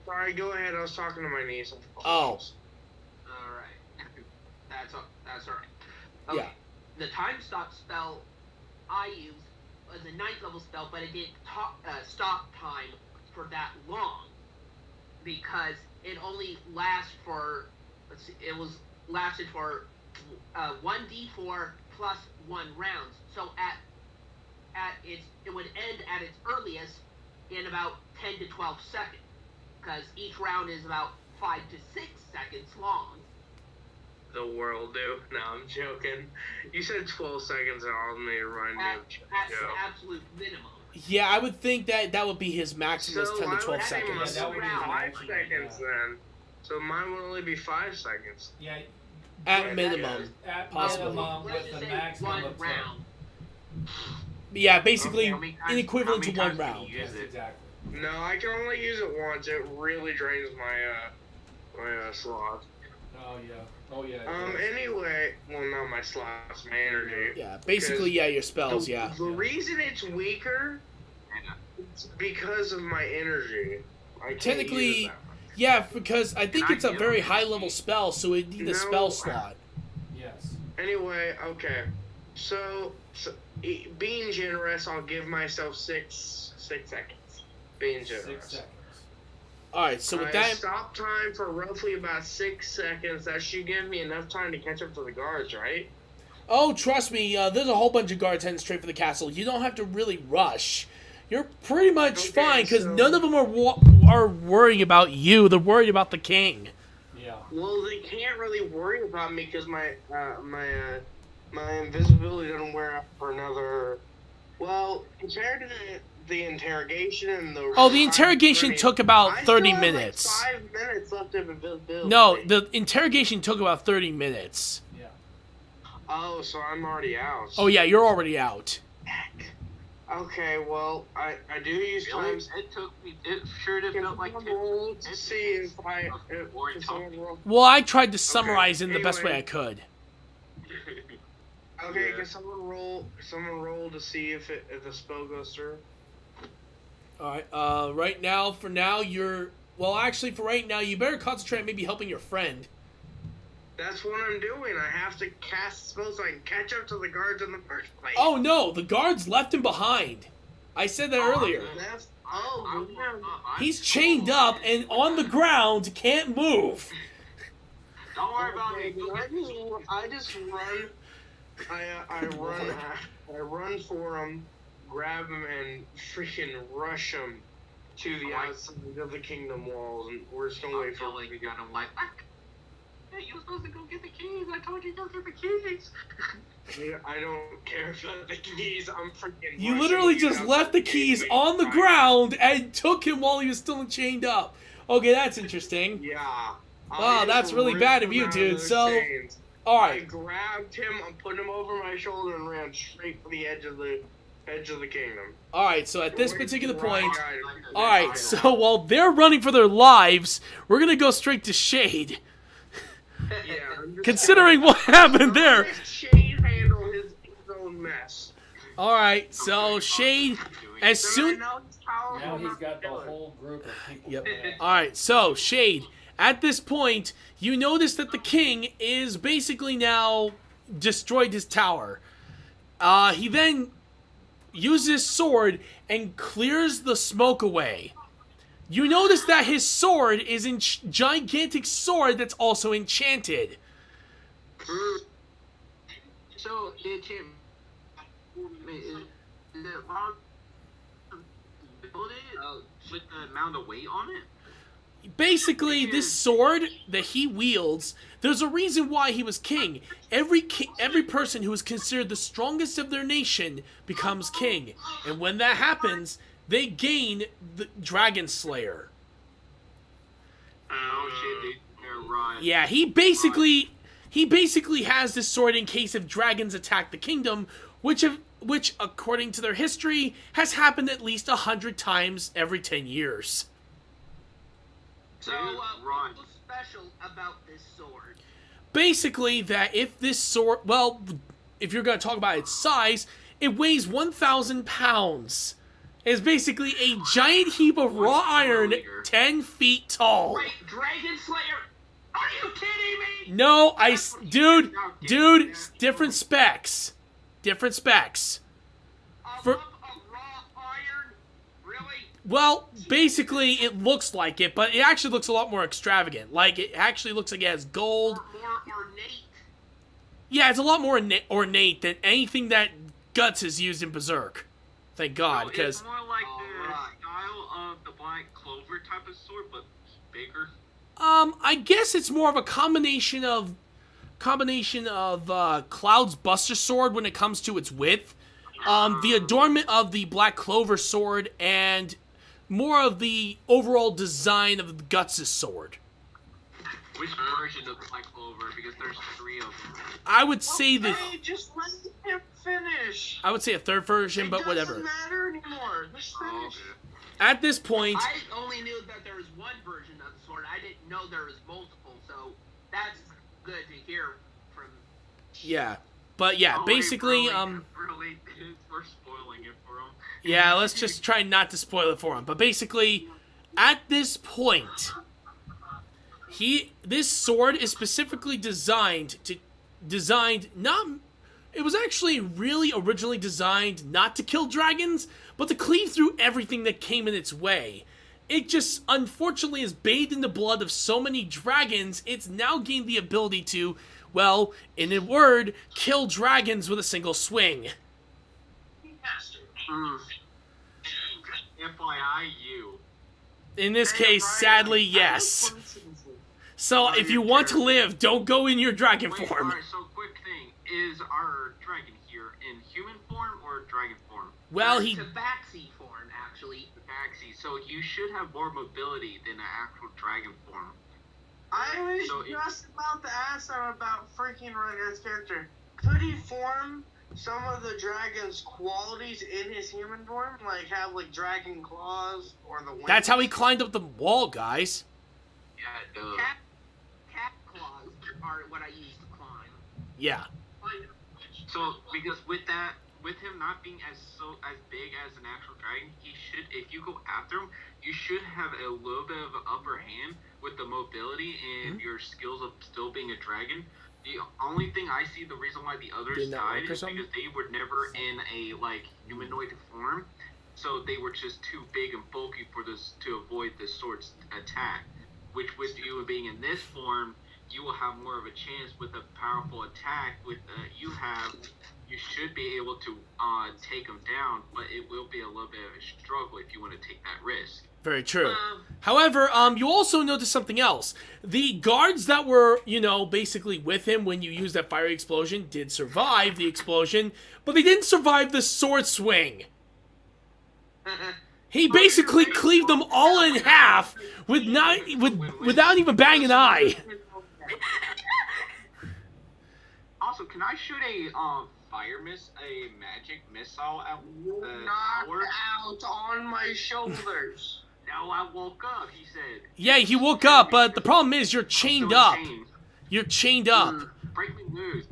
Speaker 2: Sorry, go ahead. I was talking to my niece.
Speaker 1: Oh.
Speaker 5: Alright. That's alright.
Speaker 1: Yeah.
Speaker 5: Okay. The time stop spell I use was a 9th level spell, but it didn't stop time for that long. Because it only lasts for, lasted for 1d4 plus 1 rounds. So it would end at its earliest in about 10 to 12 seconds. Because each round is about 5 to 6 seconds long.
Speaker 2: The world, dude. No, I'm joking. You said 12 seconds and all made it remind me
Speaker 5: At,
Speaker 2: of
Speaker 5: at the
Speaker 2: Joe.
Speaker 5: absolute minimum.
Speaker 1: Yeah, I would think that would be his maximum is 10
Speaker 2: I
Speaker 1: to 12
Speaker 2: would say
Speaker 1: seconds.
Speaker 2: mine
Speaker 4: that
Speaker 2: would
Speaker 4: would
Speaker 2: be
Speaker 4: be
Speaker 2: 5
Speaker 4: maximum,
Speaker 2: seconds
Speaker 4: yeah.
Speaker 2: then. So mine would only be 5 seconds.
Speaker 4: Yeah,
Speaker 1: At minimum.
Speaker 4: at
Speaker 1: Possibly.
Speaker 4: minimum
Speaker 5: Let's
Speaker 4: with the
Speaker 5: say
Speaker 4: maximum
Speaker 5: one
Speaker 4: of 10.
Speaker 5: round.
Speaker 1: Yeah, basically
Speaker 3: How many times-
Speaker 1: in equivalent
Speaker 3: how
Speaker 1: to
Speaker 3: many
Speaker 1: one
Speaker 3: times can
Speaker 1: round.
Speaker 3: you use
Speaker 4: Yes,
Speaker 3: it?
Speaker 4: exactly.
Speaker 2: No, I can only use it once. It really drains my slot.
Speaker 4: Oh yeah. Oh yeah.
Speaker 2: Anyway, well, not my slots, my energy.
Speaker 1: Yeah, basically, yeah, your spells, yeah.
Speaker 2: The reason it's weaker is because of my energy. I can't
Speaker 1: Technically,
Speaker 2: use it that much.
Speaker 1: yeah, because I think it's a very high-level spell, so it need a spell slot.
Speaker 4: Yes.
Speaker 2: Anyway, okay. So being generous, I'll give myself six seconds. Being generous.
Speaker 4: 6 seconds.
Speaker 1: Alright, so with
Speaker 2: I
Speaker 1: that...
Speaker 2: stop time for roughly about 6 seconds. That should give me enough time to catch up to the guards, right?
Speaker 1: Oh, trust me, there's a whole bunch of guards heading straight for the castle. You don't have to really rush. You're pretty much
Speaker 2: Okay,
Speaker 1: fine, because
Speaker 2: so-
Speaker 1: none of them are worrying about you. They're worried about the king.
Speaker 4: Yeah.
Speaker 2: Well, they can't really worry about me because my invisibility doesn't wear out for another. Well, compared to the interrogation and the.
Speaker 1: Oh, the interrogation took about
Speaker 2: I
Speaker 1: 30
Speaker 2: still have,
Speaker 1: minutes.
Speaker 2: Like 5 minutes left of invisibility.
Speaker 1: No, the interrogation took about 30 minutes.
Speaker 4: Yeah.
Speaker 2: Oh, so I'm already out.
Speaker 1: Oh, yeah, you're already out.
Speaker 2: Okay, well, I do use
Speaker 3: Really?
Speaker 2: times.
Speaker 3: It took me. It sure did
Speaker 2: Can
Speaker 3: felt like
Speaker 2: someone
Speaker 3: 10
Speaker 2: roll to see if I.
Speaker 3: Or
Speaker 2: Can someone roll?
Speaker 1: Well, I tried to summarize in the best way
Speaker 2: anyway.
Speaker 1: I could.
Speaker 2: Okay,
Speaker 3: Yeah.
Speaker 2: can someone roll? Someone roll to see if the spell goes through.
Speaker 1: Alright, right now, for now, you're... Well, actually, for right now, you better concentrate on maybe helping your friend.
Speaker 2: That's what I'm doing. I have to cast spells so I can catch up to the guards in the first place.
Speaker 1: Oh, no, the guards left him behind. I said that earlier.
Speaker 2: That's
Speaker 3: I'm
Speaker 2: yeah.
Speaker 1: He's chained up and on the ground, can't move.
Speaker 3: Don't worry about
Speaker 2: Okay,
Speaker 3: me. Go get me.
Speaker 2: I just run. I run for him, grab him, and freaking rush him to the outside of the kingdom walls, and we're just gonna
Speaker 3: I'm
Speaker 2: wait for him.
Speaker 3: yelling again. I'm like, hey, you were supposed to go get the keys. I told you to go get the keys.
Speaker 2: I don't care about the keys. I'm freaking.
Speaker 1: You
Speaker 2: rushing
Speaker 1: literally
Speaker 2: you
Speaker 1: just
Speaker 2: outside
Speaker 1: left the
Speaker 2: gate.
Speaker 1: keys
Speaker 2: Wait,
Speaker 1: on the
Speaker 2: fine.
Speaker 1: ground and took him while he was still chained up. Okay, that's interesting.
Speaker 2: Yeah.
Speaker 1: Wow,
Speaker 2: I just
Speaker 1: that's really
Speaker 2: ripped
Speaker 1: bad of
Speaker 2: him
Speaker 1: you,
Speaker 2: out
Speaker 1: dude.
Speaker 2: those
Speaker 1: So,
Speaker 2: chains. I
Speaker 1: alright.
Speaker 2: grabbed him, I put him over my shoulder, and ran straight for the edge of the kingdom.
Speaker 1: Alright, so at this
Speaker 2: Wait
Speaker 1: particular
Speaker 2: for my
Speaker 1: point...
Speaker 2: guy to-
Speaker 1: Alright, so while they're running for their lives, we're gonna go straight to Shade.
Speaker 2: Yeah, I'm just-
Speaker 1: Considering what happened there.
Speaker 2: Let Shade handle his own mess.
Speaker 1: Alright, so Shade, as soon...
Speaker 2: Now he's powerful
Speaker 4: Now he's
Speaker 2: enough
Speaker 4: got
Speaker 2: to
Speaker 4: the
Speaker 2: do it.
Speaker 4: whole group of people.
Speaker 1: Yep.
Speaker 4: coming at
Speaker 1: Alright, so Shade, at this point, you notice that the king is basically now destroyed his tower. He then uses his sword and clears the smoke away. You notice that his sword is a gigantic sword that's also enchanted.
Speaker 3: So, did him. Is it wrong? Build it with the amount of weight on it?
Speaker 1: Basically, this sword that he wields, there's a reason why he was king. Every person who is considered the strongest of their nation becomes king. And when that happens, they gain the Dragon Slayer.
Speaker 3: Oh shit, they're right.
Speaker 1: Yeah, he basically has this sword in case if dragons attack the kingdom, which according to their history has happened at least 100 times every 10 years.
Speaker 5: So,
Speaker 3: Run.
Speaker 5: what's special about this sword?
Speaker 1: Basically, that if this sword, well, if you're going to talk about its size, it weighs 1,000 pounds. It's basically a giant heap of raw iron 10 feet tall.
Speaker 5: Wait, Dragon Slayer? Are you kidding me?
Speaker 1: No, dude, different specs. Different specs.
Speaker 5: A
Speaker 1: For-
Speaker 5: lump of raw iron? Really?
Speaker 1: Well, basically, it looks like it, but it actually looks a lot more extravagant. Like, it actually looks like it has gold.
Speaker 5: More ornate?
Speaker 1: Yeah, it's a lot more ornate than anything that Guts has used in Berserk. Thank God,
Speaker 3: So
Speaker 1: because...
Speaker 3: it's more like the
Speaker 5: Alright.
Speaker 3: style of the Black Clover type of sword, but bigger.
Speaker 1: I guess it's more of a combination of Cloud's Buster Sword when it comes to its width, the adornment of the Black Clover Sword, and more of the overall design of Guts' sword.
Speaker 3: Which version of the Black Clover? Because there's 3 of them.
Speaker 1: I would say that...
Speaker 2: Hey, just let him finish.
Speaker 1: I would say a third version, but
Speaker 2: It
Speaker 1: whatever.
Speaker 2: doesn't matter anymore. Just
Speaker 3: Oh,
Speaker 2: finish.
Speaker 3: okay.
Speaker 1: At this point,
Speaker 5: I only knew that there was one version of the sword. I didn't know there was multiple, so that's good to hear from.
Speaker 1: yeah. But yeah,
Speaker 3: Oh, wait,
Speaker 1: basically,
Speaker 3: really, we're spoiling it for him.
Speaker 1: yeah, let's just try not to spoil it for him. But basically, at this point, this sword is specifically designed not. It was actually really originally designed not to kill dragons, but to cleave through everything that came in its way. It just, unfortunately, is bathed in the blood of so many dragons, it's now gained the ability to, well, in a word, kill dragons with a single swing.
Speaker 3: FYI, you.
Speaker 1: In this
Speaker 2: Hey,
Speaker 1: case,
Speaker 2: Brian,
Speaker 1: sadly,
Speaker 2: I
Speaker 1: yes.
Speaker 2: just want to-
Speaker 1: So, if you want to live, don't go in your dragon
Speaker 3: Wait,
Speaker 1: form.
Speaker 3: alright, so quick thing. Is our dragon here in human form or dragon form?
Speaker 1: Well,
Speaker 5: It's
Speaker 1: he...
Speaker 5: a Tabaxi form, actually.
Speaker 3: Tabaxi, so you should have more mobility than an actual dragon form.
Speaker 2: I was
Speaker 3: So
Speaker 2: just about to ask him about freaking Rengar's character. Could he form some of the dragon's qualities in his human form? Like have like dragon claws or the wings?
Speaker 1: That's how he climbed up the wall, guys.
Speaker 3: Yeah,
Speaker 5: Cat claws are what I use to climb.
Speaker 1: Yeah.
Speaker 3: So because with him not being as big as an actual dragon, he should, if you go after him, you should have a little bit of an upper hand with the mobility and your skills of still being a dragon. The only thing I see, the reason why the others
Speaker 1: Didn't that
Speaker 3: died
Speaker 1: work or
Speaker 3: is
Speaker 1: something?
Speaker 3: because they were never in a humanoid form, so they were just too big and bulky for this to avoid the sword's attack. Which with you being in this form, you will have more of a chance with a powerful attack. With you should be able to take them down, but it will be a little bit of a struggle if you want to take that risk.
Speaker 1: Very true. However, you also noticed something else. The guards that were, basically with him when you used that fiery explosion did survive the explosion, but they didn't survive the sword swing. He basically cleaved them all in half without even banging an eye.
Speaker 3: Also, can I shoot a magic missile at the
Speaker 2: Knocked
Speaker 3: tower?
Speaker 2: out on my shoulders.
Speaker 3: No, I woke up. He said.
Speaker 1: Yeah, he woke up, but the problem is you're chained
Speaker 3: Still
Speaker 1: up.
Speaker 3: chained.
Speaker 1: You're chained up.
Speaker 3: Break me loose.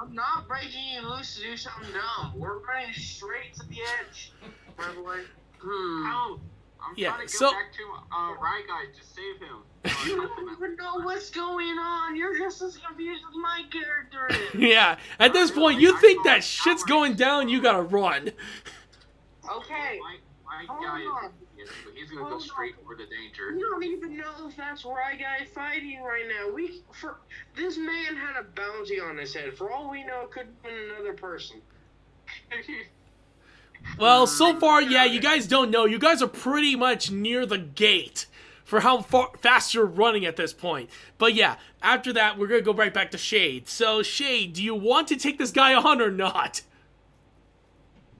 Speaker 2: I'm not breaking you loose to do something dumb. We're running straight to the edge. By the way.
Speaker 3: Oh, I'm
Speaker 1: Yeah,
Speaker 3: trying to
Speaker 1: so-
Speaker 3: go back to Rye Guy to save him.
Speaker 2: You don't even know what's going on. You're just as confused as my character is.
Speaker 1: Yeah, at this point, you think that shit's going down, you gotta run.
Speaker 2: Okay.
Speaker 3: My
Speaker 2: Hold
Speaker 3: guy
Speaker 2: on.
Speaker 3: is. He's gonna go
Speaker 2: Hold
Speaker 3: straight
Speaker 2: on.
Speaker 3: for the danger.
Speaker 2: We don't even know if that's Rye Guy fighting right now. This man had a bounty on his head. For all we know, it could have been another person.
Speaker 1: Well, so far, yeah, you guys don't know. You guys are pretty much near the gate for how fast you're running at this point. But yeah, after that, we're going to go right back to Shade. So, Shade, do you want to take this guy on or not?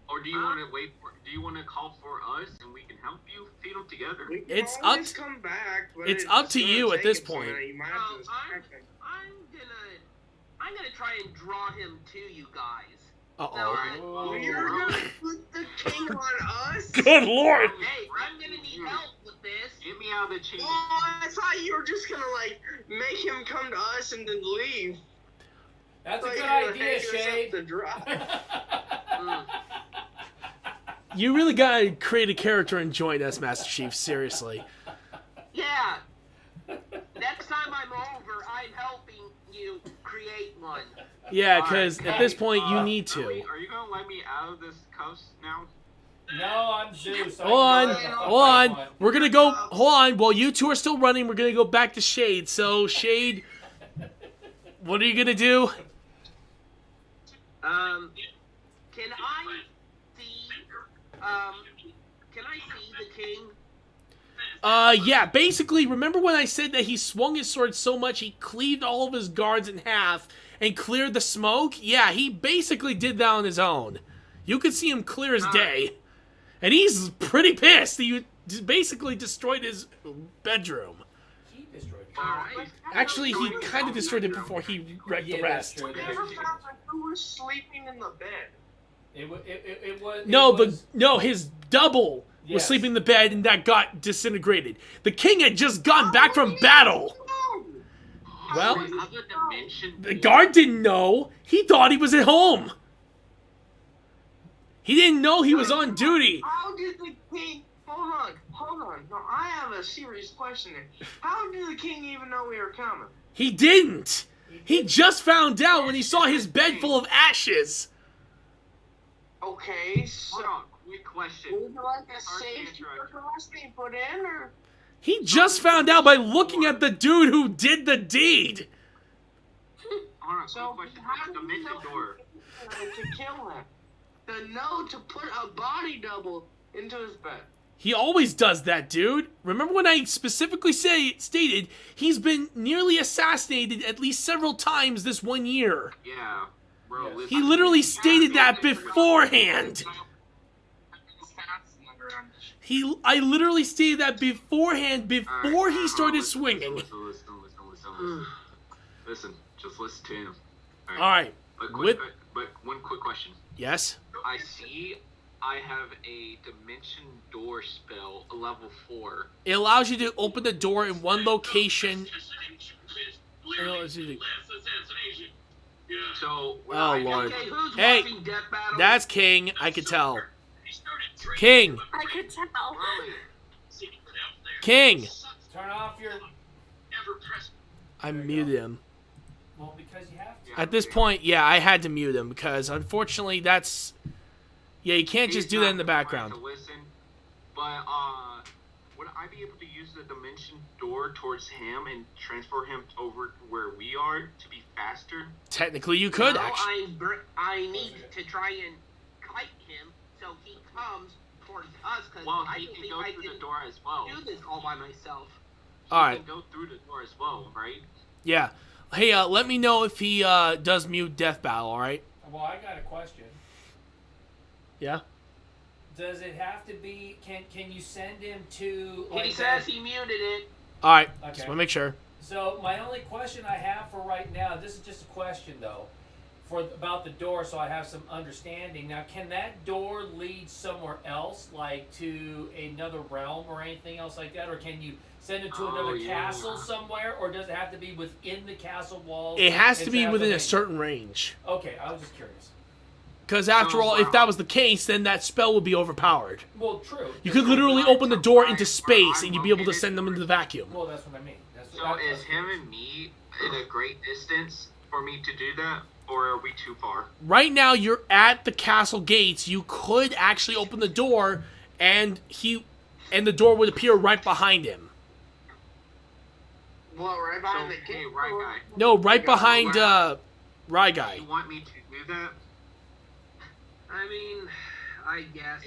Speaker 3: Or do you want to wait for? Do you want to call for us and we can help you feed them together?
Speaker 2: We can
Speaker 1: It's
Speaker 2: always
Speaker 1: up-
Speaker 2: come back. But
Speaker 1: it's up to
Speaker 2: gonna
Speaker 1: you at
Speaker 2: take
Speaker 1: this
Speaker 2: it some
Speaker 1: point.
Speaker 2: minute. You might have to distract him.
Speaker 5: I'm gonna try and draw him to you guys.
Speaker 1: Uh-oh.
Speaker 3: Alright.
Speaker 2: You're gonna put the king on us?
Speaker 1: Good lord!
Speaker 5: Hey, I'm gonna need help with this.
Speaker 3: Get me out of the chain.
Speaker 2: Oh, I thought you were just gonna make him come to us and then leave.
Speaker 4: That's a
Speaker 2: Like,
Speaker 4: good
Speaker 2: you're gonna
Speaker 4: idea,
Speaker 2: hang us up
Speaker 4: Shade.
Speaker 2: to dry.
Speaker 1: You really gotta create a character and join us, Master Chief, seriously.
Speaker 5: Yeah. Next time I'm over, I'm helping you create one.
Speaker 1: Yeah, because at this point, you need to.
Speaker 3: Are you gonna let me out of this cuffs now?
Speaker 4: No, I'm Zeus. I
Speaker 1: Hold on,
Speaker 4: can go
Speaker 1: hold on.
Speaker 4: one.
Speaker 1: We're gonna go, hold on. While you two are still running, we're gonna go back to Shade. So, Shade, what are you gonna do?
Speaker 5: Can I see the king?
Speaker 1: Yeah, basically, remember when I said that he swung his sword so much he cleaved all of his guards in half and cleared the smoke? Yeah, he basically did that on his own. You could see him clear as day. And he's pretty pissed. He basically destroyed his bedroom.
Speaker 4: He destroyed
Speaker 5: Alright.
Speaker 1: Actually, he kind of destroyed it before he wrecked the rest.
Speaker 4: That's true.
Speaker 2: I never found out who was sleeping in the bed.
Speaker 4: It was.
Speaker 1: No,
Speaker 4: it was,
Speaker 1: his double was
Speaker 4: Yes.
Speaker 1: sleeping in the bed and that got disintegrated. The king had just gotten back from battle. Well,
Speaker 3: Another dimension.
Speaker 1: the guard didn't know. He thought he was at home. He didn't know he was on duty.
Speaker 2: How did the king... Hold on. No, I have a serious question here. How did the king even know we were coming?
Speaker 1: He didn't. He just found out when he saw his bed full of ashes.
Speaker 2: Okay, so...
Speaker 3: Hold on, quick question.
Speaker 2: Was there like a safety precaution put in, or...
Speaker 1: He just found out by looking at the dude who did the deed.
Speaker 3: Hold on,
Speaker 2: So,
Speaker 3: quick question.
Speaker 2: how
Speaker 3: The
Speaker 2: did you
Speaker 3: dimension
Speaker 2: know
Speaker 3: door.
Speaker 2: to kill him? To know to put a body double into his bed.
Speaker 1: He always does that, dude. Remember when I specifically stated he's been nearly assassinated at least several times this 1 year.
Speaker 3: Yeah, bro.
Speaker 4: Yes.
Speaker 3: listen.
Speaker 1: He literally stated that beforehand. I literally stated that beforehand before he started swinging.
Speaker 3: Listen, just listen to him.
Speaker 1: All right.
Speaker 3: But one quick question.
Speaker 1: Yes.
Speaker 3: I see I have a dimension door spell, a level 4.
Speaker 1: It allows you to open the door in one location.
Speaker 3: So,
Speaker 1: Oh, Lord.
Speaker 5: Okay, who's
Speaker 1: Hey,
Speaker 5: watching Death Battle?
Speaker 1: that's King. I could tell. King.
Speaker 7: I could tell.
Speaker 1: King.
Speaker 4: turn off your.
Speaker 1: I muted him.
Speaker 4: Well, because you have to.
Speaker 1: At this point, yeah, I had to mute him because unfortunately that's... Yeah, you can't just do that in the background.
Speaker 3: To listen, but would I be able to use the dimension door towards him and transfer him over to where we are to be faster?
Speaker 1: Technically, you could,
Speaker 5: No,
Speaker 1: actually.
Speaker 5: I need to try and kite him so he comes towards us, because
Speaker 3: Well,
Speaker 5: I
Speaker 3: he
Speaker 5: don't
Speaker 3: can
Speaker 5: think
Speaker 3: go
Speaker 5: I
Speaker 3: through the
Speaker 5: can
Speaker 3: door as well.
Speaker 5: do this all by myself.
Speaker 3: He
Speaker 1: All right.
Speaker 3: can go through the door as well, right?
Speaker 1: Yeah. Hey, let me know if he does mute Death Battle, all right?
Speaker 4: Well, I got a question.
Speaker 1: Yeah?
Speaker 4: Does it have to be? Can you send him to? Like,
Speaker 5: He says he muted it.
Speaker 1: All right.
Speaker 4: Okay.
Speaker 1: Just want to make sure.
Speaker 4: So my only question I have for right now, this is just a question though, about the door, so I have some understanding. Now, can that door lead somewhere else, like to another realm or anything else like that, or can you send it to another castle somewhere, or does it have to be within the castle walls?
Speaker 1: It has to
Speaker 4: and
Speaker 1: be within a
Speaker 4: Pennsylvania?
Speaker 1: certain range.
Speaker 4: Okay, I was just curious.
Speaker 1: Because after all, if that was the case, then that spell would be overpowered.
Speaker 4: Well, true.
Speaker 1: You could literally open the door into space and you'd be able to send them into the vacuum.
Speaker 4: Well, that's what I mean. That's
Speaker 3: So is him and me in a great distance for me to do that, or are we too far?
Speaker 1: Right now, you're at the castle gates. You could actually open the door, and the door would appear right behind him.
Speaker 2: Well, right
Speaker 3: So,
Speaker 2: behind the
Speaker 3: hey,
Speaker 2: king.
Speaker 3: right guy.
Speaker 1: No, right behind Rye
Speaker 3: Do
Speaker 1: Guy.
Speaker 3: you want me to do that?
Speaker 5: I mean, I guess.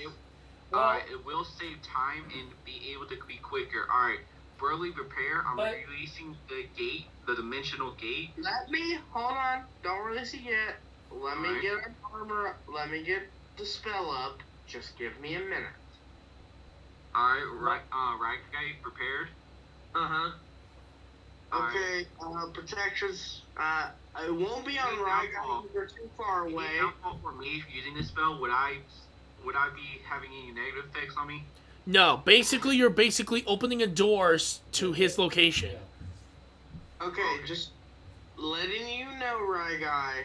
Speaker 3: It will save time and be able to be quicker. Alright, Burley, prepare. I'm
Speaker 4: But-
Speaker 3: releasing the gate, the dimensional gate.
Speaker 2: Hold on. Don't release it yet. Let me
Speaker 3: Alright.
Speaker 2: get our armor up. Let me get the spell up. Just give me a minute.
Speaker 3: Alright, right guy, prepared?
Speaker 5: Uh-huh.
Speaker 3: Alright.
Speaker 2: Okay, protections. It won't be on
Speaker 3: Hey,
Speaker 2: Ryga
Speaker 3: Alcohol.
Speaker 2: because we're too far away.
Speaker 3: Any downfall for me using this spell? Would I be having any negative effects on me?
Speaker 1: No, basically, you're opening a door to his location.
Speaker 2: Okay, just letting you know, Ryguy,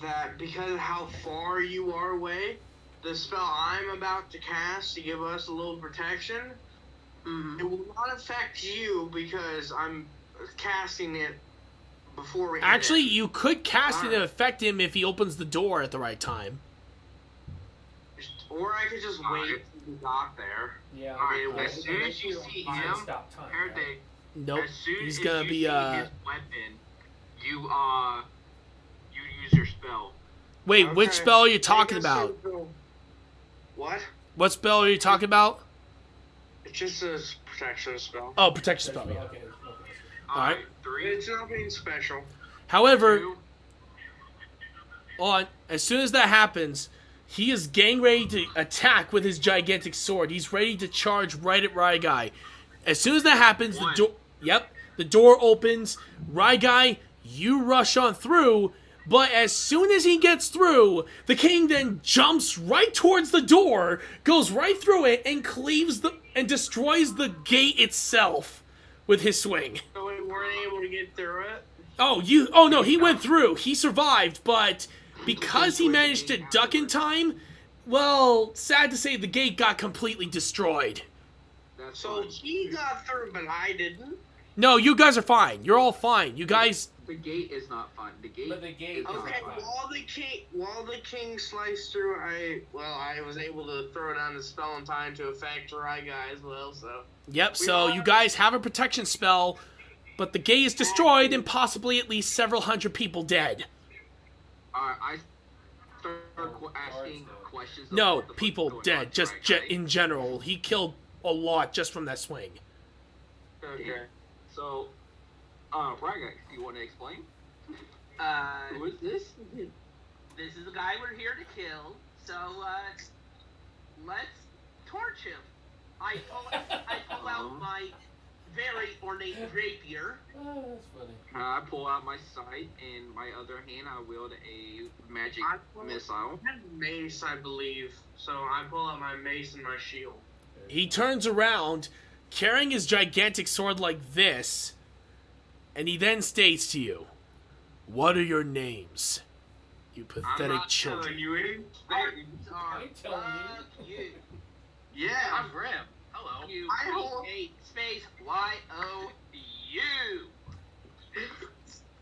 Speaker 2: that because of how far you are away, the spell I'm about to cast to give us a little protection,
Speaker 5: Mm-hmm.
Speaker 2: it will not affect you because I'm casting it before we hit
Speaker 1: Actually,
Speaker 2: it.
Speaker 1: you could cast it and affect him if he opens the door at the right time.
Speaker 2: Or I could just wait
Speaker 3: Alright.
Speaker 2: until we got there.
Speaker 4: Yeah.
Speaker 3: Alright,
Speaker 2: I-
Speaker 3: as soon as you see him,
Speaker 4: Stop time.
Speaker 3: prepare
Speaker 4: right?
Speaker 3: the
Speaker 1: Nope.
Speaker 3: As soon
Speaker 1: He's
Speaker 3: as
Speaker 1: gonna
Speaker 3: you
Speaker 1: be
Speaker 3: see his weapon, you use your spell.
Speaker 1: Wait, which
Speaker 2: Okay.
Speaker 1: spell are you
Speaker 2: I
Speaker 1: talking
Speaker 2: guess
Speaker 1: about?
Speaker 2: so. What?
Speaker 1: What spell are you talking about?
Speaker 2: It just says protection spell.
Speaker 1: Oh, protection spell.
Speaker 4: Okay.
Speaker 1: Yeah.
Speaker 4: Okay.
Speaker 1: Alright.
Speaker 3: 3,
Speaker 2: It's nothing special.
Speaker 1: However,
Speaker 3: 2,
Speaker 1: as soon as that happens, he is getting ready to attack with his gigantic sword. He's ready to charge right at Rye Guy. As soon as that happens,
Speaker 3: One.
Speaker 1: the door. Yep. The door opens. Guy, you rush on through, but as soon as he gets through, the king then jumps right towards the door, goes right through it, and and destroys the gate itself with his swing.
Speaker 2: So we weren't able to get through it?
Speaker 1: Oh no, he went through. He survived, but because he managed to duck in time, well, sad to say, the gate got completely destroyed.
Speaker 3: That's
Speaker 2: So
Speaker 3: fine.
Speaker 2: he got through, but I didn't?
Speaker 1: No, you guys are fine. You're all fine. You guys...
Speaker 3: The gate is not fine. The gate.
Speaker 4: But the gate
Speaker 3: is not
Speaker 2: Okay,
Speaker 3: fine.
Speaker 2: while the king sliced through, I was able to throw down the spell in time to affect Guy as well, so...
Speaker 1: Yep, so you guys have a protection spell, but the gate is destroyed and possibly at least several hundred people dead.
Speaker 3: I start asking questions.
Speaker 1: No,
Speaker 3: about what the fuck's
Speaker 1: people
Speaker 3: going
Speaker 1: dead,
Speaker 3: on,
Speaker 1: just
Speaker 3: right?
Speaker 1: in general. He killed a lot just from that swing.
Speaker 2: Okay.
Speaker 3: So, Raga, do you want to explain? Who is this?
Speaker 5: This is the guy we're here to kill. So let's torch him. I pull out my very ornate rapier.
Speaker 4: Oh, that's funny.
Speaker 3: I pull out my sight, and my other hand I wield a magic missile.
Speaker 2: I had mace, I believe, so I pull out my mace and my shield.
Speaker 1: He turns around, carrying his gigantic sword like this, and he then states to you, "What are your names, you
Speaker 2: I'm
Speaker 1: pathetic
Speaker 2: not
Speaker 1: children?"
Speaker 2: telling you anything.
Speaker 4: I ain't telling
Speaker 5: You.
Speaker 3: Yeah, I'm Grim. Hello.
Speaker 5: You.
Speaker 2: I hold-
Speaker 5: Space Y-O-U.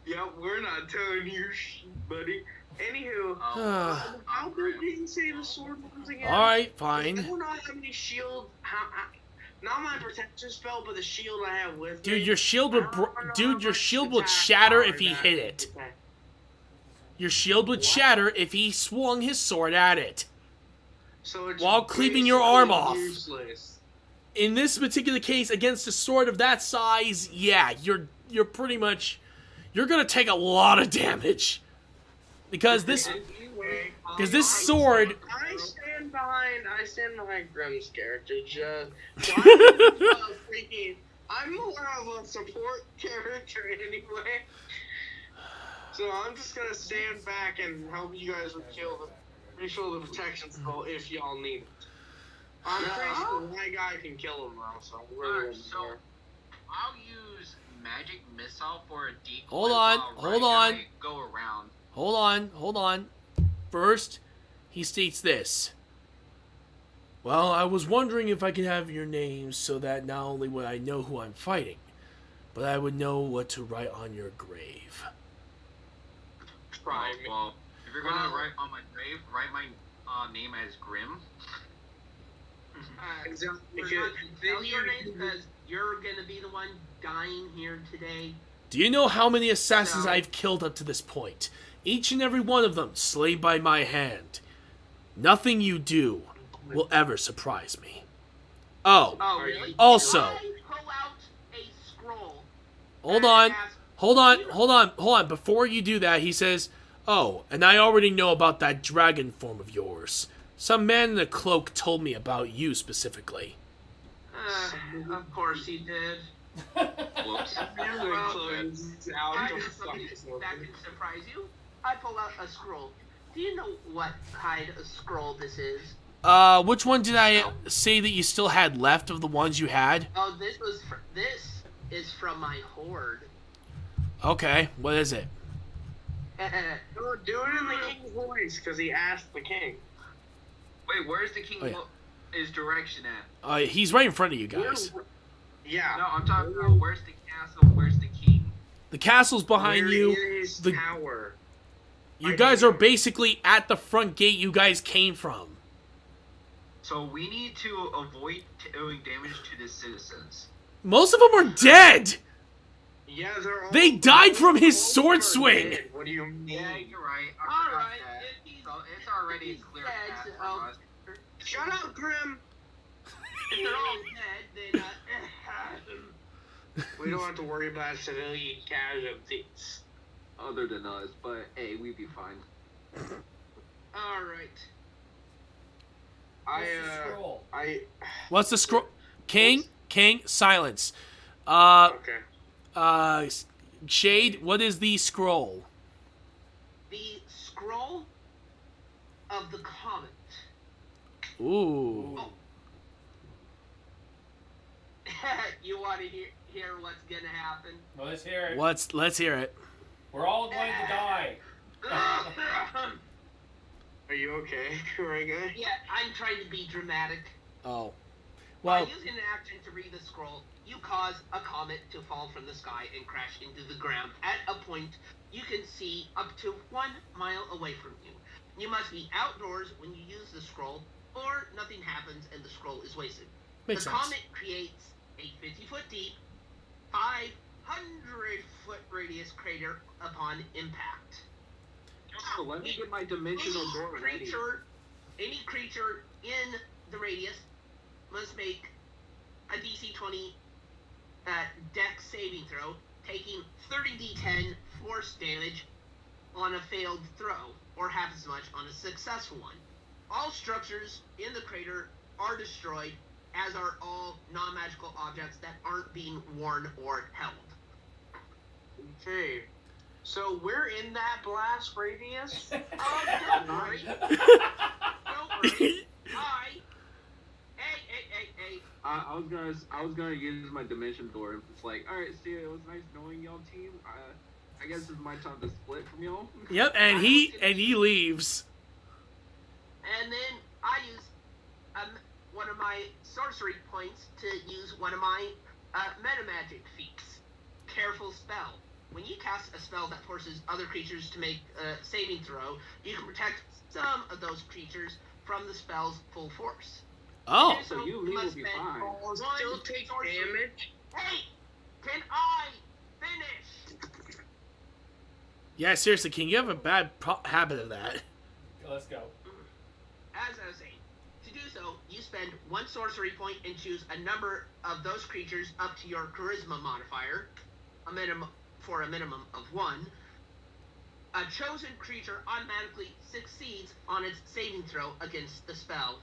Speaker 2: Yeah, we're not telling you, buddy. Anywho,
Speaker 1: Ah.
Speaker 2: how big did you say the sword was again?
Speaker 1: Alright,
Speaker 2: I
Speaker 1: fine.
Speaker 2: don't know how many shield. Not my protection spell, but the shield I have with me.
Speaker 1: Dude, your shield would shatter if he hit it. Your shield would shatter if he swung his sword at it.
Speaker 2: So it's
Speaker 1: While cleaving your arm off.
Speaker 2: useless.
Speaker 1: In this particular case, against a sword of that size, yeah, you're pretty much, you're gonna take a lot of damage. Because this sword...
Speaker 2: I stand behind Grimm's character, just... I'm more of a support character anyway. So I'm just gonna stand back and help you guys refill the protection spell if y'all need it. I'm pretty sure my guy can kill him though, so I'm really
Speaker 6: Alright, so I'll use magic missile for a decoy.
Speaker 1: Hold on,
Speaker 6: while
Speaker 1: hold
Speaker 6: Right
Speaker 1: on.
Speaker 6: Guy Go around.
Speaker 1: Hold on. First, he states this. "Well, I was wondering if I could have your names so that not only would I know who I'm fighting, but I would know what to write on your grave."
Speaker 2: try me.
Speaker 6: Well, if you're gonna write on my grave, write my name as Grim.
Speaker 2: Exactly.
Speaker 5: We're not gonna tell your name because you're gonna be the one dying here today.
Speaker 1: Do you know how many assassins
Speaker 5: No.
Speaker 1: I've killed up to this point? Each and every one of them slain by my hand. Nothing you do will ever surprise me. Oh,
Speaker 5: Oh, really?
Speaker 1: Also-
Speaker 5: I pull out a scroll.
Speaker 1: hold
Speaker 5: and
Speaker 1: on.
Speaker 5: ask,
Speaker 1: Hold on. Before you do that, he says, "Oh, and I already know about that dragon form of yours. Some man in a cloak told me about you specifically."
Speaker 5: Of course he did.
Speaker 6: Whoops.
Speaker 2: Really close out
Speaker 5: I
Speaker 2: to
Speaker 5: have something
Speaker 2: fuck.
Speaker 5: that can surprise you. I pull out a scroll. Do you know what kind of scroll this is?
Speaker 1: Which one did I say that you still had left of the ones you had?
Speaker 5: Oh, this is from my horde.
Speaker 1: Okay, what is it?
Speaker 2: Do it in the king's voice, because he asked the king.
Speaker 6: Wait, where's the king?
Speaker 1: Oh, yeah.
Speaker 6: His direction at?
Speaker 1: He's right in front of you guys.
Speaker 2: Yeah.
Speaker 6: No, I'm talking about where's the castle? Where's the king?
Speaker 1: The castle's behind
Speaker 2: Where
Speaker 1: you.
Speaker 2: is
Speaker 1: The-
Speaker 2: tower?
Speaker 1: You guys are basically at the front gate you guys came from.
Speaker 6: So we need to avoid doing damage to the citizens.
Speaker 1: Most of them are dead.
Speaker 2: Yeah, they're all.
Speaker 1: They died from his
Speaker 2: all
Speaker 1: sword
Speaker 2: are
Speaker 1: swing.
Speaker 2: dead. What do you mean?
Speaker 6: Yeah, you're right. I
Speaker 5: All
Speaker 6: forgot
Speaker 5: right,
Speaker 6: that.
Speaker 5: if he's
Speaker 6: So it's already a clear
Speaker 5: dead,
Speaker 6: path for
Speaker 5: I'll-
Speaker 6: us.
Speaker 2: Shut up, Grim.
Speaker 5: If they're all dead, then
Speaker 2: We don't have to worry about civilian casualties.
Speaker 3: Other than us, but hey, we'd be fine.
Speaker 5: all right.
Speaker 4: What's the scroll?
Speaker 1: What's the scroll? King, silence.
Speaker 2: Okay.
Speaker 1: Shade, what is the scroll?
Speaker 5: The scroll of the comet.
Speaker 1: Ooh.
Speaker 5: Oh. You want to hear what's gonna happen?
Speaker 4: Well, let's hear it.
Speaker 1: Let's hear it.
Speaker 4: We're all going to die.
Speaker 2: Are you okay, right guy?
Speaker 5: Yeah, I'm trying to be dramatic.
Speaker 1: Oh.
Speaker 5: By
Speaker 1: Well,
Speaker 5: using an action to read the scroll, you cause a comet to fall from the sky and crash into the ground at a point you can see up to 1 mile away from you. You must be outdoors when you use the scroll, or nothing happens and the scroll is wasted.
Speaker 1: makes
Speaker 5: the
Speaker 1: sense.
Speaker 5: comet creates a 50-foot deep, 500-foot radius crater upon impact.
Speaker 3: So let me get my dimensional door ready.
Speaker 5: Any creature in the radius must make a DC 20 dex saving throw, taking 30d10 force damage on a failed throw, or half as much on a successful one. All structures in the crater are destroyed, as are all non-magical objects that aren't being worn or held.
Speaker 2: Okay. So we're in that blast radius?
Speaker 5: Don't worry. Don't worry. Hey.
Speaker 3: I was gonna use my dimension door. It's like, all right, see, it was nice knowing y'all, team. I guess it's my time to split from y'all.
Speaker 1: Yep, and he leaves.
Speaker 5: And then I use one of my sorcery points to use one of my meta magic feats. Careful spell. When you cast a spell that forces other creatures to make a saving throw, you can protect some of those creatures from the spell's full force.
Speaker 1: Oh.
Speaker 3: So you and me will be fine.
Speaker 2: Still take damage?
Speaker 5: Hey! Can I finish?
Speaker 1: Yeah, seriously, King, you have a bad habit of that.
Speaker 4: Let's go.
Speaker 5: As I was saying, to do so, you spend 1 sorcery point and choose a number of those creatures up to your charisma modifier, for a minimum of 1. A chosen creature automatically succeeds on its saving throw against the spell.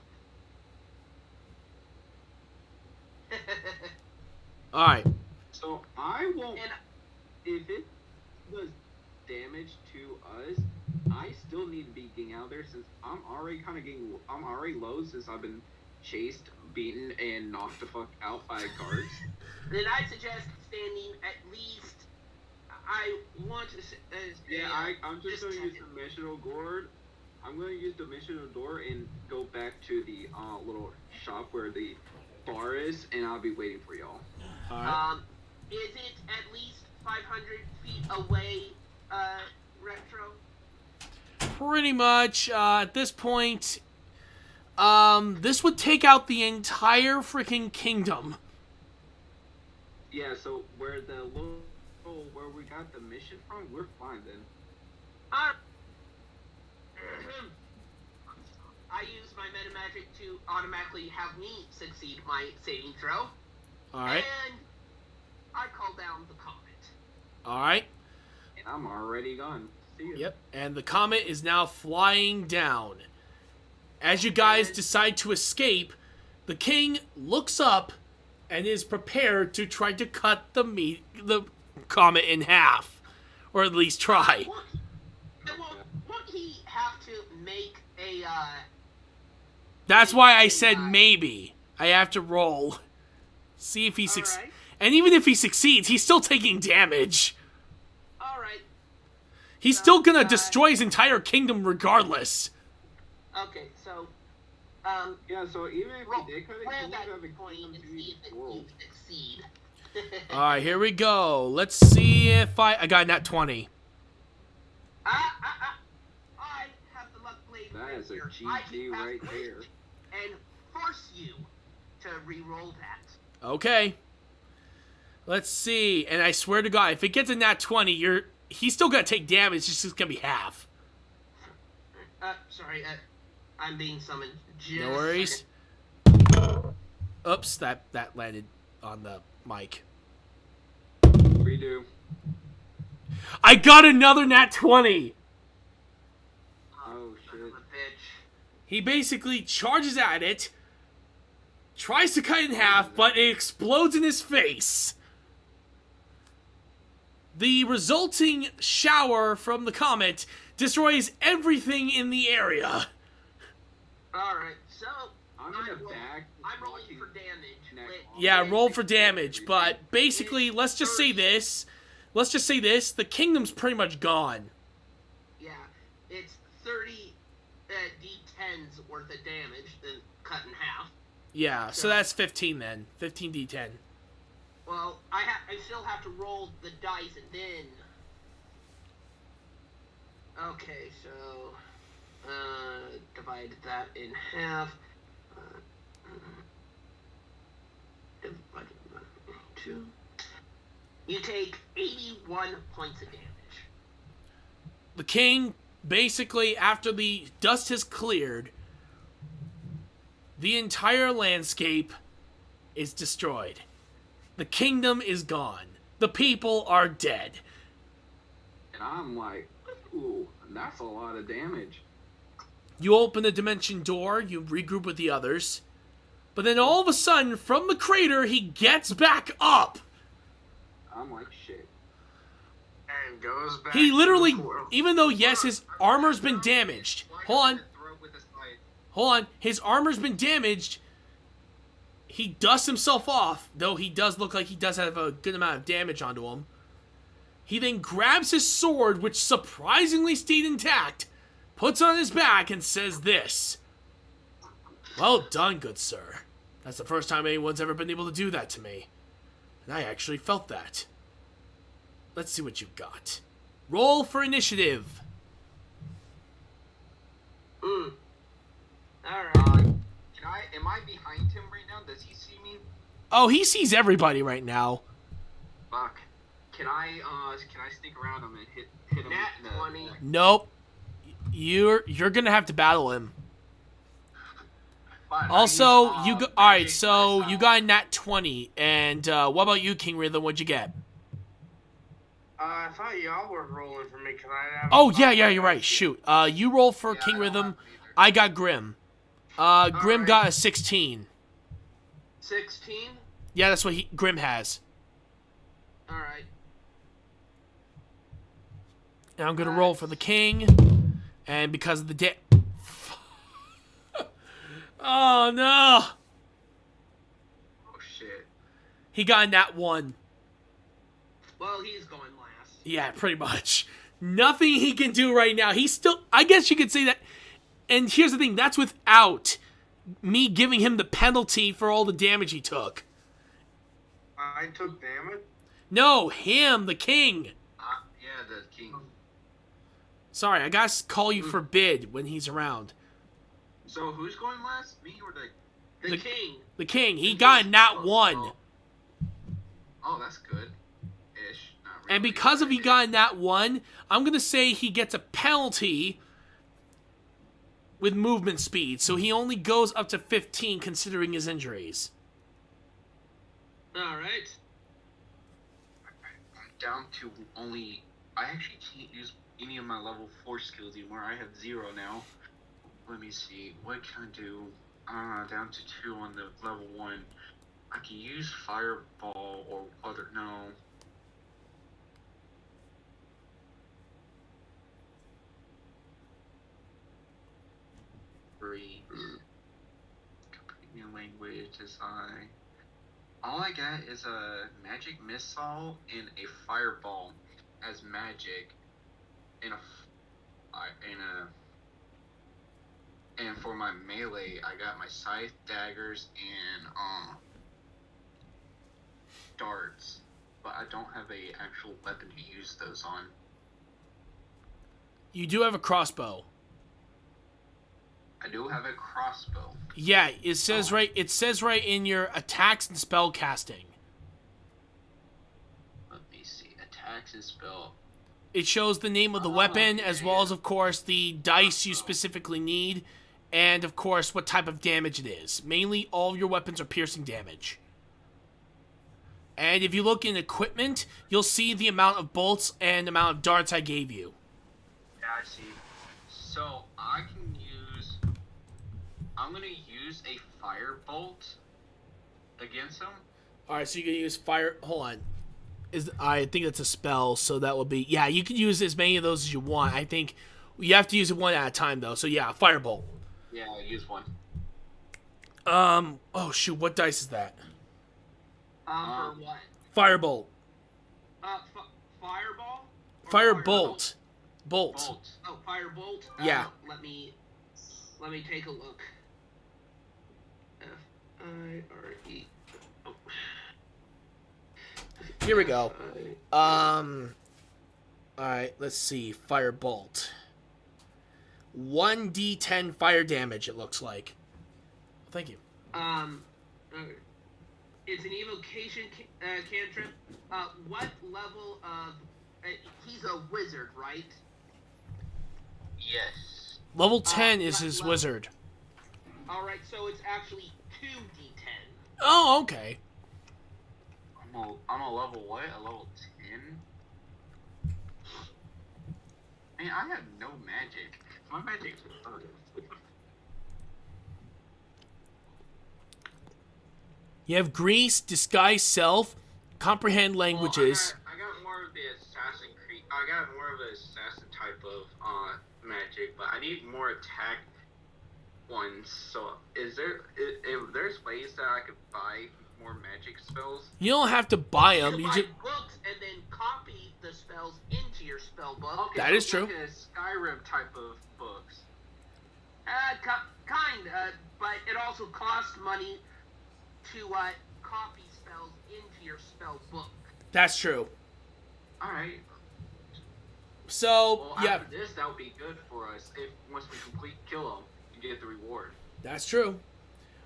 Speaker 1: Alright.
Speaker 3: So I won't.
Speaker 5: And
Speaker 3: If it does damage to us, I still need to be getting out there since I'm already low since I've been chased, beaten, and knocked the fuck out by guards.
Speaker 5: then I suggest standing at least. I want to.
Speaker 3: I'm just gonna use dimensional door. I'm gonna use dimensional door and go back to the little shop where the bar is, and I'll be waiting for y'all.
Speaker 1: Alright.
Speaker 5: Is it at least 500 feet away, Retro?
Speaker 1: Pretty much, at this point, this would take out the entire freaking kingdom.
Speaker 3: Yeah, so where where we got the mission from, we're fine then.
Speaker 5: I use my meta magic to automatically have me succeed my saving throw.
Speaker 1: Alright.
Speaker 5: And I call down the comet.
Speaker 1: Alright.
Speaker 3: And I'm already gone. See ya.
Speaker 1: Yep. And the comet is now flying down. As you guys decide to escape, the king looks up and is prepared to try to cut the comet in half. Or at least try.
Speaker 5: Won't he have to make a,
Speaker 1: That's why I said maybe. I have to roll. See if he succeeds.
Speaker 5: Alright.
Speaker 1: And even if he succeeds, he's still taking damage.
Speaker 5: Alright.
Speaker 1: He's still gonna destroy his entire kingdom regardless.
Speaker 5: Okay, so,
Speaker 3: Yeah, so even if
Speaker 5: roll,
Speaker 3: we did cut it,
Speaker 5: roll
Speaker 3: we
Speaker 5: that
Speaker 3: have a
Speaker 5: point
Speaker 3: kingdom
Speaker 5: and
Speaker 3: to
Speaker 5: see
Speaker 3: the
Speaker 5: if
Speaker 3: world.
Speaker 5: you succeed.
Speaker 1: Alright, here we go. Let's see if I got nat 20.
Speaker 5: I have the luck blade
Speaker 3: That is a
Speaker 5: here. I can
Speaker 3: GG
Speaker 5: cast
Speaker 3: right
Speaker 5: Wit
Speaker 3: there.
Speaker 5: And force you to re-roll that.
Speaker 1: Okay. Let's see. And I swear to God, if it gets a nat 20, he's still gonna take damage. It's just gonna be half.
Speaker 5: Sorry, I'm being summoned. Just
Speaker 1: No
Speaker 5: a
Speaker 1: worries.
Speaker 5: second.
Speaker 1: Oops, that landed on the mic.
Speaker 3: Redo.
Speaker 1: I got another nat 20!
Speaker 3: Oh
Speaker 5: Son of
Speaker 3: shit.
Speaker 5: a bitch.
Speaker 1: He basically charges at it, tries to cut it in half, but it explodes in his face. The resulting shower from the comet destroys everything in the area.
Speaker 5: Alright, so
Speaker 3: I'm in a bag.
Speaker 5: I'm rolling for damage.
Speaker 1: Yeah, roll for damage, but basically, let's just say this. The kingdom's pretty much gone.
Speaker 5: Yeah, it's 30 d10s worth of damage, then cut in half.
Speaker 1: Yeah, so that's 15 then. 15 d10.
Speaker 5: Well, I still have to roll the dice and then... Okay, so... divide that in half. Divided by 2. You take 81 points of damage.
Speaker 1: The king, basically, after the dust has cleared, the entire landscape is destroyed. The kingdom is gone. The people are dead.
Speaker 3: And I'm like, ooh, that's a lot of damage.
Speaker 1: You open the dimension door, you regroup with the others, but then all of a sudden, from the crater, he gets back up.
Speaker 3: I'm like, shit.
Speaker 2: And goes back.
Speaker 1: He literally,
Speaker 2: to the portal.
Speaker 1: even though, yes, his armor's been damaged. Hold on. His armor's been damaged. He dusts himself off, though he does look like he does have a good amount of damage onto him. He then grabs his sword, which surprisingly stayed intact, puts on his back, and says this. Well done, good sir. That's the first time anyone's ever been able to do that to me. And I actually felt that. Let's see what you've got. Roll for initiative.
Speaker 5: Alright.
Speaker 3: Am I behind him right now? Does he see me?
Speaker 1: Oh, he sees everybody right now.
Speaker 3: Fuck. Can I sneak around him and hit him?
Speaker 5: Nat 20.
Speaker 1: Nope. You're gonna have to battle him.
Speaker 3: Fine,
Speaker 1: Also,
Speaker 3: I use,
Speaker 1: you go.
Speaker 3: magic
Speaker 1: All right, so
Speaker 3: missile.
Speaker 1: you got a nat 20, and what about you, King Rhythm? What'd you get?
Speaker 2: I thought y'all were rolling for me. Can I have?
Speaker 1: Oh yeah, you're right. Shoot. You roll for King Rhythm. I got Grim. Grim
Speaker 5: Alright.
Speaker 1: got a 16.
Speaker 5: 16?
Speaker 1: Yeah, that's what Grim has.
Speaker 5: Alright.
Speaker 1: And I'm gonna roll for the king, and because of the oh no,
Speaker 3: Oh shit.
Speaker 1: he got a nat 1.
Speaker 5: Well, he's going last.
Speaker 1: Yeah, pretty much. Nothing he can do right now. He's still, I guess you could say that. And here's the thing, that's without me giving him the penalty for all the damage he took.
Speaker 2: I took damage.
Speaker 1: No, him, the king.
Speaker 3: Yeah, the king.
Speaker 1: Sorry, I gotta call you forbid when he's around.
Speaker 3: So who's going last? Me or the?
Speaker 5: The king.
Speaker 1: The king, he got a nat 1.
Speaker 3: Oh, that's good. Ish. Not really.
Speaker 1: And because of he got a nat 1, I'm gonna say he gets a penalty with movement speed. So he only goes up to 15 considering his injuries.
Speaker 5: Alright.
Speaker 3: I'm down to only. I actually can't use any of my level 4 skills anymore. I have 0 now. Let me see. What can I do? Down to 2 on the level 1. I can use Fireball or other. No. Breeze. Companion language design. All I got is a magic missile and a fireball as magic, and and for my melee, I got my scythe, daggers, and darts, but I don't have a actual weapon to use those on.
Speaker 1: You do have a crossbow.
Speaker 3: I do have a crossbow.
Speaker 1: Yeah, it says right in your attacks and spell casting.
Speaker 3: Let me see. Attacks and spell.
Speaker 1: It shows the name of the weapon, as well as, of course, the dice you specifically need, and, of course, what type of damage it is. Mainly, all of your weapons are piercing damage. And if you look in equipment, you'll see the amount of bolts and amount of darts I gave you.
Speaker 3: Yeah, I see. So, I'm gonna use a firebolt against him.
Speaker 1: Alright, so you can use fire... Hold on. I think it's a spell, so that will be, yeah, you can use as many of those as you want. I think you have to use it one at a time, though. So yeah, Firebolt.
Speaker 3: Yeah, use one.
Speaker 1: Oh shoot, what dice is that?
Speaker 5: For what?
Speaker 1: Firebolt.
Speaker 5: Fireball? Or
Speaker 1: Firebolt. Bolt.
Speaker 3: Bolt.
Speaker 5: Oh, firebolt.
Speaker 1: Yeah.
Speaker 5: Let me take a look. F-I-R-E. Oh.
Speaker 1: Here we go. Alright, let's see. Firebolt. 1d10 fire damage, it looks like. Thank you.
Speaker 5: Okay. It's an evocation cantrip. What level of... he's a wizard, right?
Speaker 6: Yes.
Speaker 1: Level 10 is
Speaker 5: what
Speaker 1: his
Speaker 5: level?
Speaker 1: wizard.
Speaker 5: Alright, so it's actually 2d10.
Speaker 1: Oh, okay.
Speaker 3: I'm a level what? A level 10? Man, I have no magic. My magic's
Speaker 1: You have Grease, Disguise Self, Comprehend Languages.
Speaker 3: I got more of the assassin I got more of the assassin type of magic, but I need more attack ones. So is if there's ways that I could buy more magic spells?
Speaker 1: You don't have to buy them.
Speaker 5: You
Speaker 1: You
Speaker 5: buy
Speaker 1: just
Speaker 5: books and then copy the spells into your spell book.
Speaker 3: Okay,
Speaker 1: That is true.
Speaker 3: Like a Skyrim type of books.
Speaker 5: But it also costs money to copy spells into your spell book.
Speaker 1: That's true.
Speaker 3: Alright.
Speaker 1: So
Speaker 3: Well,
Speaker 1: yeah,
Speaker 3: after this, that would be good for us. If once we complete kill him, you get the reward.
Speaker 1: that's true.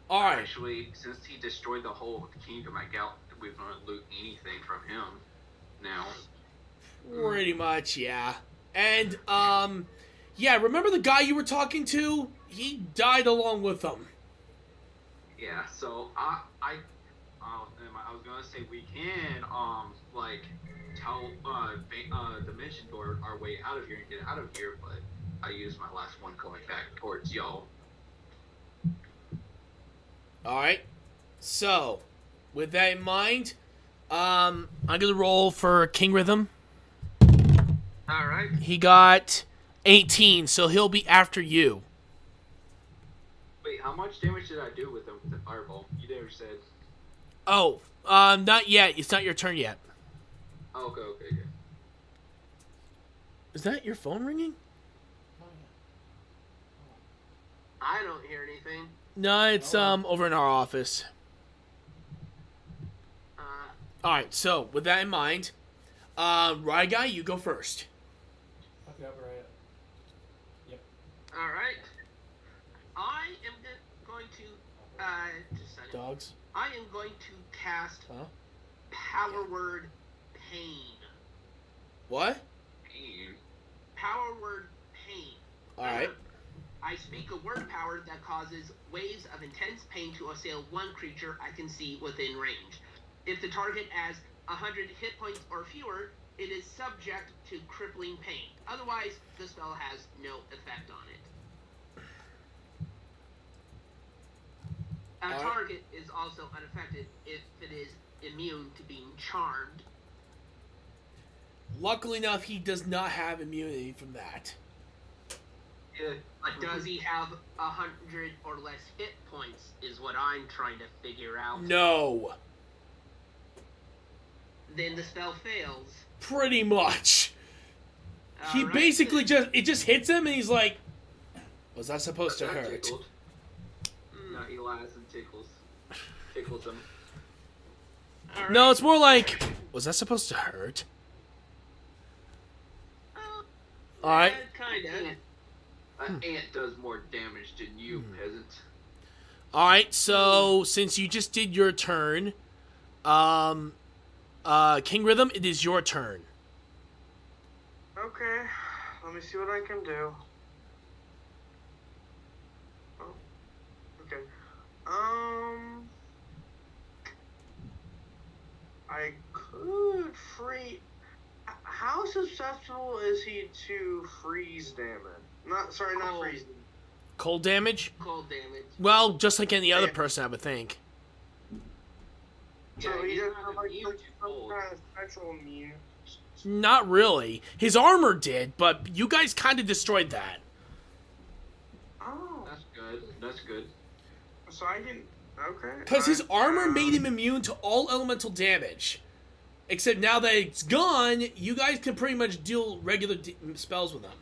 Speaker 1: All right.
Speaker 3: Actually, since he destroyed the whole kingdom, I doubt we're gonna loot anything from him now.
Speaker 1: Pretty much, yeah. And yeah. Remember the guy you were talking to? He died along with them.
Speaker 3: Yeah. So I was gonna say we can like tell Dimension Door our way out of here and get out of here, but I used my last one going back towards y'all.
Speaker 1: All right. So, with that in mind, I'm gonna roll for King Rhythm.
Speaker 3: All right.
Speaker 1: He got 18, so he'll be after you.
Speaker 3: Wait, how much damage did I do with him with the fireball? You never said.
Speaker 1: Oh, not yet. It's not your turn yet.
Speaker 3: Oh, okay.
Speaker 1: Is that your phone ringing?
Speaker 5: I don't hear anything.
Speaker 1: No, it's over in our office. All right. So, with that in mind, Rye Guy, you go first.
Speaker 4: Okay, I'll be right up. Yep.
Speaker 5: All right. I am going to just a second.
Speaker 1: Dogs.
Speaker 5: I am going to cast
Speaker 1: Huh?
Speaker 5: Power Word Pain.
Speaker 1: What?
Speaker 5: Power Word Pain.
Speaker 1: All right.
Speaker 5: I speak a word power that causes waves of intense pain to assail one creature I can see within range. If the target has 100 hit points or fewer, it is subject to crippling pain. Otherwise, the spell has no effect on it. A target is also unaffected if it is immune to being charmed.
Speaker 1: Luckily enough, he does not have immunity from that.
Speaker 3: Yeah.
Speaker 5: But does he have 100 or less hit points is what I'm trying to figure out.
Speaker 1: No.
Speaker 5: Then the spell fails.
Speaker 1: Pretty much. He
Speaker 5: Alright,
Speaker 1: basically
Speaker 5: then.
Speaker 1: it just hits him, and he's like, "Was that supposed to
Speaker 3: That
Speaker 1: hurt?"
Speaker 3: tickled. No, he lies and tickles him.
Speaker 5: Alright.
Speaker 1: No, it's more like, "Was that supposed to hurt?" All right.
Speaker 5: Kinda.
Speaker 3: An ant does more damage than you, peasant.
Speaker 1: All right. So since you just did your turn, King Rhythm, it is your turn.
Speaker 2: Okay, let me see what I can do. Oh, okay. I could free. How susceptible is he to freeze damage? Not
Speaker 5: Cold.
Speaker 2: freeze.
Speaker 1: Cold damage.
Speaker 5: Cold damage.
Speaker 1: Well, just like any other person, I would think.
Speaker 2: So
Speaker 3: Yeah,
Speaker 2: he
Speaker 3: he's
Speaker 2: doesn't
Speaker 3: not
Speaker 2: have like
Speaker 3: immune
Speaker 2: some
Speaker 3: to cold.
Speaker 2: kind of special immune.
Speaker 1: Not really. His armor did, but you guys kind of destroyed that.
Speaker 2: Oh,
Speaker 3: That's good. That's good.
Speaker 2: so I can. Okay.
Speaker 1: Because his armor made him immune to all elemental damage. Except now that it's gone, you guys can pretty much deal regular spells with him.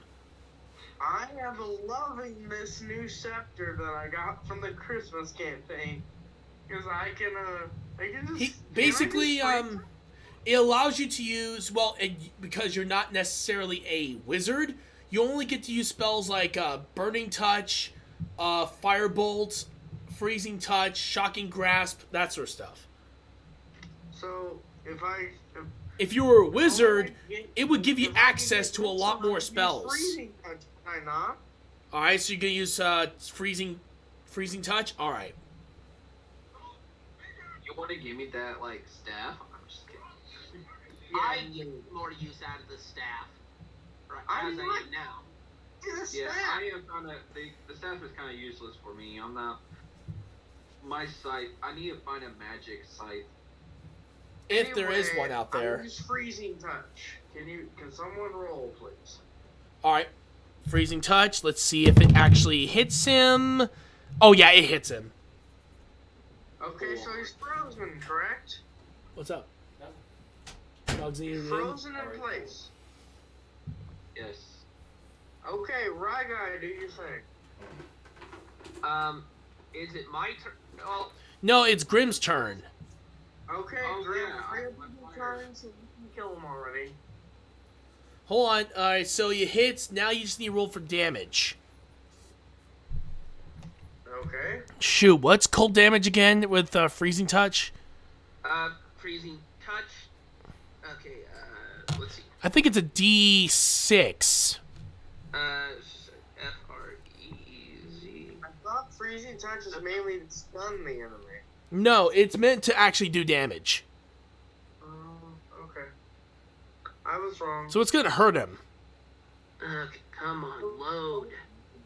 Speaker 2: I am loving this new scepter that I got from the Christmas campaign. Because I can just.
Speaker 1: Basically, it allows you to use, well, because you're not necessarily a wizard, you only get to use spells like Burning Touch, Firebolt, Freezing Touch, Shocking Grasp, that sort of stuff.
Speaker 2: So,
Speaker 1: If you were a wizard, it would give you access to a lot more spells.
Speaker 2: Freezing touch, can I not?
Speaker 1: Alright, so you're going to use Freezing Touch? Alright.
Speaker 3: You want to give me that, like, staff? I'm just kidding.
Speaker 5: I get more use out of the staff. Right,
Speaker 2: I'm
Speaker 5: as I
Speaker 2: not-
Speaker 5: am now.
Speaker 2: It's a
Speaker 3: Yeah,
Speaker 2: staff.
Speaker 3: I am kind of. The staff is kind of useless for me. I'm not. My scythe. I need to find a magic scythe.
Speaker 1: If there is
Speaker 2: Anyway,
Speaker 1: one out
Speaker 2: I
Speaker 1: there.
Speaker 2: use freezing touch. Can someone roll, please?
Speaker 1: Alright. Freezing Touch. Let's see if it actually hits him. Oh, yeah, it hits him.
Speaker 2: Okay, so he's frozen, correct?
Speaker 1: What's up? Dogsy,
Speaker 2: Frozen in place.
Speaker 3: Yes.
Speaker 2: Okay, right guy, do your thing.
Speaker 5: Is it my turn? Well,
Speaker 1: No, it's Grimm's turn.
Speaker 2: Okay,
Speaker 3: Oh,
Speaker 2: Grim,
Speaker 3: yeah,
Speaker 2: Grim,
Speaker 3: I'm
Speaker 2: you
Speaker 3: fired.
Speaker 2: turn, so you can kill him already.
Speaker 1: Hold on. Alright, so you hit. Now you just need to roll for damage.
Speaker 2: Okay.
Speaker 1: Shoot, what's cold damage again with Freezing Touch?
Speaker 5: freezing touch. Okay, let's see.
Speaker 1: I think it's a D6.
Speaker 5: F-R-E-E-Z.
Speaker 2: I thought freezing touch is mainly to stun the enemy.
Speaker 1: No, it's meant to actually do damage.
Speaker 2: Okay. I was wrong.
Speaker 1: So it's going to hurt him.
Speaker 5: Okay, come on, load.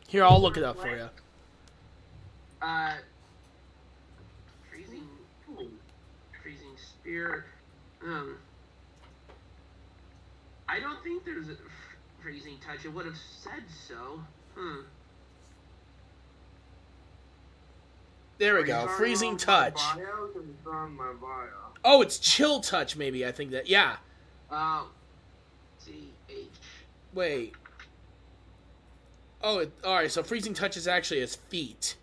Speaker 1: Here, I'll look it up for you.
Speaker 5: Freezing, freezing spear. I don't think there's a freezing touch. It would have said so.
Speaker 1: There we
Speaker 2: Are you
Speaker 1: go.
Speaker 2: talking
Speaker 1: Freezing
Speaker 2: about
Speaker 1: Touch.
Speaker 2: My bio? 'Cause it's on my bio.
Speaker 1: Oh, it's Chill Touch, maybe. I think that. Yeah.
Speaker 5: C-H.
Speaker 1: Wait. Oh, alright. So Freezing Touch is actually his feet.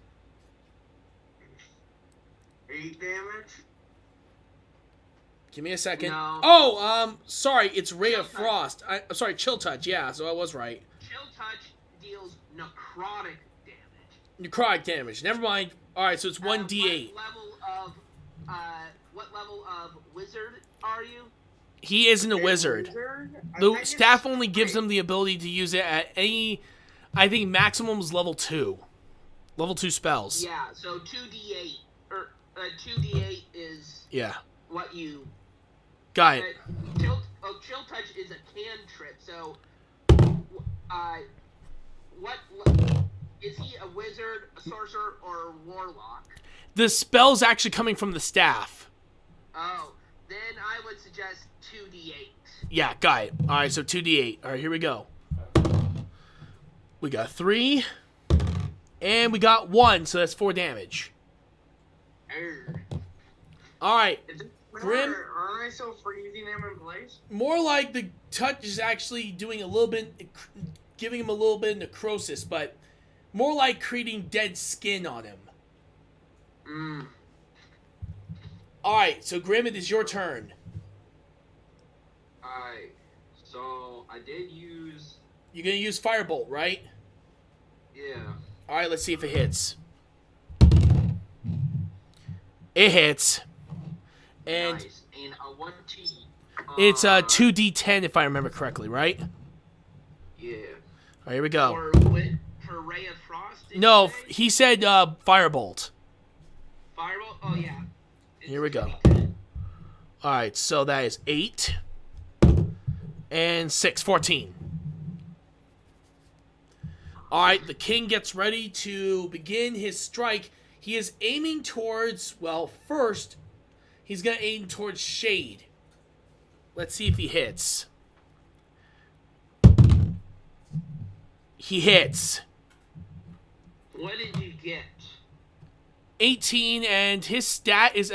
Speaker 2: 8 damage?
Speaker 1: Give me a second.
Speaker 5: No.
Speaker 1: Oh, sorry. It's Ray
Speaker 5: Chill
Speaker 1: of
Speaker 5: Touch.
Speaker 1: Frost. I'm sorry, Chill Touch. Yeah, so I was right.
Speaker 5: Chill touch deals necrotic damage.
Speaker 1: Necrotic damage. Never mind. Alright, so it's 1d8.
Speaker 5: What level of wizard are you?
Speaker 1: He isn't a wizard.
Speaker 2: I
Speaker 1: The
Speaker 2: think it's
Speaker 1: staff only gives
Speaker 2: three.
Speaker 1: him the ability to use it at any. I think maximum is level 2. Level 2 spells.
Speaker 5: Yeah, so 2d8 or 2d8 is
Speaker 1: Yeah.
Speaker 5: what you.
Speaker 1: Got it.
Speaker 5: Chill touch is a cantrip. So, what is he? A wizard, a sorcerer, or a warlock?
Speaker 1: The spell's actually coming from the staff.
Speaker 5: Oh, then I would suggest 2d8.
Speaker 1: Yeah, got it. Alright, so 2d8. Alright, here we go. We got 3. And we got 1, so that's 4 damage. Alright, Grim-
Speaker 2: Aren't I still freezing him in place?
Speaker 1: more like the touch is actually doing a little bit, giving him a little bit of necrosis, but more like creating dead skin on him. Alright, so Grim, it is your turn.
Speaker 3: Alright. So, I did use.
Speaker 1: You're gonna use Firebolt, right?
Speaker 3: Yeah.
Speaker 1: Alright, let's see if it hits. It hits. And
Speaker 3: Nice. And a 1T.
Speaker 1: it's 2d10 if I remember correctly, right?
Speaker 3: Yeah.
Speaker 1: Alright, here we go.
Speaker 5: For Ray of Frost? did
Speaker 1: No,
Speaker 5: you say?
Speaker 1: he said Firebolt.
Speaker 5: Firebolt? Oh, yeah. It's
Speaker 1: Here we go.
Speaker 5: 2d10.
Speaker 1: Alright, so that is 8. And 6, 14. Alright, the king gets ready to begin his strike. He is aiming towards, well, first, He's gonna aim towards Shade. Let's see if he hits. He hits.
Speaker 2: What did you get?
Speaker 1: 18, and his stat is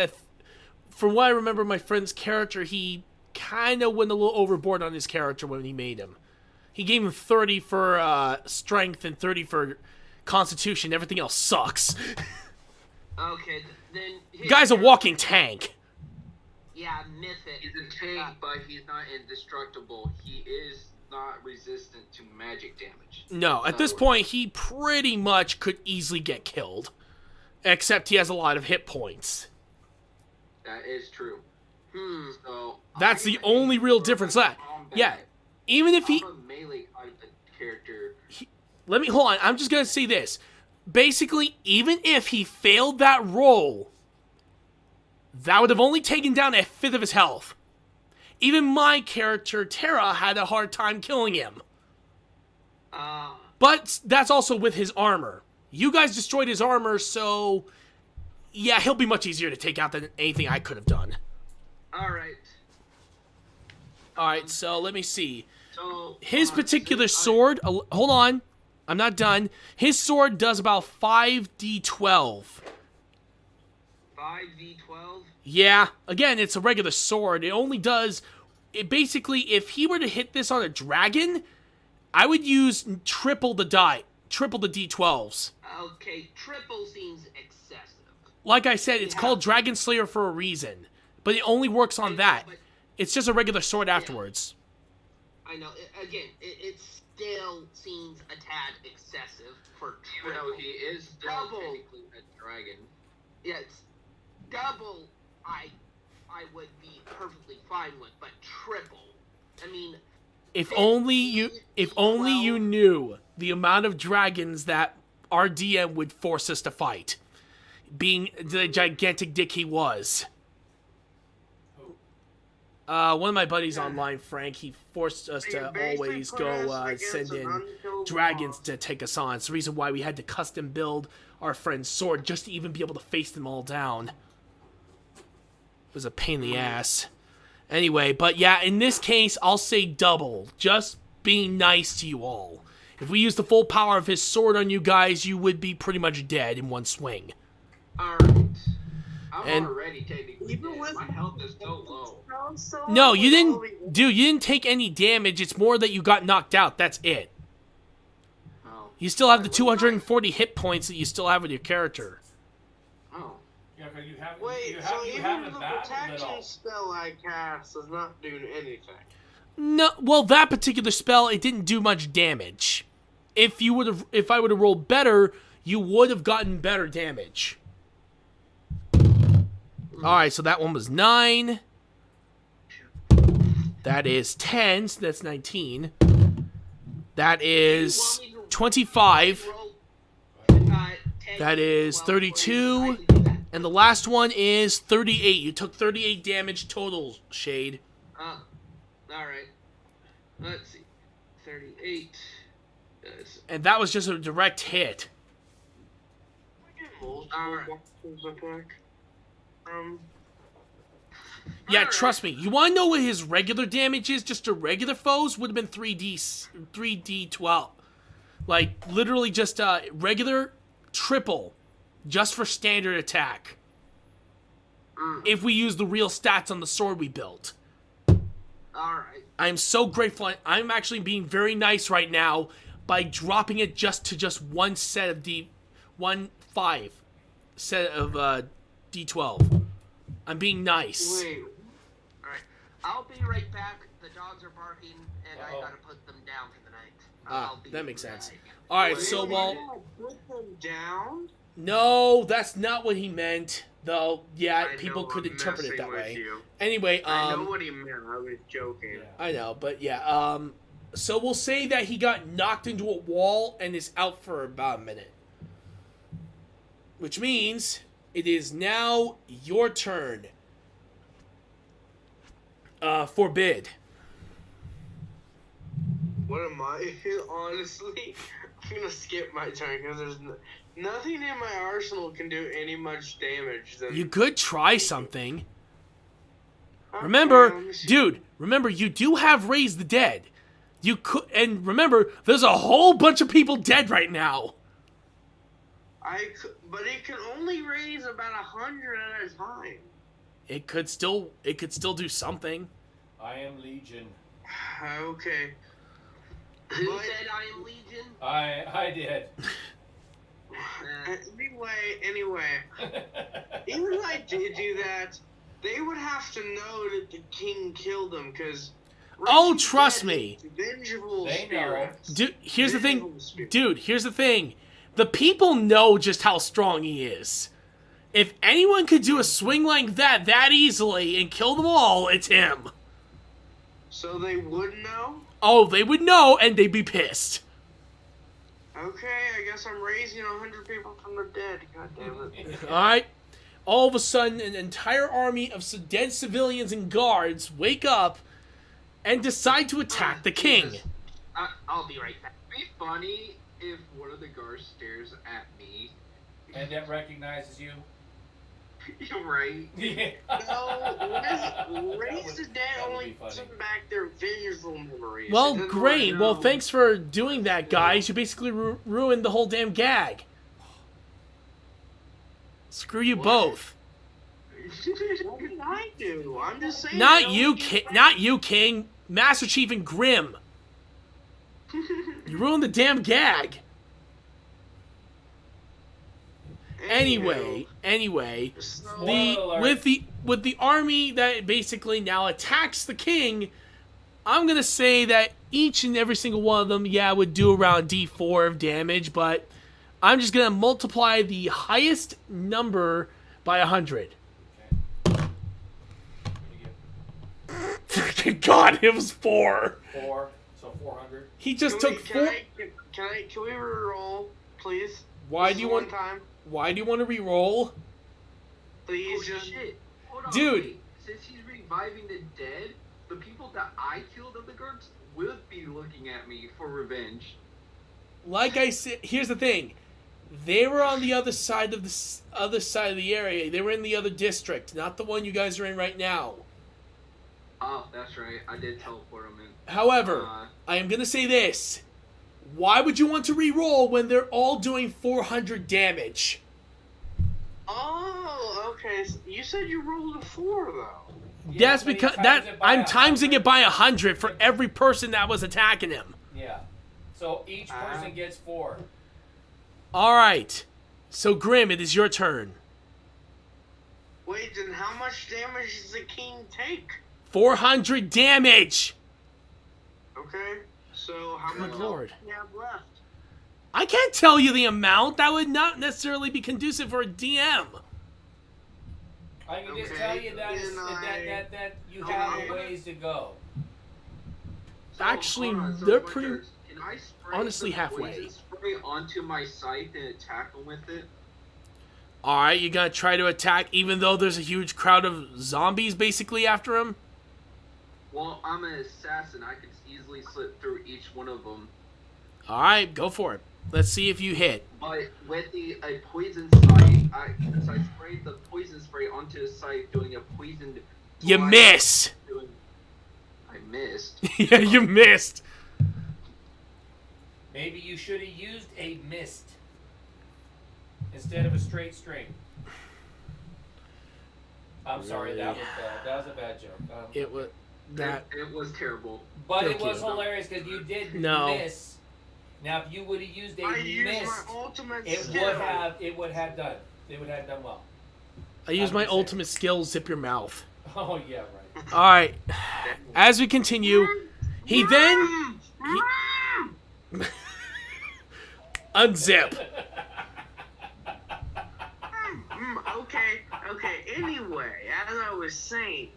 Speaker 1: from what I remember, my friend's character, he kind of went a little overboard on his character when he made him. He gave him 30 for strength and 30 for constitution. Everything else sucks.
Speaker 5: Okay, then.
Speaker 1: Guy's a walking tank.
Speaker 5: Yeah, mythic.
Speaker 6: He's a tank, but he's not indestructible. He is not resistant to magic damage.
Speaker 1: No, at this point, he pretty much could easily get killed. Except he has a lot of hit points.
Speaker 6: That is true. So
Speaker 1: That's the only real difference. Yeah, even if he...
Speaker 6: I'm a melee type character.
Speaker 1: Let me... Hold on, I'm just going to say this. Basically, even if he failed that roll, that would have only taken down a fifth of his health. Even my character, Terra, had a hard time killing him. But that's also with his armor. You guys destroyed his armor, so... Yeah, he'll be much easier to take out than anything I could have done.
Speaker 5: Alright.
Speaker 1: Alright, so let me see.
Speaker 6: So
Speaker 1: His particular sword... Hold on. I'm not done. His sword does about 5d12.
Speaker 5: 5d12?
Speaker 1: Yeah, again, it's a regular sword. It only does... It basically, if he were to hit this on a dragon, I would use triple the d12s.
Speaker 5: Okay, triple seems excessive.
Speaker 1: Like I said, it's called Dragon Slayer for a reason. But it only works on that. It's just a regular sword afterwards.
Speaker 5: I know. It still seems a tad excessive for
Speaker 6: even
Speaker 5: triple.
Speaker 6: though he is still
Speaker 5: Double.
Speaker 6: technically a dragon.
Speaker 5: Yeah, it's double. I would be perfectly fine with, but triple. I mean,
Speaker 1: If only you knew the amount of dragons that our DM would force us to fight. Being the gigantic dick he was. One of my buddies online, Frank, he forced us to always go send in dragons to take us on. It's the reason why we had to custom build our friend's sword just to even be able to face them all down. It was a pain in the ass. Anyway, but yeah, in this case, I'll say double. Just being nice to you all. If we use the full power of his sword on you guys, you would be pretty much dead in one swing.
Speaker 6: Alright. I'm
Speaker 1: And-
Speaker 6: already technically dead. My health is so low.
Speaker 1: No, you didn't... Dude, you didn't take any damage. It's more that you got knocked out. That's it.
Speaker 6: Oh.
Speaker 1: You still have the 240 hit points that you still have with your character.
Speaker 6: Oh.
Speaker 4: Yeah, because you haven't.
Speaker 2: Wait,
Speaker 4: you
Speaker 2: so even
Speaker 4: haven't
Speaker 2: the
Speaker 4: battled at
Speaker 2: protection
Speaker 4: all.
Speaker 2: spell I cast does not do anything.
Speaker 1: No, well, that particular spell, it didn't do much damage. If I would have rolled better, you would have gotten better damage. Alright, so that one was 9. That is 10, so that's 19. That is 25. That is 32. And the last one is 38. You took 38 damage total, Shade.
Speaker 5: Alright. Let's see. 38.
Speaker 1: And that was just a direct hit.
Speaker 2: Alright.
Speaker 1: Yeah, trust me. You want to know what his regular damage is? Just to regular foes would have been 3d12. Like, literally just regular triple. Just for standard attack. If we use the real stats on the sword we built.
Speaker 5: Alright.
Speaker 1: I am so grateful. I'm actually being very nice right now by dropping it just one set of 5 set of D12. I'm being nice.
Speaker 2: Wait.
Speaker 5: Alright. I'll be right back. The dogs are barking, and I gotta put them down for the night. I'll be
Speaker 1: That makes sense.
Speaker 5: right.
Speaker 1: Alright, so
Speaker 2: Put them down?
Speaker 1: no, that's not what he meant. Though, yeah,
Speaker 2: I
Speaker 1: people
Speaker 2: know,
Speaker 1: could
Speaker 2: I'm
Speaker 1: interpret it
Speaker 2: messing
Speaker 1: that
Speaker 2: with
Speaker 1: way.
Speaker 2: you.
Speaker 1: Anyway,
Speaker 2: I know what he meant. I was joking.
Speaker 4: Yeah.
Speaker 1: I know, but yeah, so we'll say that he got knocked into a wall and is out for about a minute. Which means it is now your turn. Forbid.
Speaker 2: What am I? Honestly, I'm gonna skip my turn because there's nothing in my arsenal can do any much damage. Than
Speaker 1: You could try something. Remember,
Speaker 2: let me see.
Speaker 1: dude, remember, you do have raise the dead. You could, and remember, there's a whole bunch of people dead right now.
Speaker 2: But it can only raise about 100 at a time.
Speaker 1: It could still do something.
Speaker 4: I am Legion.
Speaker 2: Okay.
Speaker 5: Who
Speaker 2: But-
Speaker 5: said I am Legion?
Speaker 4: I did.
Speaker 2: Anyway, even if I did do that, they would have to know that the king killed him, because...
Speaker 1: Oh, trust me.
Speaker 2: Vengeful
Speaker 4: They
Speaker 2: spirits.
Speaker 1: Dude, here's the thing.
Speaker 2: Vengeful spirits.
Speaker 1: Dude, here's the thing. The people know just how strong he is. If anyone could do a swing like that easily and kill them all, it's him.
Speaker 2: So they would know?
Speaker 1: Oh, they would know, and they'd be pissed.
Speaker 2: Okay, I guess I'm raising 100 people from the dead. God damn it.
Speaker 1: Alright? All of a sudden, an entire army of dead civilians and guards wake up and decide to attack the king.
Speaker 5: I'll be right back.
Speaker 6: It'd be funny if one of the guards stares at me.
Speaker 4: And that recognizes you.
Speaker 6: You're right.
Speaker 4: Yeah.
Speaker 2: No, raise the dead
Speaker 4: that would
Speaker 2: only
Speaker 4: be funny.
Speaker 2: puts them back their vengeful memories.
Speaker 1: Well,
Speaker 2: And then
Speaker 1: great.
Speaker 2: like,
Speaker 1: Well, thanks for doing that, guys. You basically ruined the whole damn gag. Screw you both.
Speaker 2: What did I do? I'm just saying.
Speaker 1: Not
Speaker 2: I
Speaker 1: you,
Speaker 2: don't
Speaker 1: King.
Speaker 2: get
Speaker 1: Not you, King. Master Chief and Grim. You ruined the damn gag. Anyway,
Speaker 2: So,
Speaker 4: Spoiler alert.
Speaker 1: with the army that basically now attacks the king, I'm gonna say that each and every single one of them, would do around D4 of damage, but I'm just gonna multiply the highest number by 100. God, it was 4.
Speaker 4: 4, so 400.
Speaker 1: He just
Speaker 2: can
Speaker 1: took
Speaker 2: we,
Speaker 1: 4.
Speaker 2: Can we reroll, please?
Speaker 1: Why
Speaker 2: Just
Speaker 1: do you
Speaker 2: one
Speaker 1: want?
Speaker 2: time?
Speaker 1: Why do you want to re-roll?
Speaker 2: Please,
Speaker 6: Oh
Speaker 2: just.
Speaker 6: shit. Hold on,
Speaker 1: Dude.
Speaker 6: wait. Since he's reviving the dead, the people that I killed of the guards will be looking at me for revenge.
Speaker 1: Like I said, here's the thing. They were on the other side of the area. They were in the other district, not the one you guys are in right now.
Speaker 6: Oh, that's right. I did teleport him in.
Speaker 1: However, I am gonna say this. Why would you want to re-roll when they're all doing 400 damage?
Speaker 2: Oh, okay. So you said you rolled a 4 though.
Speaker 1: That's
Speaker 4: but he
Speaker 1: because
Speaker 4: times it by
Speaker 1: I'm timesing
Speaker 4: 100.
Speaker 1: it by 100 for every person that was attacking him.
Speaker 4: Yeah. So each person gets 4.
Speaker 1: All right. So Grim, it is your turn.
Speaker 2: Wait, then how much damage does the king take?
Speaker 1: 400 damage.
Speaker 2: Okay. So how
Speaker 1: Good
Speaker 2: much
Speaker 1: lord.
Speaker 2: do you have left?
Speaker 1: I can't tell you the amount. That would not necessarily be conducive for a DM.
Speaker 4: I can just
Speaker 2: Okay,
Speaker 4: tell you that,
Speaker 2: then
Speaker 4: that you have a ways to go.
Speaker 6: So,
Speaker 1: Actually,
Speaker 6: hold on, so
Speaker 1: they're
Speaker 6: my
Speaker 1: pretty-
Speaker 6: turn. Can I spray
Speaker 1: honestly
Speaker 6: some
Speaker 1: halfway.
Speaker 6: poison spray onto my scythe and attack them with it?
Speaker 1: Alright, you gonna try to attack even though there's a huge crowd of zombies basically after him?
Speaker 6: Well, I'm an assassin. I can easily slip through each one of them.
Speaker 1: Alright, go for it. Let's see if you hit.
Speaker 6: But with a poison scythe, I sprayed the poison spray onto his scythe, doing a poisoned.
Speaker 1: You
Speaker 6: blast,
Speaker 1: miss!
Speaker 6: I missed.
Speaker 1: Yeah, you missed.
Speaker 4: Maybe you should have used a mist instead of a straight string. I'm sorry, that was bad. That was a bad joke.
Speaker 1: It was that.
Speaker 6: It was terrible.
Speaker 4: But
Speaker 1: Thank
Speaker 4: it was
Speaker 1: you.
Speaker 4: hilarious because you did
Speaker 1: No.
Speaker 4: miss. Now, if you would have used a
Speaker 2: I used
Speaker 4: mist,
Speaker 2: my ultimate
Speaker 4: it
Speaker 2: skill.
Speaker 4: would have done. It would have done well.
Speaker 1: I use my
Speaker 4: 100%.
Speaker 1: ultimate skill, zip your mouth.
Speaker 4: Oh yeah, right.
Speaker 1: Alright. As we continue, he then unzip.
Speaker 2: Okay. Anyway, as I was saying,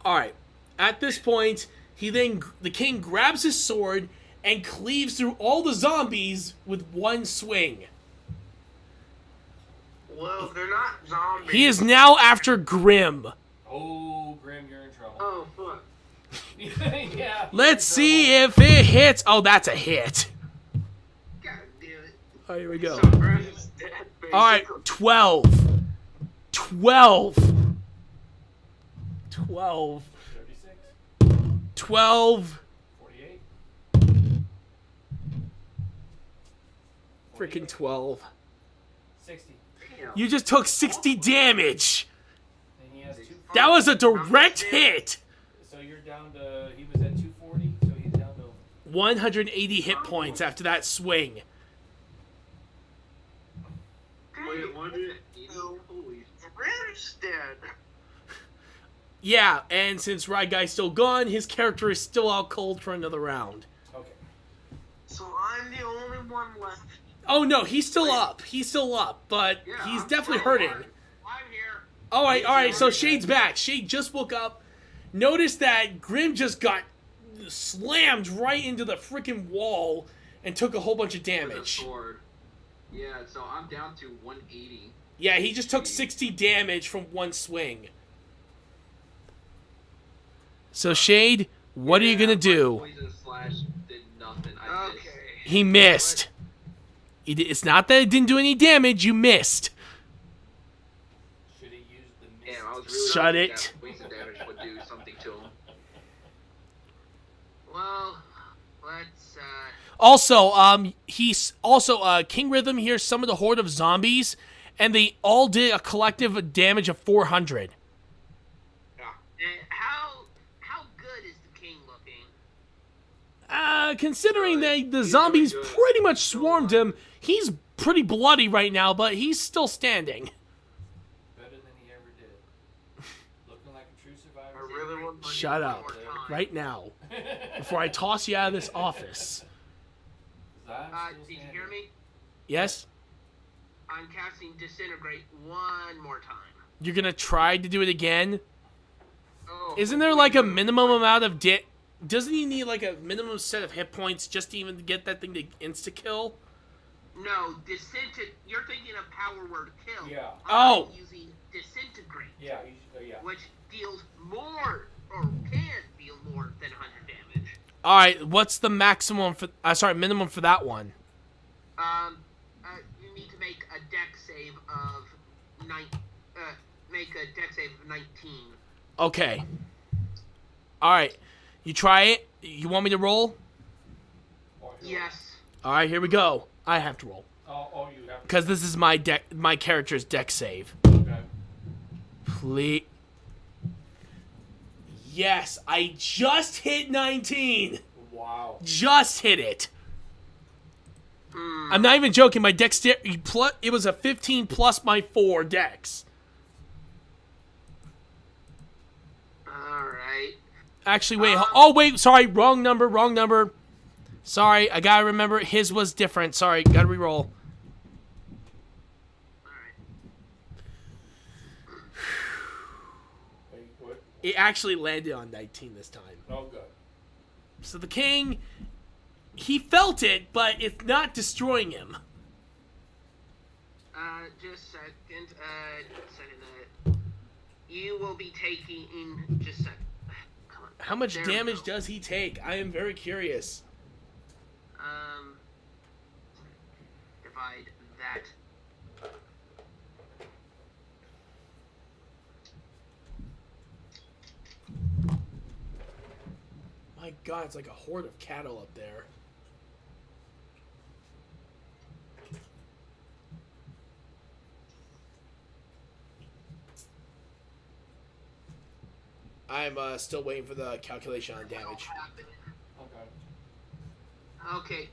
Speaker 1: Alright. At this point, the king grabs his sword and cleaves through all the zombies with one swing.
Speaker 2: well, they're not zombies.
Speaker 1: He is now after Grim.
Speaker 4: Oh, Grim, you're in trouble.
Speaker 2: Oh fuck.
Speaker 4: Yeah.
Speaker 1: Let's see if it hits. Oh, that's a hit.
Speaker 2: God damn it.
Speaker 1: Oh, here we go.
Speaker 2: So Grim's dead, basically.
Speaker 1: Alright, 12. 12. 12.
Speaker 4: 36.
Speaker 1: 12.
Speaker 4: 48.
Speaker 1: Freaking 12.
Speaker 4: 60.
Speaker 1: You just took 60 damage.
Speaker 4: And he has 240.
Speaker 1: That was a direct hit.
Speaker 4: So you're down to. He was at 240, so he's down to.
Speaker 1: 180 hit points after that swing.
Speaker 3: Wait, 180? Holy
Speaker 2: Grim's dead.
Speaker 1: Yeah, and since Rye Guy's still gone, his character is still out cold for another round.
Speaker 4: Okay.
Speaker 2: So I'm the only one left.
Speaker 1: Oh no, he's still up. He's still up, but
Speaker 3: Yeah,
Speaker 1: he's
Speaker 3: I'm
Speaker 1: definitely
Speaker 3: still
Speaker 1: hurting.
Speaker 3: alive.
Speaker 2: I'm here.
Speaker 1: Alright, so Shade's back. Shade just woke up. Noticed that Grim just got slammed right into the freaking wall and took a whole bunch of
Speaker 3: With a
Speaker 1: damage.
Speaker 3: sword. Yeah, so I'm down to 180.
Speaker 1: Yeah, he just took 60 damage from one swing. So Shade, what are you gonna
Speaker 3: my
Speaker 1: do?
Speaker 3: Poison slash did nothing. I missed.
Speaker 2: Okay.
Speaker 1: He missed. It's not that it didn't do any damage, you missed.
Speaker 4: Should he use the mist?
Speaker 3: Damn, I was really
Speaker 1: Shut
Speaker 3: hoping
Speaker 1: it.
Speaker 3: that poison damage would do something to him.
Speaker 5: Well, let's
Speaker 1: Also, he's also King Rhythm here's some of the horde of zombies, and they all did a collective damage of 400.
Speaker 5: how good is the king looking?
Speaker 1: Considering that the
Speaker 3: He's
Speaker 1: zombies
Speaker 3: really good.
Speaker 1: pretty much swarmed him, he's pretty bloody right now, but he's still standing.
Speaker 4: Better than he ever did. Looking like a true survivor.
Speaker 2: I really want my
Speaker 1: Shut
Speaker 5: One
Speaker 1: up
Speaker 5: more time.
Speaker 1: right now before I toss you out of this office.
Speaker 5: Did you hear me?
Speaker 1: Yes?
Speaker 5: I'm casting Disintegrate one more time.
Speaker 1: You're gonna try to do it again?
Speaker 5: Oh,
Speaker 1: Isn't there like a minimum amount of doesn't he need like a minimum set of hit points just to even get that thing to insta-kill?
Speaker 5: No, you're thinking of power word kill.
Speaker 4: Yeah.
Speaker 1: Oh.
Speaker 5: I'm using Disintegrate,
Speaker 4: Yeah, yeah.
Speaker 5: which deals more, or can deal more than 100 damage.
Speaker 1: Alright, what's the maximum for minimum for that one?
Speaker 5: You need to make a dex save of 19.
Speaker 1: Okay. Alright. You try it? You want me to roll?
Speaker 5: Yes.
Speaker 1: Alright, here we go. I have to roll.
Speaker 4: Oh, you have to.
Speaker 1: Because this is my character's deck save.
Speaker 4: Okay.
Speaker 1: Please. Yes, I just hit 19.
Speaker 4: Wow.
Speaker 1: Just hit it. I'm not even joking. My dexterity it was a 15 plus my 4 dex.
Speaker 5: Alright.
Speaker 1: Actually, wait. Oh, wait. Sorry. Wrong number. Sorry. I gotta remember. His was different. Sorry. Gotta reroll.
Speaker 4: Wait, what?
Speaker 1: It actually landed on 19 this time.
Speaker 4: Oh, good.
Speaker 1: So the king, he felt it, but it's not destroying him.
Speaker 5: Just a second. You will be taking just a second. Come on.
Speaker 1: How much
Speaker 5: There we
Speaker 1: damage
Speaker 5: go.
Speaker 1: does he take? I am very curious.
Speaker 5: Divide that.
Speaker 1: My God, it's like a horde of cattle up there. I'm still waiting for the calculation on damage.
Speaker 4: Okay.
Speaker 5: Okay,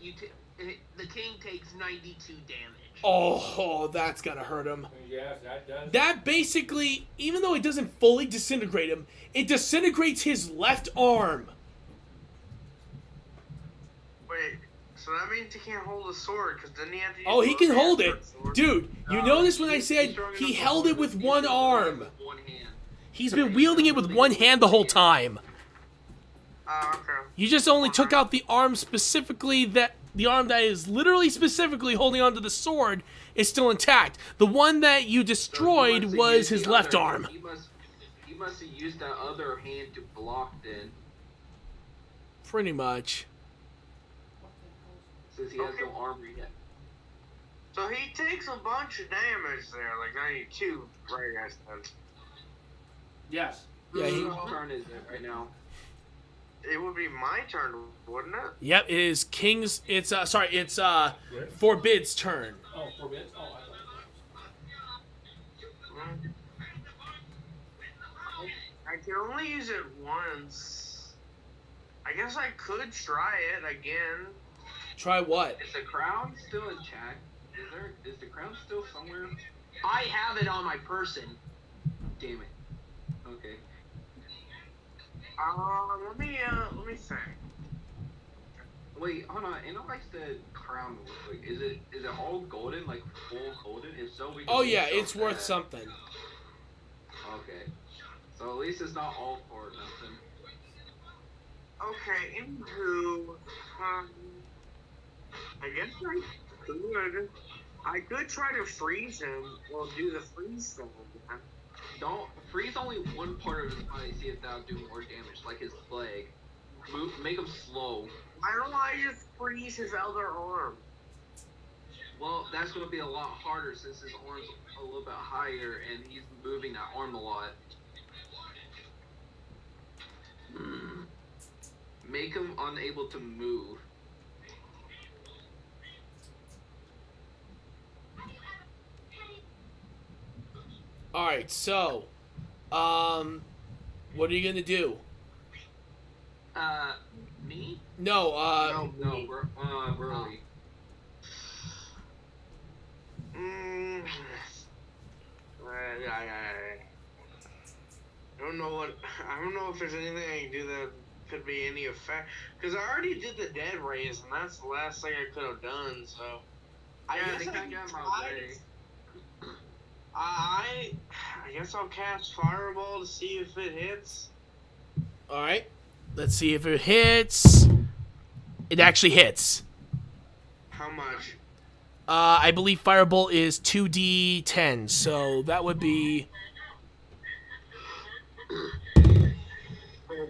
Speaker 5: the king takes 92 damage.
Speaker 1: Oh, that's gonna hurt him.
Speaker 4: Yes, that does.
Speaker 1: That basically, even though it doesn't fully disintegrate him, it disintegrates his left arm.
Speaker 2: Wait, so that means he can't hold a sword, because then he have to use
Speaker 1: Oh, he
Speaker 2: both
Speaker 1: can
Speaker 2: hands
Speaker 1: hold
Speaker 2: for
Speaker 1: it.
Speaker 2: a sword.
Speaker 1: Dude, you notice when I said he held it with one arm.
Speaker 3: One hand.
Speaker 1: He's been wielding it with one hand the whole time.
Speaker 2: Okay.
Speaker 1: You just only took out the arm specifically the arm that is literally specifically holding onto the sword is still intact. The one that you destroyed
Speaker 3: So he must have
Speaker 1: was
Speaker 3: used
Speaker 1: his
Speaker 3: the
Speaker 1: left
Speaker 3: other-
Speaker 1: arm.
Speaker 3: He must have used that other hand to block then,
Speaker 1: Pretty much.
Speaker 3: since he has no armor yet.
Speaker 2: So he takes a bunch of damage there, like 92, right, guys?
Speaker 4: Yes.
Speaker 1: Yeah,
Speaker 3: Whose turn is it right now?
Speaker 2: It would be my turn, wouldn't it?
Speaker 1: Yep, it is King's. It's Forbid's turn.
Speaker 4: Oh, forbid. Oh, I thought.
Speaker 2: I can only use it once. I guess I could try it again.
Speaker 1: Try what?
Speaker 3: Is the crown still in chat? Is the crown still somewhere?
Speaker 5: I have it on my person.
Speaker 3: Damn it. Okay.
Speaker 2: Let me think.
Speaker 3: Wait, hold on. Analyze the crown real quick. Is it all golden, like full golden? If so, we can
Speaker 1: Oh yeah,
Speaker 3: sell
Speaker 1: it's worth
Speaker 3: that.
Speaker 1: something.
Speaker 3: Okay. So at least it's not all for nothing.
Speaker 2: Okay, anywho, I guess I could try to freeze him or do the freeze thing.
Speaker 3: Don't freeze only one part of his body. See if that'll do more damage, like his leg. Make him slow.
Speaker 2: Why don't I just freeze his other arm?
Speaker 3: Well, that's going to be a lot harder since his arm's a little bit higher and he's moving that arm a lot. Make him unable to move.
Speaker 1: Alright, so, what are you gonna do?
Speaker 5: Me?
Speaker 1: No,
Speaker 3: No, Burley.
Speaker 2: I don't know if there's anything I can do that could be any effect. Because I already did the dead raise, and that's the last thing I could have done, so. I
Speaker 3: They
Speaker 2: guess
Speaker 3: can't get in my way.
Speaker 2: I guess I'll cast Fireball to see if it hits.
Speaker 1: alright. Let's see if it hits. It actually hits.
Speaker 2: How much?
Speaker 1: I believe Firebolt is 2d10, so that would be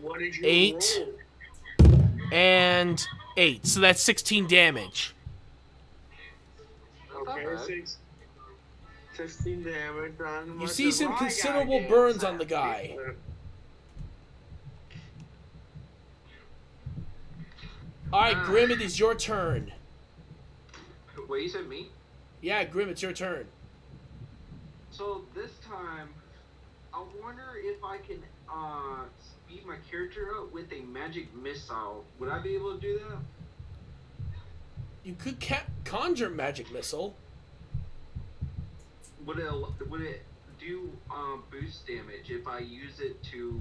Speaker 2: What did you
Speaker 1: 8
Speaker 2: roll?
Speaker 1: and 8. So that's 16 damage.
Speaker 2: Okay,
Speaker 3: Not bad.
Speaker 2: 16 damage on.
Speaker 1: You see some considerable burns on the guy. Alright, Grim, it is your turn.
Speaker 3: Wait, you said me?
Speaker 1: Yeah, Grim, it's your turn.
Speaker 3: So this time, I wonder if I can speed my character up with a magic missile. Would I be able to do that?
Speaker 1: You could conjure magic missile.
Speaker 3: Would it do boost damage if I use it to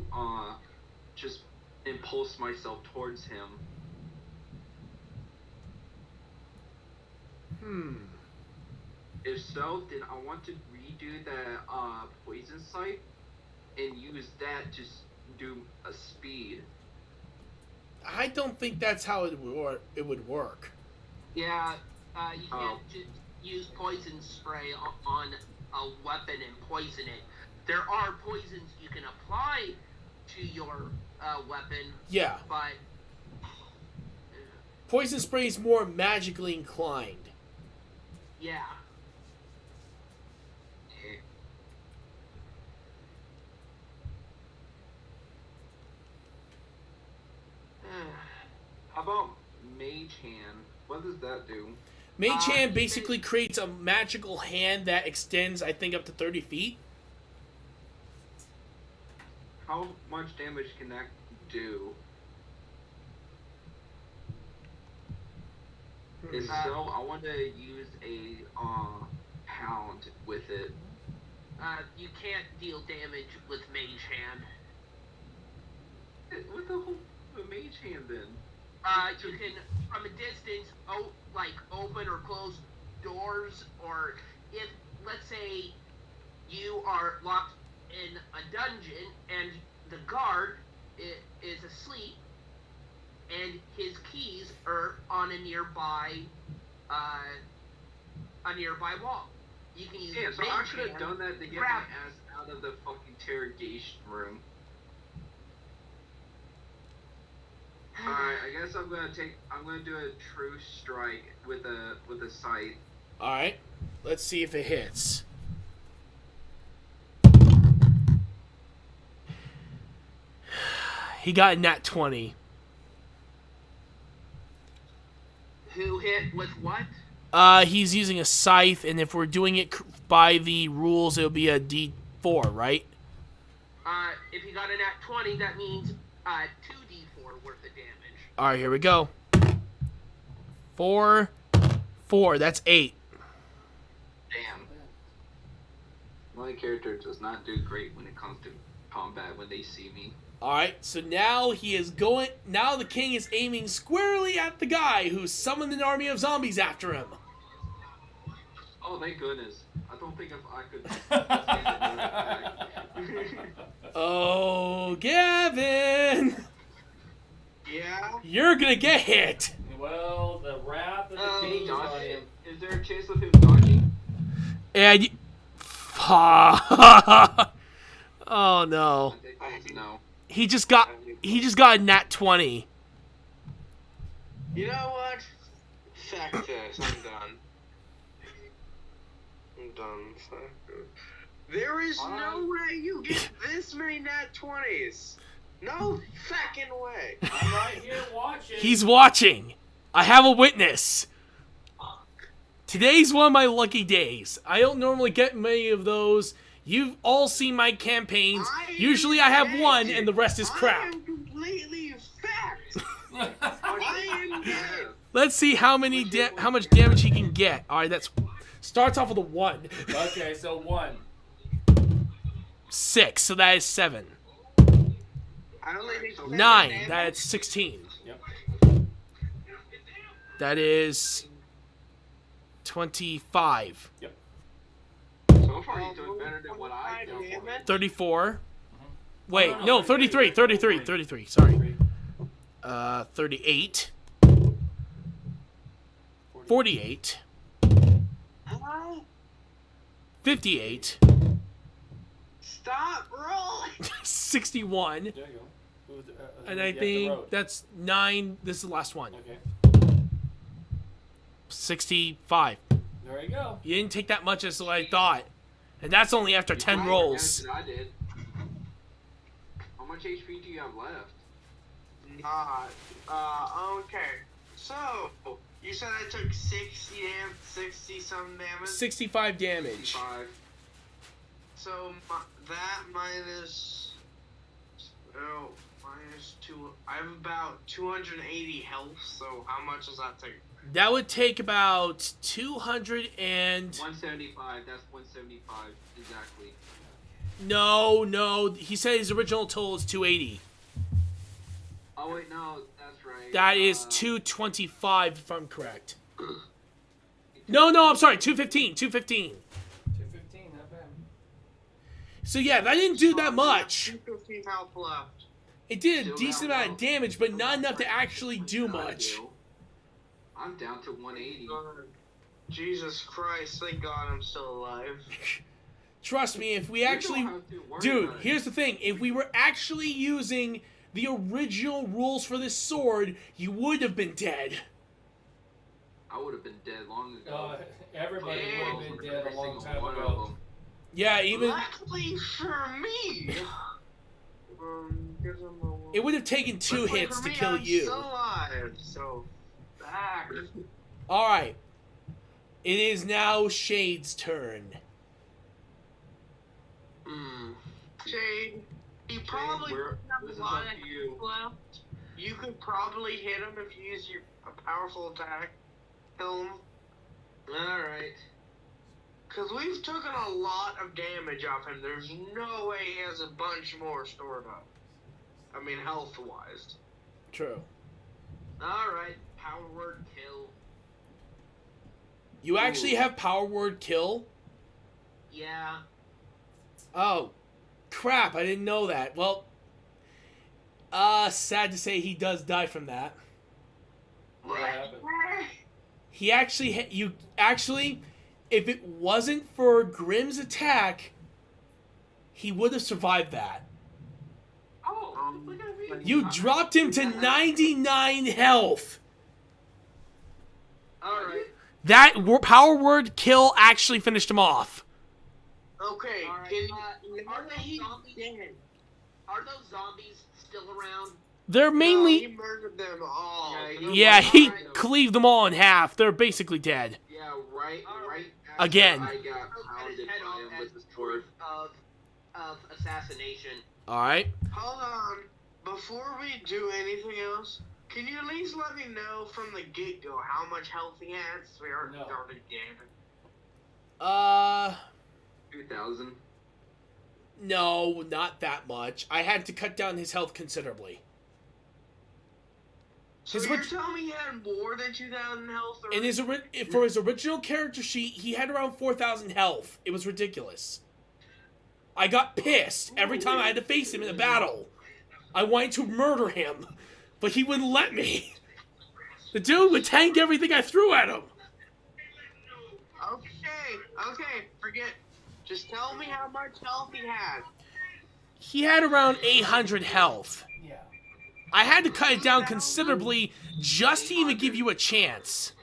Speaker 3: just impulse myself towards him? If so, then I want to redo the poison sight and use that to do a speed.
Speaker 1: I don't think that's how it would work.
Speaker 5: Yeah, you
Speaker 3: Oh.
Speaker 5: can't just use poison spray on a weapon and poison it. There are poisons you can apply to your weapon,
Speaker 1: Yeah.
Speaker 5: but
Speaker 1: Poison spray is more magically inclined.
Speaker 5: yeah.
Speaker 3: How about Mage Hand? What does that do?
Speaker 1: Mage Hand basically creates a magical hand that extends, I think, up to 30 feet.
Speaker 3: How much damage can that do? If so, I want to use a pound with it.
Speaker 5: You can't deal damage with Mage Hand.
Speaker 3: What the whole Mage Hand then?
Speaker 5: You can, from a distance, open or close doors, or if, let's say, you are locked in a dungeon and the guard is asleep, and his keys are on a nearby wall. You can use
Speaker 3: Yeah, so
Speaker 5: Mage
Speaker 3: I should have
Speaker 5: Hand,
Speaker 3: done that to get my
Speaker 5: grab-
Speaker 3: ass out of the fucking interrogation room. Alright, I guess I'm gonna do a true strike with a sight.
Speaker 1: Alright. Let's see if it hits. He got a nat 20.
Speaker 5: Who hit with what?
Speaker 1: He's using a scythe, and if we're doing it by the rules, it'll be a D4, right?
Speaker 5: If you got a nat 20, that means 2d4 worth of damage.
Speaker 1: All right, here we go. 4, 4. That's 8.
Speaker 3: Damn. My character does not do great when it comes to combat when they see me.
Speaker 1: All right, so now he is going. Now the king is aiming squarely at the guy who summoned an army of zombies after him.
Speaker 3: Oh, thank goodness. I don't think if I could.
Speaker 1: Oh, Gavin!
Speaker 2: Yeah.
Speaker 1: You're gonna get hit.
Speaker 4: Well, the wrath of the king is on him.
Speaker 3: Is there a chance of him dodging?
Speaker 1: And oh no.
Speaker 3: No.
Speaker 1: He just got a nat 20.
Speaker 2: You know what? Fuck this. I'm done. I'm done. Fuck this. There is no way you get this many nat 20s. No fucking way.
Speaker 4: I'm right here watching.
Speaker 1: He's watching. I have a witness. Today's one of my lucky days. I don't normally get many of those. You've all seen my campaigns. Usually I have one and the rest is
Speaker 2: I
Speaker 1: crap.
Speaker 2: am completely fact. I am dead.
Speaker 1: Let's see how much damage he can get. All right, that's starts off with a 1.
Speaker 4: Okay, so 1.
Speaker 1: 6, so that is 7.
Speaker 2: I only need
Speaker 1: 9, that's 16.
Speaker 4: Yep.
Speaker 1: That is 25.
Speaker 4: Yep.
Speaker 3: So far, he's doing better than what I do.
Speaker 1: 34. Wait,
Speaker 4: Oh, no,
Speaker 1: no, 33. Sorry. 38. 48.
Speaker 2: Hello?
Speaker 1: 58.
Speaker 2: Stop rolling.
Speaker 1: 61.
Speaker 4: There you go.
Speaker 1: And I think that's 9. This is the last one.
Speaker 4: Okay.
Speaker 1: 65.
Speaker 4: There you go.
Speaker 1: You didn't take that much as I thought. And that's only after 10 rolls.
Speaker 3: I did. How much HP do you have left?
Speaker 2: Not. Okay. So, you said I took 60 some damage?
Speaker 1: 65 damage.
Speaker 3: 5.
Speaker 2: So, that minus 2. I have about 280 health, so how much does that take?
Speaker 1: That would take about 200 and...
Speaker 3: 175. That's 175 exactly.
Speaker 1: No. He said his original total is 280.
Speaker 3: Oh wait, no, that's right.
Speaker 1: That is 225 if I'm correct. No, I'm sorry. 215.
Speaker 4: 215, not bad.
Speaker 1: So yeah, that didn't do that much.
Speaker 2: 215 health left.
Speaker 1: It did a
Speaker 3: Still
Speaker 1: decent
Speaker 3: down
Speaker 1: amount of
Speaker 3: low.
Speaker 1: damage, but not enough to actually do
Speaker 3: God,
Speaker 1: much.
Speaker 3: Bill. I'm down to 180.
Speaker 2: Jesus Christ, thank God I'm still alive.
Speaker 1: Trust me, if we
Speaker 3: You
Speaker 1: actually...
Speaker 3: don't have to worry
Speaker 1: Dude,
Speaker 3: about it.
Speaker 1: here's the thing. If we were actually using the original rules for this sword, you would have been dead.
Speaker 3: I would have been dead long ago.
Speaker 4: Everybody
Speaker 3: Well,
Speaker 4: would have been
Speaker 3: every
Speaker 4: dead a long
Speaker 3: single
Speaker 4: time
Speaker 3: one of
Speaker 4: ago.
Speaker 3: them.
Speaker 1: Yeah, even...
Speaker 2: Luckily for me.
Speaker 1: It would have taken 2
Speaker 2: Luckily
Speaker 1: hits
Speaker 2: for
Speaker 1: to
Speaker 2: me,
Speaker 1: kill
Speaker 2: I'm
Speaker 1: you.
Speaker 2: Still alive, so back.
Speaker 1: Alright. It is now Shade's turn.
Speaker 2: Shade, he probably
Speaker 3: Where-
Speaker 2: doesn't have
Speaker 3: this is
Speaker 2: a lot
Speaker 3: up
Speaker 2: of
Speaker 3: to you.
Speaker 2: health left. You could probably hit him if you use a powerful attack. Kill him.
Speaker 3: Alright.
Speaker 2: Because we've taken a lot of damage off him. There's no way he has a bunch more stored up. I mean, health-wise.
Speaker 1: True.
Speaker 3: Alright. Power word kill.
Speaker 1: You actually have power word kill?
Speaker 3: Yeah.
Speaker 1: Oh, crap, I didn't know that. Well, sad to say he does die from that.
Speaker 4: What happened?
Speaker 1: He actually, if it wasn't for Grimm's attack, he would have survived that.
Speaker 3: Oh, look at me.
Speaker 1: You dropped him to 99 health.
Speaker 3: Alright.
Speaker 1: That power word kill actually finished him off.
Speaker 2: Okay,
Speaker 5: Alright,
Speaker 2: can
Speaker 5: are
Speaker 2: he's
Speaker 5: those zombies-
Speaker 2: dead.
Speaker 5: Are those zombies still around?
Speaker 1: They're
Speaker 2: No,
Speaker 1: mainly...
Speaker 2: he murdered them all.
Speaker 1: Yeah, he cleaved them all in half. They're basically dead.
Speaker 3: Yeah, right.
Speaker 1: Again.
Speaker 3: I got
Speaker 5: Cut his
Speaker 3: pounded
Speaker 5: head
Speaker 3: by
Speaker 5: off
Speaker 3: him
Speaker 5: as
Speaker 3: with the sword.
Speaker 5: proof of assassination.
Speaker 1: Alright.
Speaker 2: Hold on. Before we do anything else, can you at least let me know from the get-go how much health he has? We already
Speaker 4: No.
Speaker 2: started again.
Speaker 3: 2,000.
Speaker 1: No, not that much. I had to cut down his health considerably.
Speaker 2: So
Speaker 1: His
Speaker 2: you're
Speaker 1: rit-
Speaker 2: telling me he had more than 2,000 health? Or...
Speaker 1: In his for his original character sheet, he had around 4,000 health. It was ridiculous. I got pissed every time I had to face him in a battle. I wanted to murder him, but he wouldn't let me. The dude would tank everything I threw at him.
Speaker 2: Okay, forget. Just tell me how much health he had.
Speaker 1: He had around 800 health.
Speaker 4: Yeah.
Speaker 1: I had to cut it down considerably just to even give you a chance.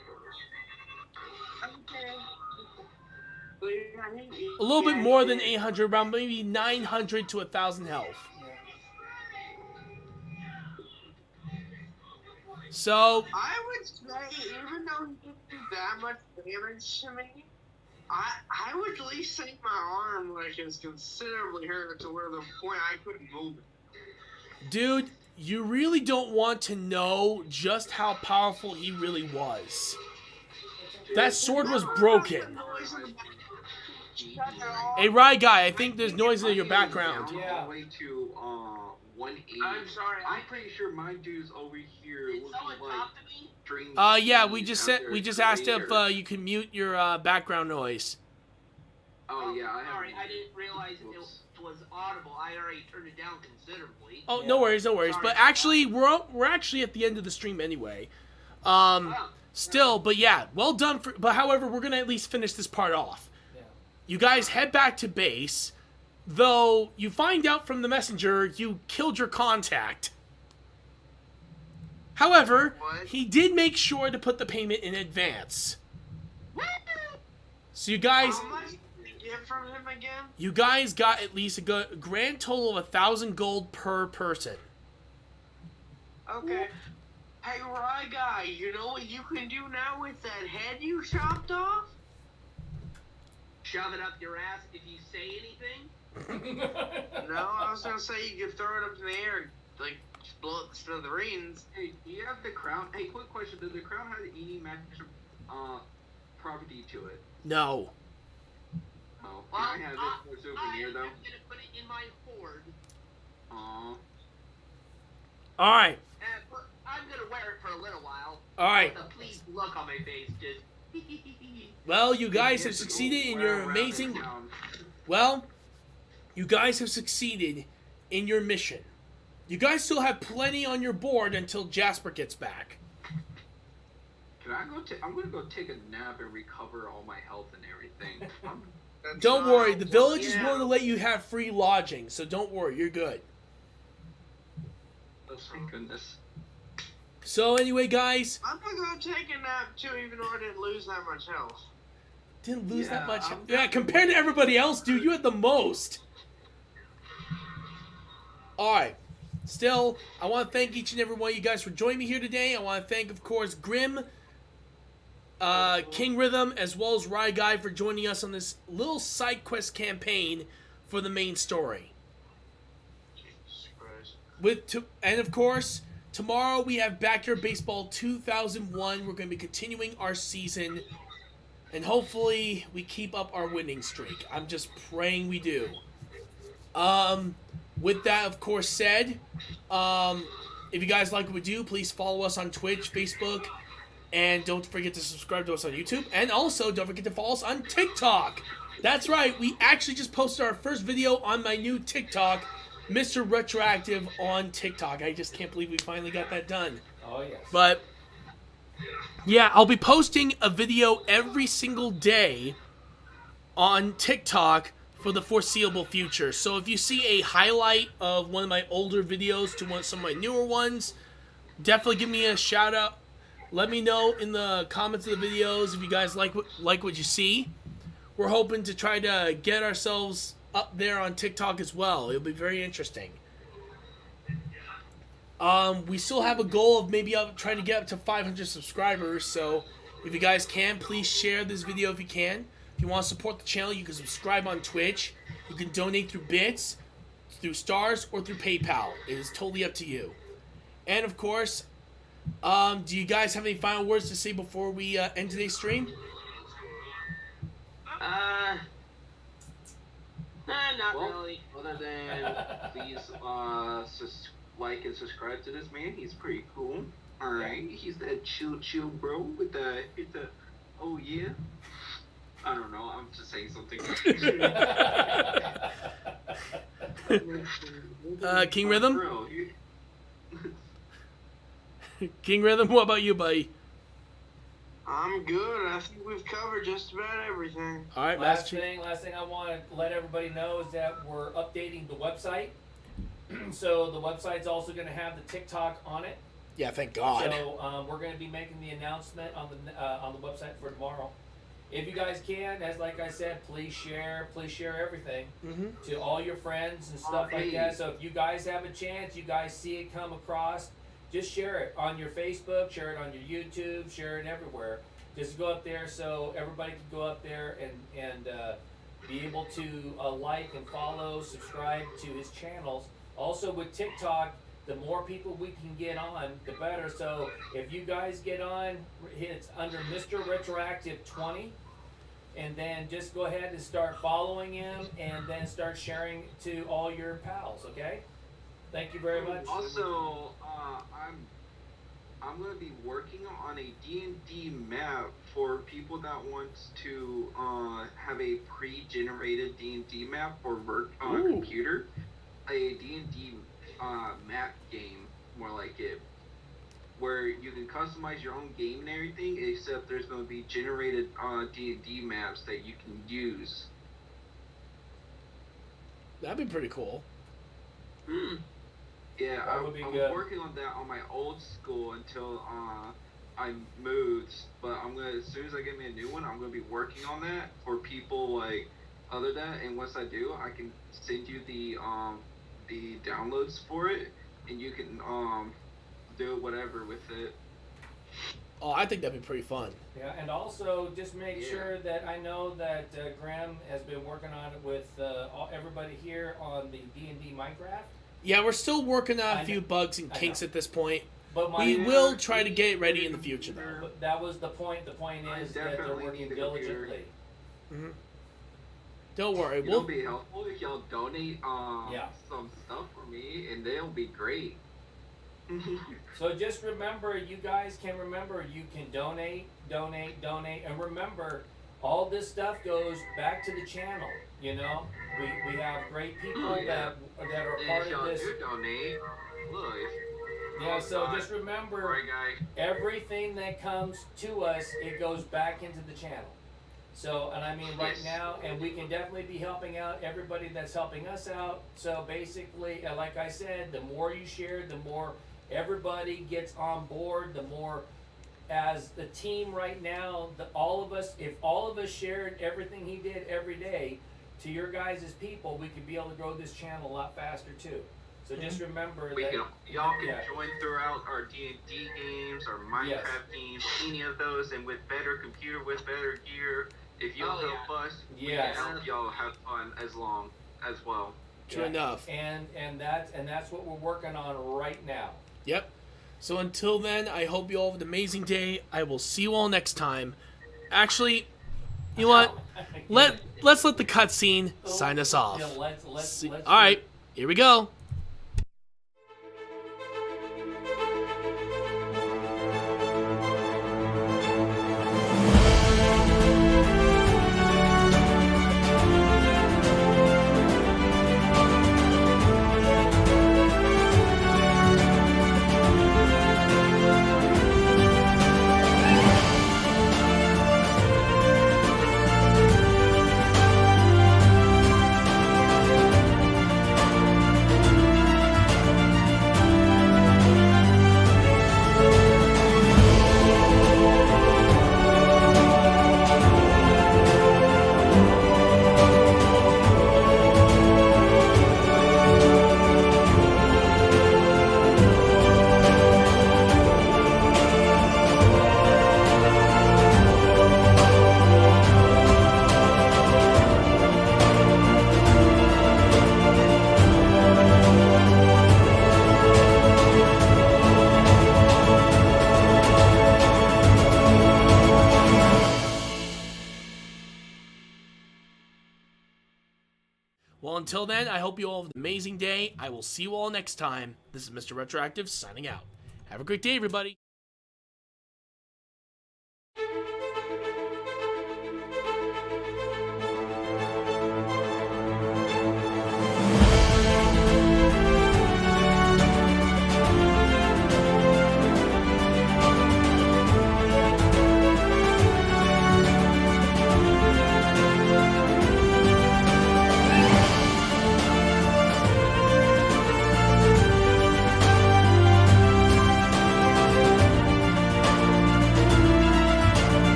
Speaker 1: A little bit more than 800, around maybe 900 to 1,000 health. So,
Speaker 2: I would say, even though he didn't do that much damage to me, I would at least say my arm is considerably hurt to where the point I couldn't move it.
Speaker 1: dude, you really don't want to know just how powerful he really was. That sword was broken. Hey, Rye Guy, I think there's noise in your background.
Speaker 3: Down all the way to 180.
Speaker 2: I'm sorry.
Speaker 3: I'm pretty sure my dude's over here
Speaker 5: Did
Speaker 3: looking
Speaker 5: someone
Speaker 3: like
Speaker 5: talk to me?
Speaker 3: string.
Speaker 1: Yeah, we just
Speaker 3: out
Speaker 1: said
Speaker 3: there
Speaker 1: we just asked if
Speaker 3: later.
Speaker 1: you can mute your background noise.
Speaker 3: Oh yeah, I have.
Speaker 5: Sorry, I didn't realize it
Speaker 3: Whoops.
Speaker 5: was audible. I already turned it down considerably.
Speaker 1: Oh,
Speaker 4: Yeah.
Speaker 1: no worries, no worries.
Speaker 5: Sorry.
Speaker 1: But actually, we're actually at the end of the stream anyway. Still, but yeah, well done for. But however, we're gonna at least finish this part off.
Speaker 4: Yeah.
Speaker 1: You guys head back to base, though you find out from the messenger you killed your contact. However,
Speaker 2: What?
Speaker 1: he did make sure to put the payment in advance. So you guys,
Speaker 2: How much did you get from him again?
Speaker 1: you guys got at least a grand total of 1,000 gold per person.
Speaker 2: Okay. Hey, Rye Guy, you know what you can do now with that head you chopped off?
Speaker 5: Shove it up your ass if you say anything.
Speaker 2: No, I was gonna say you could throw it up in the air and, just blow up the smithereens.
Speaker 3: Hey, do you have the crown? Hey, quick question: does the crown have any magic property to it?
Speaker 1: No.
Speaker 3: Oh,
Speaker 5: Well,
Speaker 3: can I have it for a
Speaker 5: I
Speaker 3: souvenir
Speaker 5: am
Speaker 3: though?
Speaker 5: gonna put it in my hoard.
Speaker 3: Aw.
Speaker 1: All right.
Speaker 5: But I'm gonna wear it for a little while.
Speaker 1: All right.
Speaker 5: With a pleased look on my face, just.
Speaker 1: Well, you guys have succeeded in your amazing. Well, you guys have succeeded in your mission. You guys still have plenty on your board until Jasper gets back.
Speaker 3: Can I go? I'm gonna go take a nap and recover all my health and everything.
Speaker 1: Don't worry, the village is
Speaker 2: Yeah.
Speaker 1: willing to let you have free lodging, so don't worry, you're good.
Speaker 3: Oh, thank goodness.
Speaker 1: So anyway, guys,
Speaker 2: I'm gonna go take a nap too, even though I didn't lose that much health.
Speaker 1: didn't lose that
Speaker 3: Yeah,
Speaker 1: much.
Speaker 3: I'm-
Speaker 1: Yeah, compared to everybody else, dude, you had the most. All right. Still, I want to thank each and every one of you guys for joining me here today. I want to thank, of course, Grim, King Rhythm, as well as Rye Guy for joining us on this little side quest campaign for the main story.
Speaker 2: Jesus Christ.
Speaker 1: And of course, tomorrow we have Backyard Baseball 2001. We're going to be continuing our season, and hopefully we keep up our winning streak. I'm just praying we do. With that, of course, said, if you guys like what we do, please follow us on Twitch, Facebook, and don't forget to subscribe to us on YouTube. And also, don't forget to follow us on TikTok. That's right, we actually just posted our first video on my new TikTok, Mr. RetroActive on TikTok. I just can't believe we finally got that done.
Speaker 4: Oh, yes.
Speaker 1: But, yeah, I'll be posting a video every single day on TikTok for the foreseeable future. So if you see a highlight of one of my older videos to some of my newer ones, definitely give me a shout out. Let me know in the comments of the videos if you guys like what you see. We're hoping to try to get ourselves up there on TikTok as well. It'll be very interesting. We still have a goal of maybe trying to get up to 500 subscribers. So if you guys can, please share this video if you can. If you want to support the channel, you can subscribe on Twitch. You can donate through bits, through stars, or through PayPal. It is totally up to you. And of course, do you guys have any final words to say before we end today's stream?
Speaker 2: Not
Speaker 3: Well,
Speaker 2: really.
Speaker 3: other than please like and subscribe to this man. He's pretty cool. All right, he's that chill bro with the oh yeah. I don't know. I'm just saying something.
Speaker 1: King Rhythm?
Speaker 3: Bro,
Speaker 1: King Rhythm, what about you, buddy?
Speaker 2: I'm good. I think we've covered just about everything.
Speaker 1: All right,
Speaker 4: Last thing I want to let everybody know is that we're updating the website. So the website's also going to have the TikTok on it.
Speaker 1: Yeah, thank God.
Speaker 4: So we're going to be making the announcement on the website for tomorrow. If you guys can, as like I said, please share everything to all your friends and stuff like that. So if you guys have a chance, you guys see it come across, just share it on your Facebook, share it on your YouTube, share it everywhere. Just go up there so everybody can go up there and be able to like and follow, subscribe to his channels. Also with TikTok, the more people we can get on, the better. So if you guys get on, it's under Mr. Retroactive 20, and then just go ahead and start following him, and then start sharing to all your pals. Okay? Thank you very much.
Speaker 3: Also, I'm gonna be working on a D&D map for people that want to have a pre-generated D&D map or work on a computer. A D&D map game, more like it, where you can customize your own game and everything, except there's going to be generated D&D maps that you can use.
Speaker 1: That'd be pretty cool.
Speaker 3: Yeah,
Speaker 4: That would be
Speaker 3: I'm
Speaker 4: good.
Speaker 3: working on that on my old school until I moved, but I'm gonna, as soon as I get me a new one, I'm gonna be working on that for people like other than, and once I do, I can send you the downloads for it, and you can do whatever with it.
Speaker 1: Oh, I think that'd be pretty fun.
Speaker 4: Yeah, and also just make sure that I know that Graham has been working on it with everybody here on the D&D Minecraft.
Speaker 1: Yeah, we're still working on
Speaker 4: I
Speaker 1: a few
Speaker 4: know.
Speaker 1: bugs and kinks at this point.
Speaker 4: But
Speaker 1: We will try to get it ready in the future, though.
Speaker 4: But that was the point. The point
Speaker 3: I
Speaker 4: is that they're
Speaker 3: definitely
Speaker 4: working
Speaker 3: need the computer.
Speaker 4: diligently.
Speaker 1: Don't worry,
Speaker 3: It'll
Speaker 1: we'll
Speaker 3: be helpful if y'all donate some stuff for me, and they'll be great.
Speaker 4: So just remember, you guys can remember, you can donate, and remember, all this stuff goes back to the channel. You know, we have great people that are part
Speaker 3: If
Speaker 4: of
Speaker 3: y'all
Speaker 4: this.
Speaker 3: do donate, look.
Speaker 4: Yeah, so just remember,
Speaker 3: Sorry, guy.
Speaker 4: everything that comes to us, it goes back into the channel. So, and I mean right
Speaker 3: Yes.
Speaker 4: now, and we can definitely be helping out everybody that's helping us out. So basically, like I said, the more you share, the more everybody gets on board, the more, as the team right now, all of us, if all of us shared everything he did every day to your guys' people, we could be able to grow this channel a lot faster too. So just remember that
Speaker 3: Y'all can join throughout our D&D games, our Minecraft games, any of those, and with better computer, with better gear. If you'll help us, we can help y'all have fun as well.
Speaker 1: True enough.
Speaker 4: And that's what we're working on right now.
Speaker 1: Yep. So until then, I hope you all have an amazing day. I will see you all next time. Actually, you know what? Let's let the cutscene sign us off.
Speaker 4: Yeah, let's
Speaker 1: All right, here we go. until then, I hope you all have an amazing day. I will see you all next time. This is Mr. Retroactive signing out. Have a great day, everybody.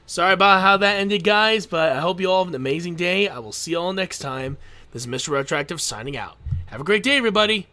Speaker 1: Sorry about how that ended, guys, but I hope you all have an amazing day. I will see you all next time. This is Mr. Retroactive signing out. Have a great day, everybody.